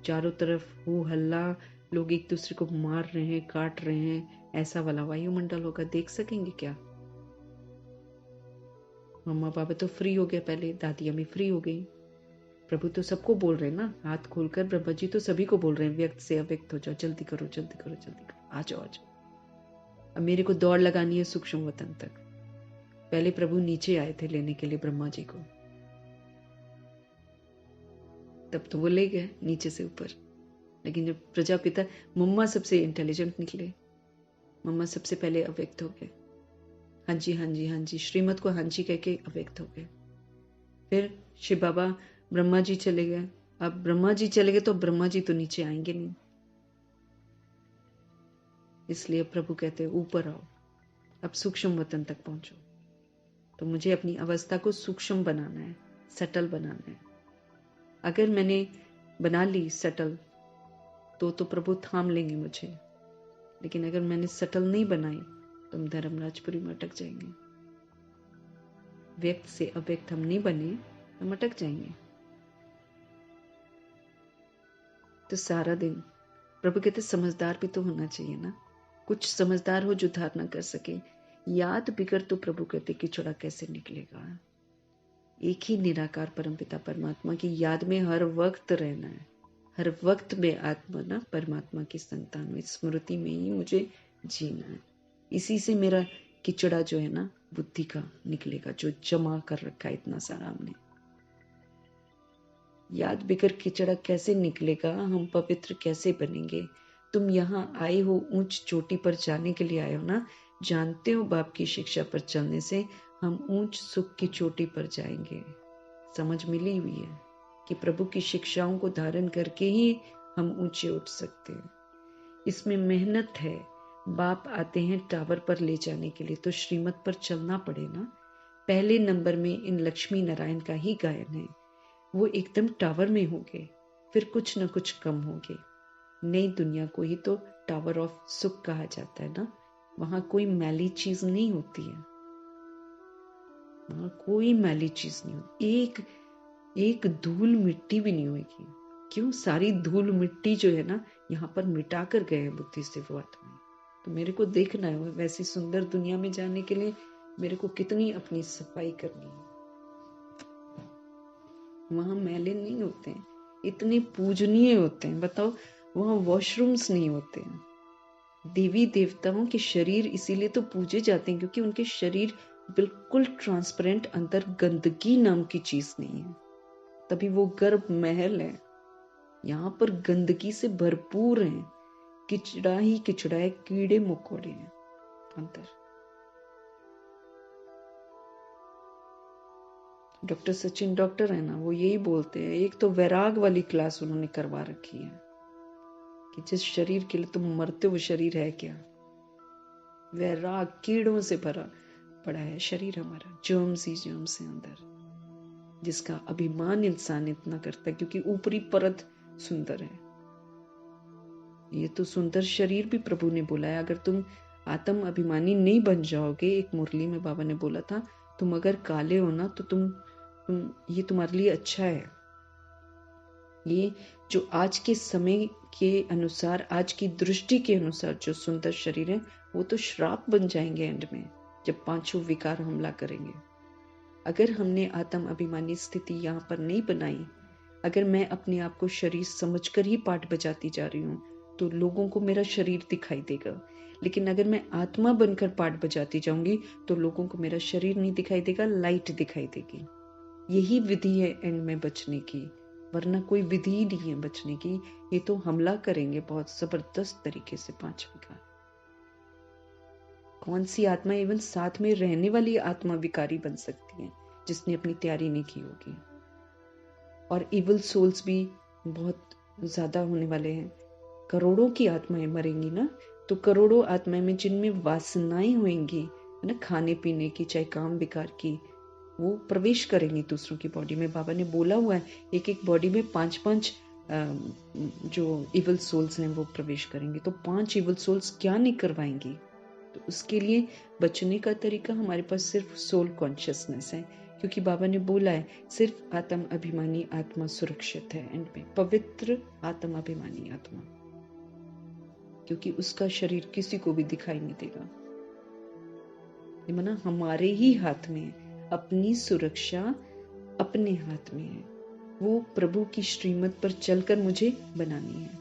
चारों तरफ हो हल्ला, लोग एक दूसरे को मार रहे हैं, काट रहे हैं, ऐसा वाला वायुमंडल होगा। देख सकेंगे क्या? मम्मा पापा तो फ्री हो गए, पहले दादी अम्मी फ्री हो गई। प्रभु तो सबको बोल रहे हैं ना, हाथ खोलकर ब्रह्मा जी तो सभी को बोल रहे हैं, व्यक्त से अव्यक्त हो जाओ, जल्दी करो जल्दी करो जल्दी करो, आ जाओ आ जाओ। अब मेरे को दौड़ लगानी है सूक्ष्म वतन तक। पहले प्रभु नीचे आए थे लेने के लिए ब्रह्मा जी को, तब तो वो ले गए नीचे से ऊपर। लेकिन जब प्रजापिता, मम्मा सबसे इंटेलिजेंट निकले, मम्मा सबसे पहले अव्यक्त हो गए। हाँ जी हाँ जी हाँ जी, श्रीमत को हाँ जी कह के अव्यक्त हो गए। फिर शिव बाबा ब्रह्मा जी चले गए। अब ब्रह्मा जी चले गए तो ब्रह्मा जी तो नीचे आएंगे नहीं, इसलिए प्रभु कहते हैं ऊपर आओ, अब सूक्ष्म वतन तक पहुंचो। तो मुझे अपनी अवस्था को सूक्ष्म बनाना है, सटल बनाना है। अगर मैंने बना ली सटल तो प्रभु थाम लेंगे मुझे। लेकिन अगर मैंने सटल नहीं बनाई तो हम धर्मराजपुरी में अटक जाएंगे। व्यक्त से अव्यक्त हम नहीं बने, हम अटक जाएंगे। तो सारा दिन प्रभु कहते समझदार भी तो होना चाहिए ना, कुछ समझदार हो जो धारणा कर सके। याद बिगड़ तो प्रभु कहते किचड़ा कैसे निकलेगा। एक ही निराकार परमपिता परमात्मा की याद में हर वक्त रहना है। हर वक्त में आत्मा ना परमात्मा की संतान में, स्मृति में ही मुझे जीना है। इसी से मेरा किचड़ा जो है ना बुद्धि का निकलेगा, जो जमा कर रखा है इतना सारा हमने। याद बिगड़ किचड़ा कैसे निकलेगा, हम पवित्र कैसे बनेंगे। तुम यहाँ आए हो ऊंच चोटी पर जाने के लिए आए हो ना, जानते हो बाप की शिक्षा पर चलने से हम ऊंच सुख की चोटी पर जाएंगे। समझ मिली हुई है कि प्रभु की शिक्षाओं को धारण करके ही हम ऊंचे उठ सकते हैं। इसमें मेहनत है। बाप आते हैं टावर पर ले जाने के लिए, तो श्रीमत पर चलना पड़े ना। पहले नंबर में इन लक्ष्मी नारायण का ही गायन है। वो एकदम टावर में होंगे, फिर कुछ न कुछ कम होंगे। नई दुनिया को ही तो टावर ऑफ सुख कहा जाता है ना। वहां कोई मैली चीज नहीं होती है, वहां कोई मैली चीज नहीं होती। एक धूल मिट्टी भी नहीं होगी। क्यों? सारी धूल मिट्टी जो है ना यहाँ पर मिटा कर गए हैं बुद्धि से वो आत्मा। तो मेरे को देखना है वैसी सुंदर दुनिया में जाने के लिए मेरे को कितनी अपनी सफाई करनी है। वहां मैले नहीं होते हैं, इतने पूजनीय होते हैं। बताओ, वहां वॉशरूम्स नहीं होते हैं। देवी देवताओं के शरीर इसीलिए तो पूजे जाते हैं क्योंकि उनके शरीर बिल्कुल ट्रांसपेरेंट, अंदर गंदगी नाम की चीज नहीं है, तभी वो गर्भ महल है। यहाँ पर गंदगी से भरपूर है, किचड़ा ही किचड़ा है, कीड़े मकोड़े हैं अंदर। डॉक्टर सचिन डॉक्टर है ना, वो यही बोलते हैं। एक तो वैराग वाली क्लास उन्होंने करवा रखी है कि जिस शरीर के लिए तुम मरते हो वो शरीर है क्या। वैराग, कीड़ों से भरा पड़ा है शरीर हमारा, जर्म्स ही जर्म्स है अंदर, जिसका अभिमान इंसान इतना करता है क्योंकि ऊपरी परत सुंदर है। ये तो सुंदर शरीर भी प्रभु ने बोला है, अगर तुम आत्म अभिमानी नहीं बन जाओगे। एक मुरली में बाबा ने बोला था, तुम अगर काले हो ना तो तुम ये तुम्हारे लिए अच्छा है। ये जो आज के समय के अनुसार, आज की दृष्टि के अनुसार जो सुंदर शरीर है, वो तो श्राप बन जाएंगे एंड में, जब पांचों विकार हमला करेंगे। अगर हमने आत्म अभिमानी स्थिति यहाँ पर नहीं बनाई, अगर मैं अपने आप को शरीर समझकर ही पाठ बजाती जा रही हूँ, तो लोगों को मेरा शरीर दिखाई देगा। लेकिन अगर मैं आत्मा बनकर पाठ बजाती जाऊंगी तो लोगों को मेरा शरीर नहीं दिखाई देगा, लाइट दिखाई देगी। यही विधि है एंड में बचने की, वरना कोई विधि ही नहीं है बचने की। ये तो हमला करेंगे बहुत जबरदस्त तरीके से पांच विकार। कौन सी आत्मा इवन साथ में रहने वाली आत्मा विकारी बन सकती है जिसने अपनी तैयारी नहीं की होगी। और इविल सोल्स भी बहुत ज्यादा होने वाले हैं। करोड़ों की आत्माएं मरेंगी ना, तो करोड़ों आत्माएं में जिनमें वासनाएं होंगी ना, खाने पीने की, चाहे काम विकार की, वो प्रवेश करेंगी दूसरों की बॉडी में। बाबा ने बोला हुआ है, एक एक बॉडी में 5-5 जो इविल सोल्स हैं वो प्रवेश करेंगे। तो 5 इविल सोल्स क्या नहीं करवाएंगी। तो उसके लिए बचने का तरीका हमारे पास सिर्फ सोल कॉन्शियसनेस है, क्योंकि बाबा ने बोला है सिर्फ आत्म अभिमानी आत्मा सुरक्षित है एंड में, पवित्र आत्म अभिमानी आत्मा, क्योंकि उसका शरीर किसी को भी दिखाई नहीं देगा। ये माना हमारे ही हाथ में है, अपनी सुरक्षा अपने हाथ में है। वो प्रभु की श्रीमत पर चलकर मुझे बनानी है।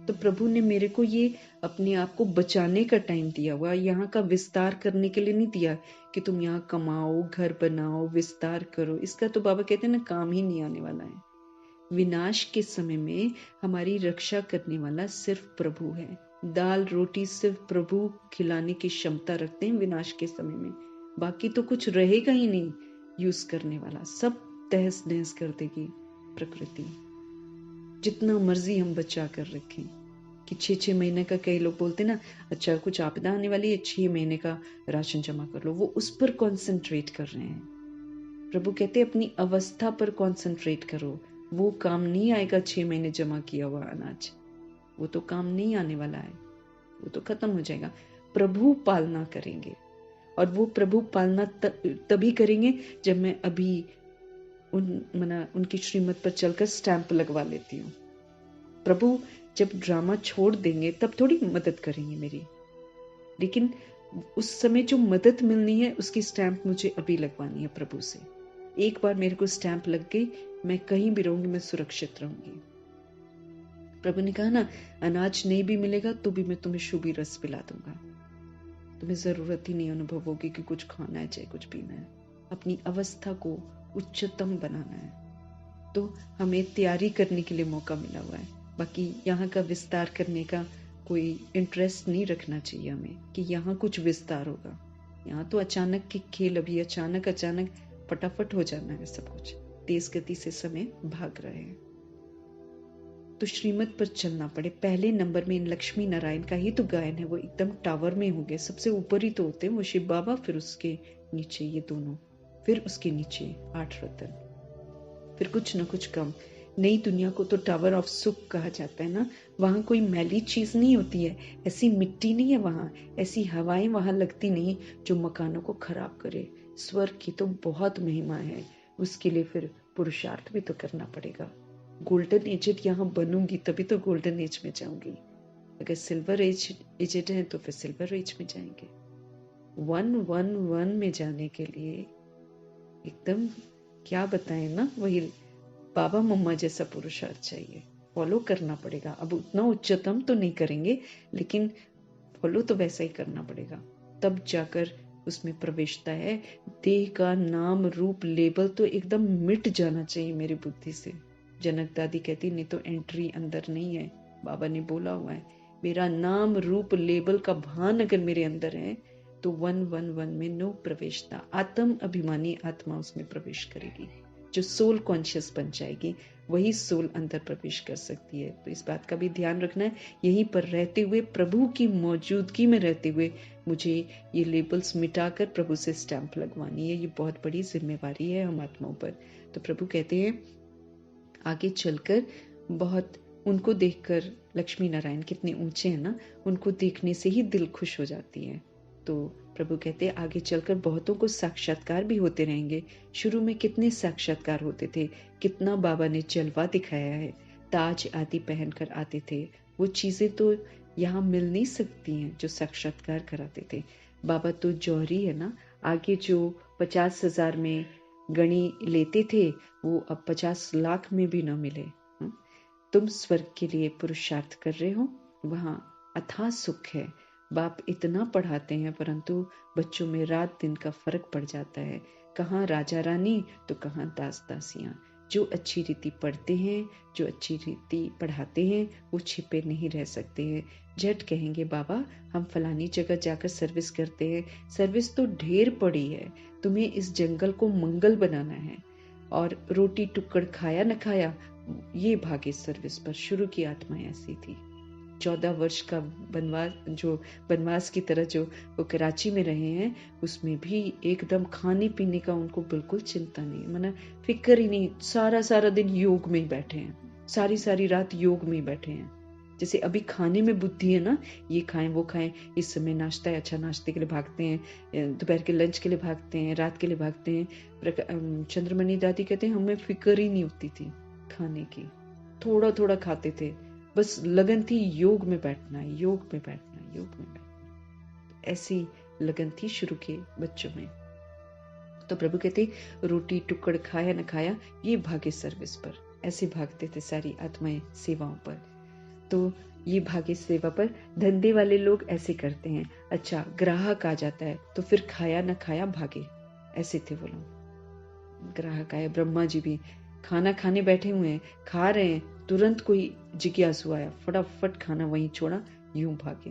तो प्रभु ने मेरे को ये अपने आप को बचाने का टाइम दिया हुआ, यहाँ का विस्तार करने के लिए नहीं दिया कि तुम यहाँ कमाओ, घर बनाओ, विस्तार करो। इसका तो बाबा कहते हैं ना, काम ही नहीं आने वाला है। विनाश के समय में हमारी रक्षा करने वाला सिर्फ प्रभु है। दाल रोटी सिर्फ प्रभु खिलाने की क्षमता रखते हैं विनाश के समय में। बाकी तो कुछ रहेगा ही नहीं यूज करने वाला, सब तहस नहस कर देगी प्रकृति। जितना मर्जी हम बचा कर रखें कि 6-6 महीने का, कई लोग बोलते ना, अच्छा कुछ आपदा आने वाली है, 6 महीने का राशन जमा कर लो, वो उस पर कॉन्सेंट्रेट कर रहे हैं। प्रभु कहते अपनी अवस्था पर कॉन्सेंट्रेट करो, वो काम नहीं आएगा 6 महीने जमा किया हुआ अनाज, वो तो काम नहीं आने वाला है, वो तो खत्म हो जाएगा। प्रभु पालना करेंगे, और वो प्रभु पालना तभी करेंगे जब मैं अभी उनकी श्रीमत पर चलकर स्टैंप लगवा लेती हूँ। प्रभु जब ड्रामा छोड़ देंगे तब थोड़ी मदद करेंगे मेरी, लेकिन उस समय जो मदद मिलनी है उसकी स्टैंप मुझे अभी लगवानी है प्रभु से। एक बार मेरे को स्टैंप लग गई, मैं कहीं भी रहूंगी, मैं सुरक्षित रहूंगी। प्रभु ने कहा ना, अनाज नहीं भी मिलेगा तो भी मैं तुम्हें शुभी रस पिला दूंगा, तुम्हें जरूरत ही नहीं अनुभव होगी कि कुछ खाना है चाहे कुछ पीना है। अपनी अवस्था को उच्चतम बनाना है, तो हमें तैयारी करने के लिए मौका मिला हुआ है। बाकी यहाँ का विस्तार करने का कोई इंटरेस्ट नहीं रखना चाहिए हमें कि यहाँ कुछ विस्तार होगा। यहाँ तो अचानक के खेल, अभी अचानक फटाफट हो जाना है सब कुछ। तेज गति से समय भाग रहे हैं। तो श्रीमत पर चलना पड़े। पहले नंबर में इन लक्ष्मी नारायण का ही तो गायन है, वो एकदम टावर में होंगे, सबसे ऊपर ही तो होते हैं वो शिव बाबा, फिर उसके नीचे ये दोनों, फिर उसके नीचे 8 रतन, फिर कुछ न कुछ कम। नई दुनिया को तो टावर ऑफ सुख कहा जाता है ना। वहां कोई मैली चीज नहीं होती है, ऐसी मिट्टी नहीं है वहां, ऐसी हवाएं वहां लगती नहीं जो मकानों को खराब करे। स्वर्ग की तो बहुत महिमा है, उसके लिए फिर पुरुषार्थ भी तो करना पड़ेगा। गोल्डन एजेड यहाँ बनूंगी तभी तो गोल्डन एज में जाऊंगी। अगर सिल्वर एजेड है तो फिर सिल्वर एज में जाएंगे। 111 में जाने के लिए एकदम क्या बताएं ना, वही बाबा मम्मा जैसा पुरुषार्थ चाहिए, फॉलो करना पड़ेगा। अब उतना उच्चतम तो नहीं करेंगे, लेकिन फॉलो तो वैसा ही करना पड़ेगा, तब जाकर उसमें प्रवेशता है। देह का नाम रूप लेबल तो एकदम मिट जाना चाहिए मेरी बुद्धि से। जनक दादी कहती नहीं तो एंट्री अंदर नहीं है। बाबा ने बोला हुआ है, मेरा नाम रूप लेबल का भान अगर मेरे अंदर है तो 111 में नो प्रवेशता। आत्म अभिमानी आत्मा उसमें प्रवेश करेगी, जो सोल कॉन्शियस बन जाएगी, वही सोल अंदर प्रवेश कर सकती है। तो इस बात का भी ध्यान रखना है, यहीं पर रहते हुए, प्रभु की मौजूदगी में रहते हुए मुझे ये लेबल्स मिटाकर प्रभु से स्टैंप लगवानी है। ये बहुत बड़ी जिम्मेवारी है हम आत्माओं पर। तो प्रभु कहते हैं आगे चलकर, बहुत उनको देखकर, लक्ष्मी नारायण कितने ऊंचे हैं ना, उनको देखने से ही दिल खुश हो जाती है। तो प्रभु कहते हैं आगे चलकर बहुतों को साक्षात्कार भी होते रहेंगे। शुरू में कितने साक्षात्कार होते थे, कितना बाबा ने जलवा दिखाया है, ताज आदि पहनकर आते थे। वो चीजें तो यहाँ मिल नहीं सकती हैं जो साक्षात्कार कराते थे। बाबा तो जौहरी है ना, आगे जो 50,000 में गणी लेते थे वो अब 50 लाख में भी न मिले। तुम स्वर्ग के लिए पुरुषार्थ कर रहे हो, वहां अथाह सुख है। बाप इतना पढ़ाते हैं परंतु बच्चों में रात दिन का फर्क पड़ जाता है। कहाँ राजा रानी तो कहाँ दास दासियां। जो अच्छी रीति पढ़ते हैं, जो अच्छी रीति पढ़ाते हैं, वो छिपे नहीं रह सकते हैं। झट कहेंगे बाबा हम फलानी जगह जाकर सर्विस करते हैं। सर्विस तो ढेर पड़ी है, तुम्हें इस जंगल को मंगल बनाना है। और रोटी टुकड़ खाया न खाया, ये भागे सर्विस पर। शुरू की आत्माएं ऐसी थी। 14 वर्ष का बनवास, जो बनवास की तरह जो वो कराची में रहे हैं, उसमें भी एकदम खाने पीने का उनको बिल्कुल चिंता नहीं, माना फिक्र ही नहीं। सारा सारा दिन योग में ही बैठे हैं, सारी सारी रात योग में ही बैठे हैं। जैसे अभी खाने में बुद्धि है ना, ये खाएं वो खाएं, इस समय नाश्ता है, अच्छा नाश्ते के लिए भागते हैं, दोपहर के लंच के लिए भागते हैं, रात के लिए भागते हैं। चंद्रमणि दादी कहते हैं हमें फिक्र ही नहीं होती थी खाने की, थोड़ा थोड़ा खाते थे, बस लगन थी योग में बैठना, योग में बैठना, योग में बैठना। ऐसी लगन थी शुरू के बच्चों में। तो प्रभु कहते रोटी टुकड़ खाया न खाया, ये भागे सर्विस पर। ऐसे भागते थे सारी आत्माएं सेवाओं पर। तो ये भागे सेवा पर। धंधे वाले लोग ऐसे करते हैं, अच्छा ग्राहक आ जाता है तो फिर खाया न खाया भागे। ऐसे थे वो लोग। ग्राहक आया, ब्रह्मा जी भी खाना खाने बैठे हुए हैं, खा रहे हैं, तुरंत कोई जिज्ञासु आया, फटाफट खाना वहीं छोड़ा, यूं भागे।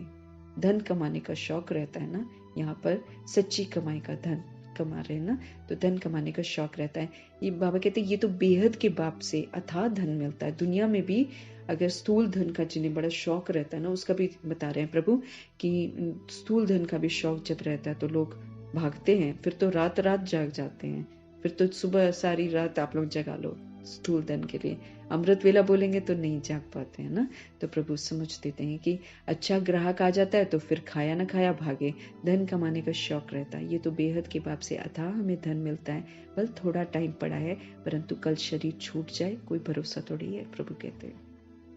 धन कमाने का शौक रहता है ना, यहाँ पर सच्ची कमाई का धन कमा रहे हैं ना, तो धन कमाने का शौक रहता है। ये बाबा कहते हैं ये तो बेहद के बाप से अथाह धन मिलता है। दुनिया में भी अगर स्थूल धन का जिन्हें बड़ा शौक रहता है ना, उसका भी बता रहे हैं प्रभु कि स्थूल धन का भी शौक जब रहता है तो लोग भागते हैं, फिर तो रात रात जाग जाते हैं, फिर तो सुबह सारी रात आप लोग जगा लो स्थूल धन के लिए। अमृत वेला बोलेंगे तो नहीं जाग पाते हैं ना। तो प्रभु समझ देते हैं कि अच्छा ग्राहक आ जाता है तो फिर खाया न खाया भागे। धन कमाने का शौक रहता है, ये तो बेहद के बाप से अथाह हमें धन मिलता है। बल थोड़ा टाइम पड़ा है, परंतु कल शरीर छूट जाए कोई भरोसा थोड़ी है। प्रभु कहते हैं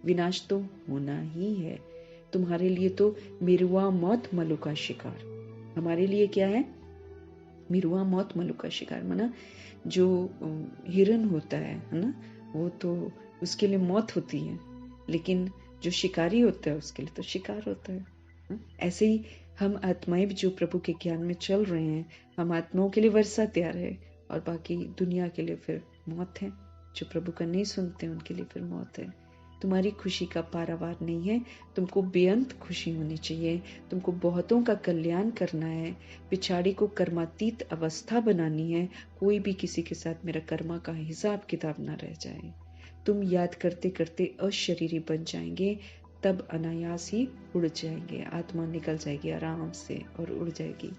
विनाश तो होना ही है। तुम्हारे लिए तो मिरुआ मौत मलु का शिकार। हमारे लिए क्या है? मिरुआ मौत मलु का शिकार, माना जो हिरन होता है ना, वो तो उसके लिए मौत होती है, लेकिन जो शिकारी होता है उसके लिए तो शिकार होता है। ऐसे ही हम आत्माएं भी जो प्रभु के ज्ञान में चल रहे हैं, हम आत्माओं के लिए वर्षा तैयार है, और बाकी दुनिया के लिए फिर मौत है। जो प्रभु का नहीं सुनते उनके लिए फिर मौत है। तुम्हारी खुशी का पारावार नहीं है, तुमको बेअंत खुशी होनी चाहिए, तुमको बहुतों का कल्याण करना है, पिछाड़ी को कर्मातीत अवस्था बनानी है, कोई भी किसी के साथ मेरा कर्मा का हिसाब किताब ना रह जाए। तुम याद करते करते अशरीरी बन जाएंगे, तब अनायास ही उड़ जाएंगे, आत्मा निकल जाएगी आराम से और उड़ जाएगी।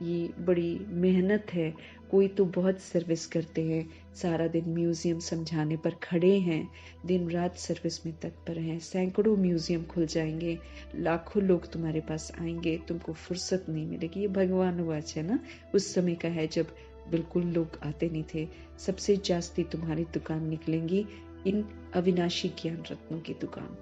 ये बड़ी मेहनत है। कोई तो बहुत सर्विस करते हैं, सारा दिन म्यूजियम समझाने पर खड़े हैं, दिन रात सर्विस में तत्पर हैं, सैकड़ों म्यूजियम खुल जाएंगे, लाखों लोग तुम्हारे पास आएंगे, तुमको फुर्सत नहीं मिलेगी। ये भगवान वाच है ना, उस समय का है जब बिल्कुल लोग आते नहीं थे। सबसे जास्ती तुम्हारी दुकान निकलेंगी इन अविनाशी ज्ञान रत्नों की दुकान।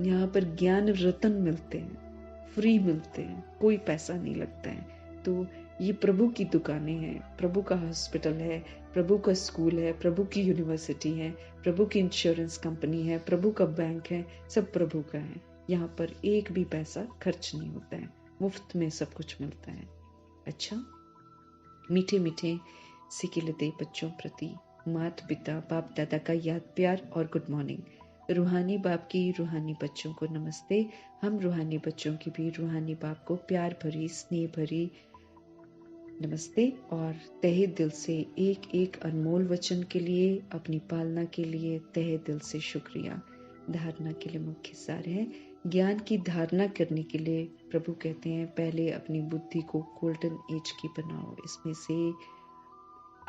यहाँ पर ज्ञान रत्न मिलते हैं, फ्री मिलते हैं, कोई पैसा नहीं लगता है। तो ये प्रभु की दुकानें हैं, प्रभु का हॉस्पिटल है, प्रभु का स्कूल है, प्रभु की यूनिवर्सिटी है, प्रभु की इंश्योरेंस कंपनी है, प्रभु का बैंक है, सब प्रभु का है। यहाँ पर एक भी पैसा खर्च नहीं होता है, मुफ्त में सब कुछ मिलता है। अच्छा, मीठे मीठे सिकिलते बच्चों प्रति माता पिता बाप दादा का याद प्यार और गुड मॉर्निंग। रूहानी बाप की रूहानी बच्चों को नमस्ते। हम रूहानी बच्चों की भी रूहानी बाप को प्यार भरी स्नेह भरी नमस्ते और तहे दिल से एक एक अनमोल वचन के लिए, अपनी पालना के लिए तहे दिल से शुक्रिया। धारणा के लिए मुख्य सार है, ज्ञान की धारणा करने के लिए प्रभु कहते हैं पहले अपनी बुद्धि को गोल्डन एज की बनाओ, इसमें से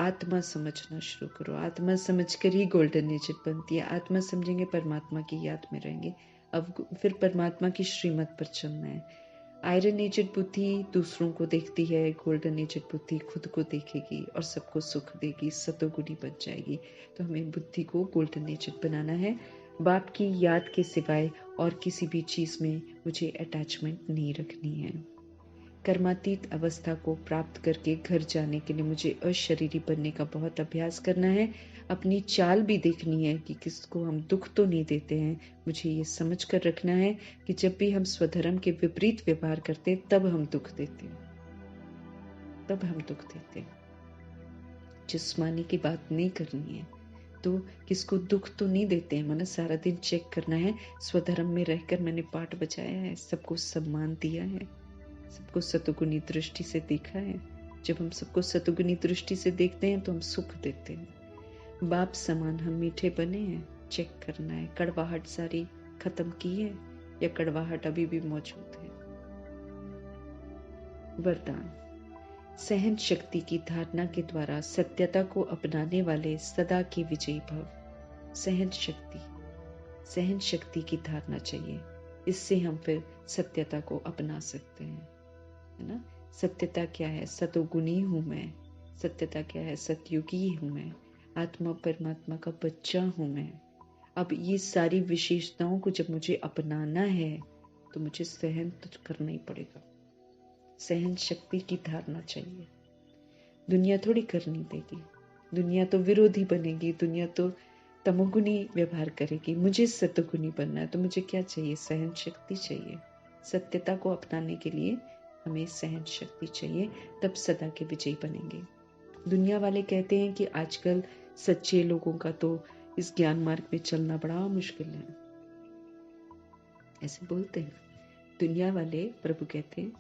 आत्मा समझना शुरू करो। आत्मा समझकर ही गोल्डन एज बनती है। आत्मा समझेंगे परमात्मा की याद में रहेंगे। अब फिर परमात्मा की श्रीमत पर चलना है। आयरन एजेड बुद्धि दूसरों को देखती है, गोल्डन एजेड बुद्धि खुद को देखेगी और सबको सुख देगी, सतोगुणी बन जाएगी। तो हमें बुद्धि को गोल्डन एजेड बनाना है। बाप की याद के सिवाय और किसी भी चीज में मुझे अटैचमेंट नहीं रखनी है। कर्मातीत अवस्था को प्राप्त करके घर जाने के लिए मुझे अशरीरी बनने का बहुत अभ्यास करना है। अपनी चाल भी देखनी है कि किसको हम दुख तो नहीं देते हैं। मुझे ये समझ कर रखना है कि जब भी हम स्वधर्म के विपरीत व्यवहार करते तब हम दुख देते हैं, तब हम दुख देते हैं। जिस्मानी की बात नहीं करनी है, तो किसको दुख तो नहीं देते हैं। मैंने सारा दिन चेक करना है, स्वधर्म में रहकर मैंने पाठ बजाया है, सबको सम्मान दिया है, सबको सतुगुनी दृष्टि से देखा है। जब हम सबको सतुगुनी दृष्टि से देखते हैं तो हम सुख देते हैं। बाप समान हम मीठे बने हैं, चेक करना है। कड़वाहट सारी खत्म की है या कड़वाहट अभी भी मौजूद है। वरदान, सहन शक्ति की धारणा के द्वारा सत्यता को अपनाने वाले सदा के विजयी भव। सहन शक्ति की धारणा चाहिए, इससे हम फिर सत्यता को अपना सकते हैं, है ना। सत्यता क्या है? सतोगुणी हूं मैं। सत्यता क्या है? सतयुगी हूं मैं। आत्मा परमात्मा का बच्चा हूं मैं। अब ये सारी विशेषताओं को जब मुझे अपनाना है तो मुझे सहन तो करना ही पड़ेगा। सहन शक्ति की धारणा चाहिए। दुनिया थोड़ी करनी देगी, दुनिया तो विरोधी बनेगी, दुनिया तो तमोगुनी व्यवहार करेगी। मुझे सतोगुणी बनना है तो मुझे क्या चाहिए? सहन शक्ति चाहिए। सत्यता को अपनाने के लिए हमें सहन शक्ति चाहिए, तब सदा के विजयी बनेंगे। दुनिया वाले कहते हैं कि आजकल सच्चे लोगों का तो इस ज्ञान मार्ग में चलना बड़ा मुश्किल है, ऐसे बोलते हैं दुनिया वाले। प्रभु कहते हैं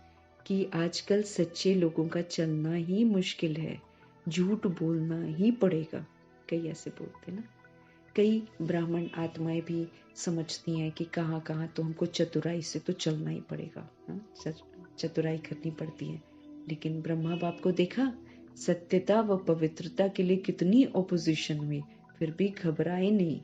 कि आजकल सच्चे लोगों का चलना ही मुश्किल है, झूठ बोलना ही पड़ेगा। कई ऐसे बोलते हैं ना। कई ब्राह्मण आत्माएं भी समझती हैं कि कहाँ कहाँ तो हमको चतुराई से तो चलना ही पड़ेगा, चतुराई करनी पड़ती है। लेकिन ब्रह्मा बाप को देखा, सत्यता व पवित्रता के लिए कितनी ओपोजिशन हुई, फिर भी घबराए नहीं।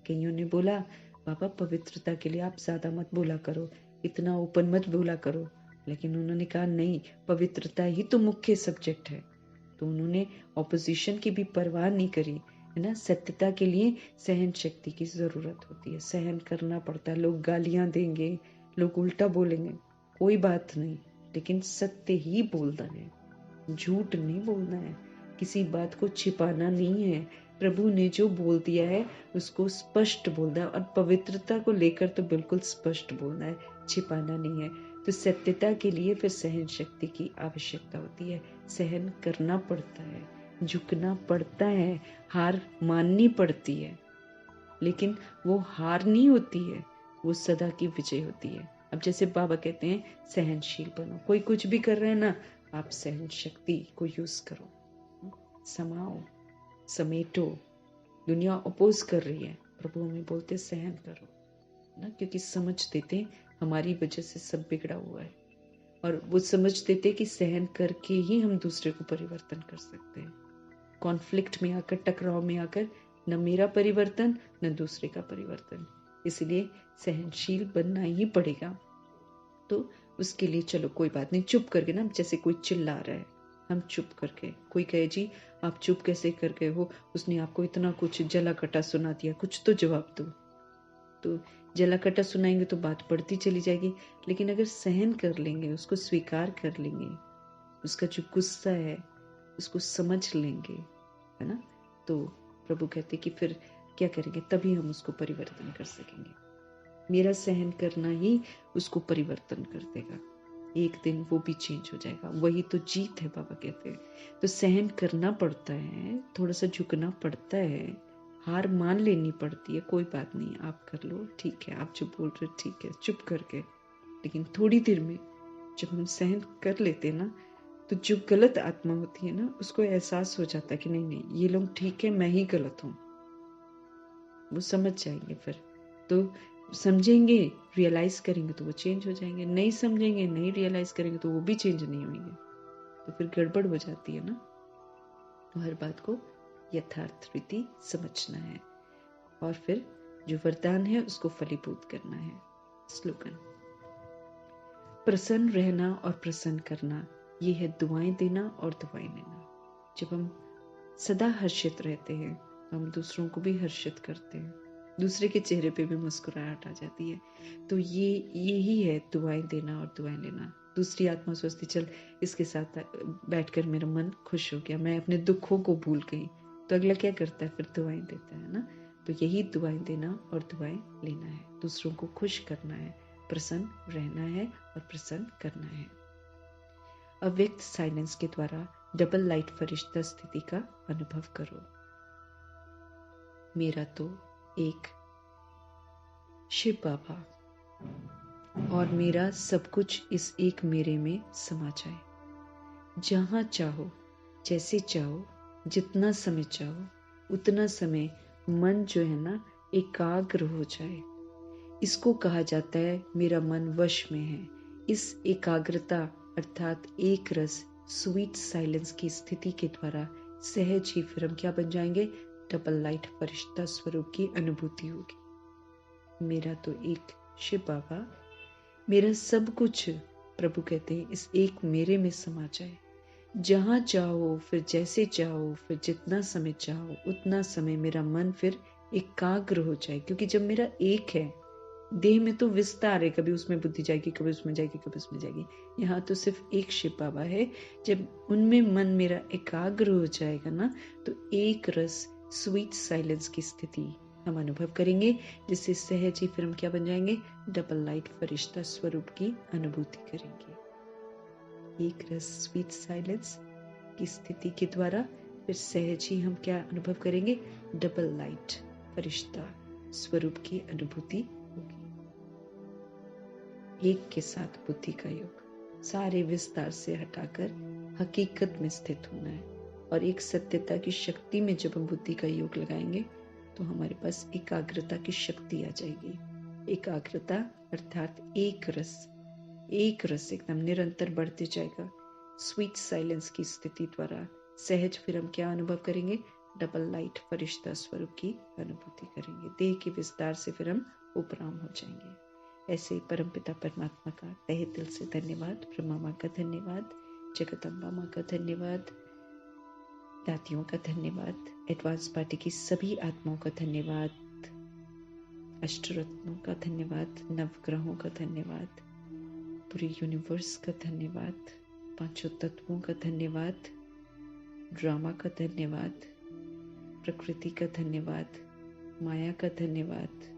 कईयों ने बोला बाबा पवित्रता के लिए आप ज्यादा मत बोला करो, इतना ओपन मत बोला करो। लेकिन उन्होंने कहा नहीं, पवित्रता ही तो मुख्य सब्जेक्ट है। तो उन्होंने ऑपोजिशन की भी परवाह नहीं करी, है ना। सत्यता के लिए सहन शक्ति की जरूरत होती है, सहन करना पड़ता है। लोग गालियां देंगे, लोग उल्टा बोलेंगे, कोई बात नहीं, लेकिन सत्य ही बोलना है, झूठ नहीं बोलना है, किसी बात को छिपाना नहीं है। प्रभु ने जो बोल दिया है उसको स्पष्ट बोलना है, और पवित्रता को लेकर तो बिल्कुल स्पष्ट बोलना है, छिपाना नहीं है। तो सत्यता के लिए फिर सहन शक्ति की आवश्यकता होती है। सहन करना पड़ता है, झुकना पड़ता है, हार माननी पड़ती है। लेकिन वो हार नहीं होती है, वो सदा की विजय होती है। अब जैसे बाबा कहते हैं सहनशील बनो, कोई कुछ भी कर रहे हैं ना, आप सहन शक्ति को यूज करो, समाओ, समेटो। दुनिया अपोज कर रही है, प्रभु हमें बोलते सहन करो ना, क्योंकि समझ देते हमारी वजह से सब बिगड़ा हुआ है, और वो समझ देते कि सहन करके ही हम दूसरे को परिवर्तन कर सकते हैं। कॉन्फ्लिक्ट में आकर, टकराव में आकर न मेरा परिवर्तन न दूसरे का परिवर्तन, इसलिए सहनशील बनना ही पड़ेगा। तो उसके लिए चलो कोई बात नहीं, चुप करके ना, जैसे कोई चिल्ला रहा है, हम चुप करके, कोई कहे जी आप चुप कैसे कर गए हो, उसने आपको इतना कुछ जला कटा सुना दिया, कुछ तो जवाब दो। तो जला कटा सुनाएंगे तो बात बढ़ती चली जाएगी, लेकिन अगर सहन कर लेंगे, उसको स्वीकार कर लेंगे, उसका जो गुस्सा है उसको समझ लेंगे, है ना, तो प्रभु कहते कि फिर क्या करेंगे, तभी हम उसको परिवर्तन कर सकेंगे। मेरा सहन करना ही उसको परिवर्तन कर देगा, एक दिन वो भी चेंज हो जाएगा। वही तो जीत है, बाबा कहते हैं। तो सहन करना पड़ता है, थोड़ा सा झुकना पड़ता है, हार मान लेनी पड़ती है, कोई बात नहीं, आप कर लो, ठीक है, आप जो बोल रहे ठीक है, चुप करके। लेकिन थोड़ी देर में जब हम सहन कर लेते हैं ना, तो जो गलत आत्मा होती है ना, उसको एहसास हो जाता है कि नहीं नहीं, ये लोग ठीक है, मैं ही गलत हूँ। वो समझ जाएंगे, फिर तो समझेंगे, रियलाइज करेंगे तो वो चेंज हो जाएंगे, नहीं समझेंगे, नहीं रियलाइज करेंगे तो वो भी चेंज नहीं होंगे, तो फिर गड़बड़ हो जाती है ना। तो हर बात को यथार्थ रीति समझना है, और फिर जो वरदान है उसको फलीभूत करना है। स्लोगन, प्रसन्न रहना और प्रसन्न करना, ये है दुआएं देना और दुआएं लेना। जब हम सदा हर्षित रहते हैं तो हम दूसरों को भी हर्षित करते हैं, दूसरे के चेहरे पे भी मुस्कुराहट आ जाती है। तो यही है दुआएं देना और दुआएं लेना। दूसरी आत्मा सोचती चल इसके साथ बैठकर मेरा मन खुश हो गया, मैं अपने दुखों को भूल गई, तो अगला क्या करता है, फिर दुआएं देता है ना। तो यही दुआएं देना और दुआएं लेना है, दूसरों को खुश करना है, प्रसन्न रहना है और प्रसन्न करना है। अव्यक्त साइलेंस के द्वारा डबल लाइट फरिश्ता स्थिति का अनुभव करो। मेरा तो एक शिव बाबा और मेरा सब कुछ इस एक मेरे में समा जाए। जहां चाहो, जैसे चाहो, जितना समय चाहो, उतना समय मन जो है ना एकाग्र हो जाए। इसको कहा जाता है मेरा मन वश में है। इस एकाग्रता अर्थात एक रस स्वीट साइलेंस की स्थिति के द्वारा सहज ही फिर हम क्या बन जाएंगे, डबल लाइट फरिश्ता स्वरूप की अनुभूति होगी। मेरा तो एक शिव बाबा, मेरा सब कुछ, प्रभु कहते हैं इस एक मेरे में समा जाए। जहां चाहो, फिर जैसे चाहो, फिर जितना समय चाहो, उतना समय मेरा मन फिर एकाग्र हो जाए। क्योंकि जब मेरा एक है, देह में तो विस्तार है, कभी उसमें बुद्धि जाएगी, कभी उसमें जाएगी, कभी उसमें जाएगी। यहाँ तो सिर्फ एक शिव बाबा है। जब उनमें मन मेरा एकाग्र हो जाएगा ना, तो एक रस स्वीट साइलेंस की स्थिति हम अनुभव करेंगे, जिससे सहज ही फिर हम क्या बन जाएंगे, डबल लाइट फरिश्ता स्वरूप की अनुभूति करेंगे। एक रस स्वीट साइलेंस की स्थिति के द्वारा फिर सहज ही हम क्या अनुभव करेंगे, डबल लाइट फरिश्ता स्वरूप की अनुभूति होगी। एक के साथ बुद्धि का योग, सारे विस्तार से हटाकर हकीकत में स्थित होना है। और एक सत्यता की शक्ति में जब हम बुद्धि का योग लगाएंगे तो हमारे पास एकाग्रता की शक्ति आ जाएगी। एकाग्रता अर्थात एक रस एकदम निरंतर बढ़ते जाएगा। स्वीट साइलेंस की स्थिति द्वारा सहज फिर हम क्या अनुभव करेंगे, डबल लाइट फरिश्ता स्वरूप की अनुभूति करेंगे। देह के विस्तार से फिर हम उपराम हो जाएंगे। ऐसे ही परमपिता परमात्मा का तहे दिल से धन्यवाद, ब्रह्मा माँ का धन्यवाद, जगदम्बा माँ का धन्यवाद, दातियों का धन्यवाद, एडवांस पार्टी की सभी आत्माओं का धन्यवाद, अष्टरत्नों का धन्यवाद, नवग्रहों का धन्यवाद, पूरे यूनिवर्स का धन्यवाद, पांचों तत्वों का धन्यवाद, ड्रामा का धन्यवाद, प्रकृति का धन्यवाद, माया का धन्यवाद,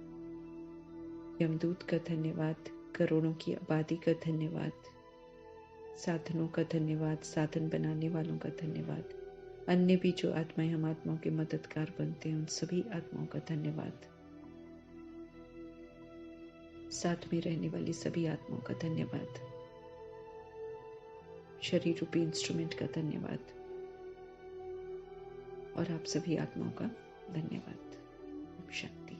यमदूत का धन्यवाद, करोड़ों की आबादी का धन्यवाद, साधनों का धन्यवाद, साधन बनाने वालों का धन्यवाद, अन्य भी जो आत्माएं हम आत्माओं के मददगार बनते हैं उन सभी आत्माओं का धन्यवाद। साथ में रहने वाली सभी आत्माओं का धन्यवाद, शरीर रूपी इंस्ट्रूमेंट का धन्यवाद और आप सभी आत्माओं का धन्यवाद। शांति।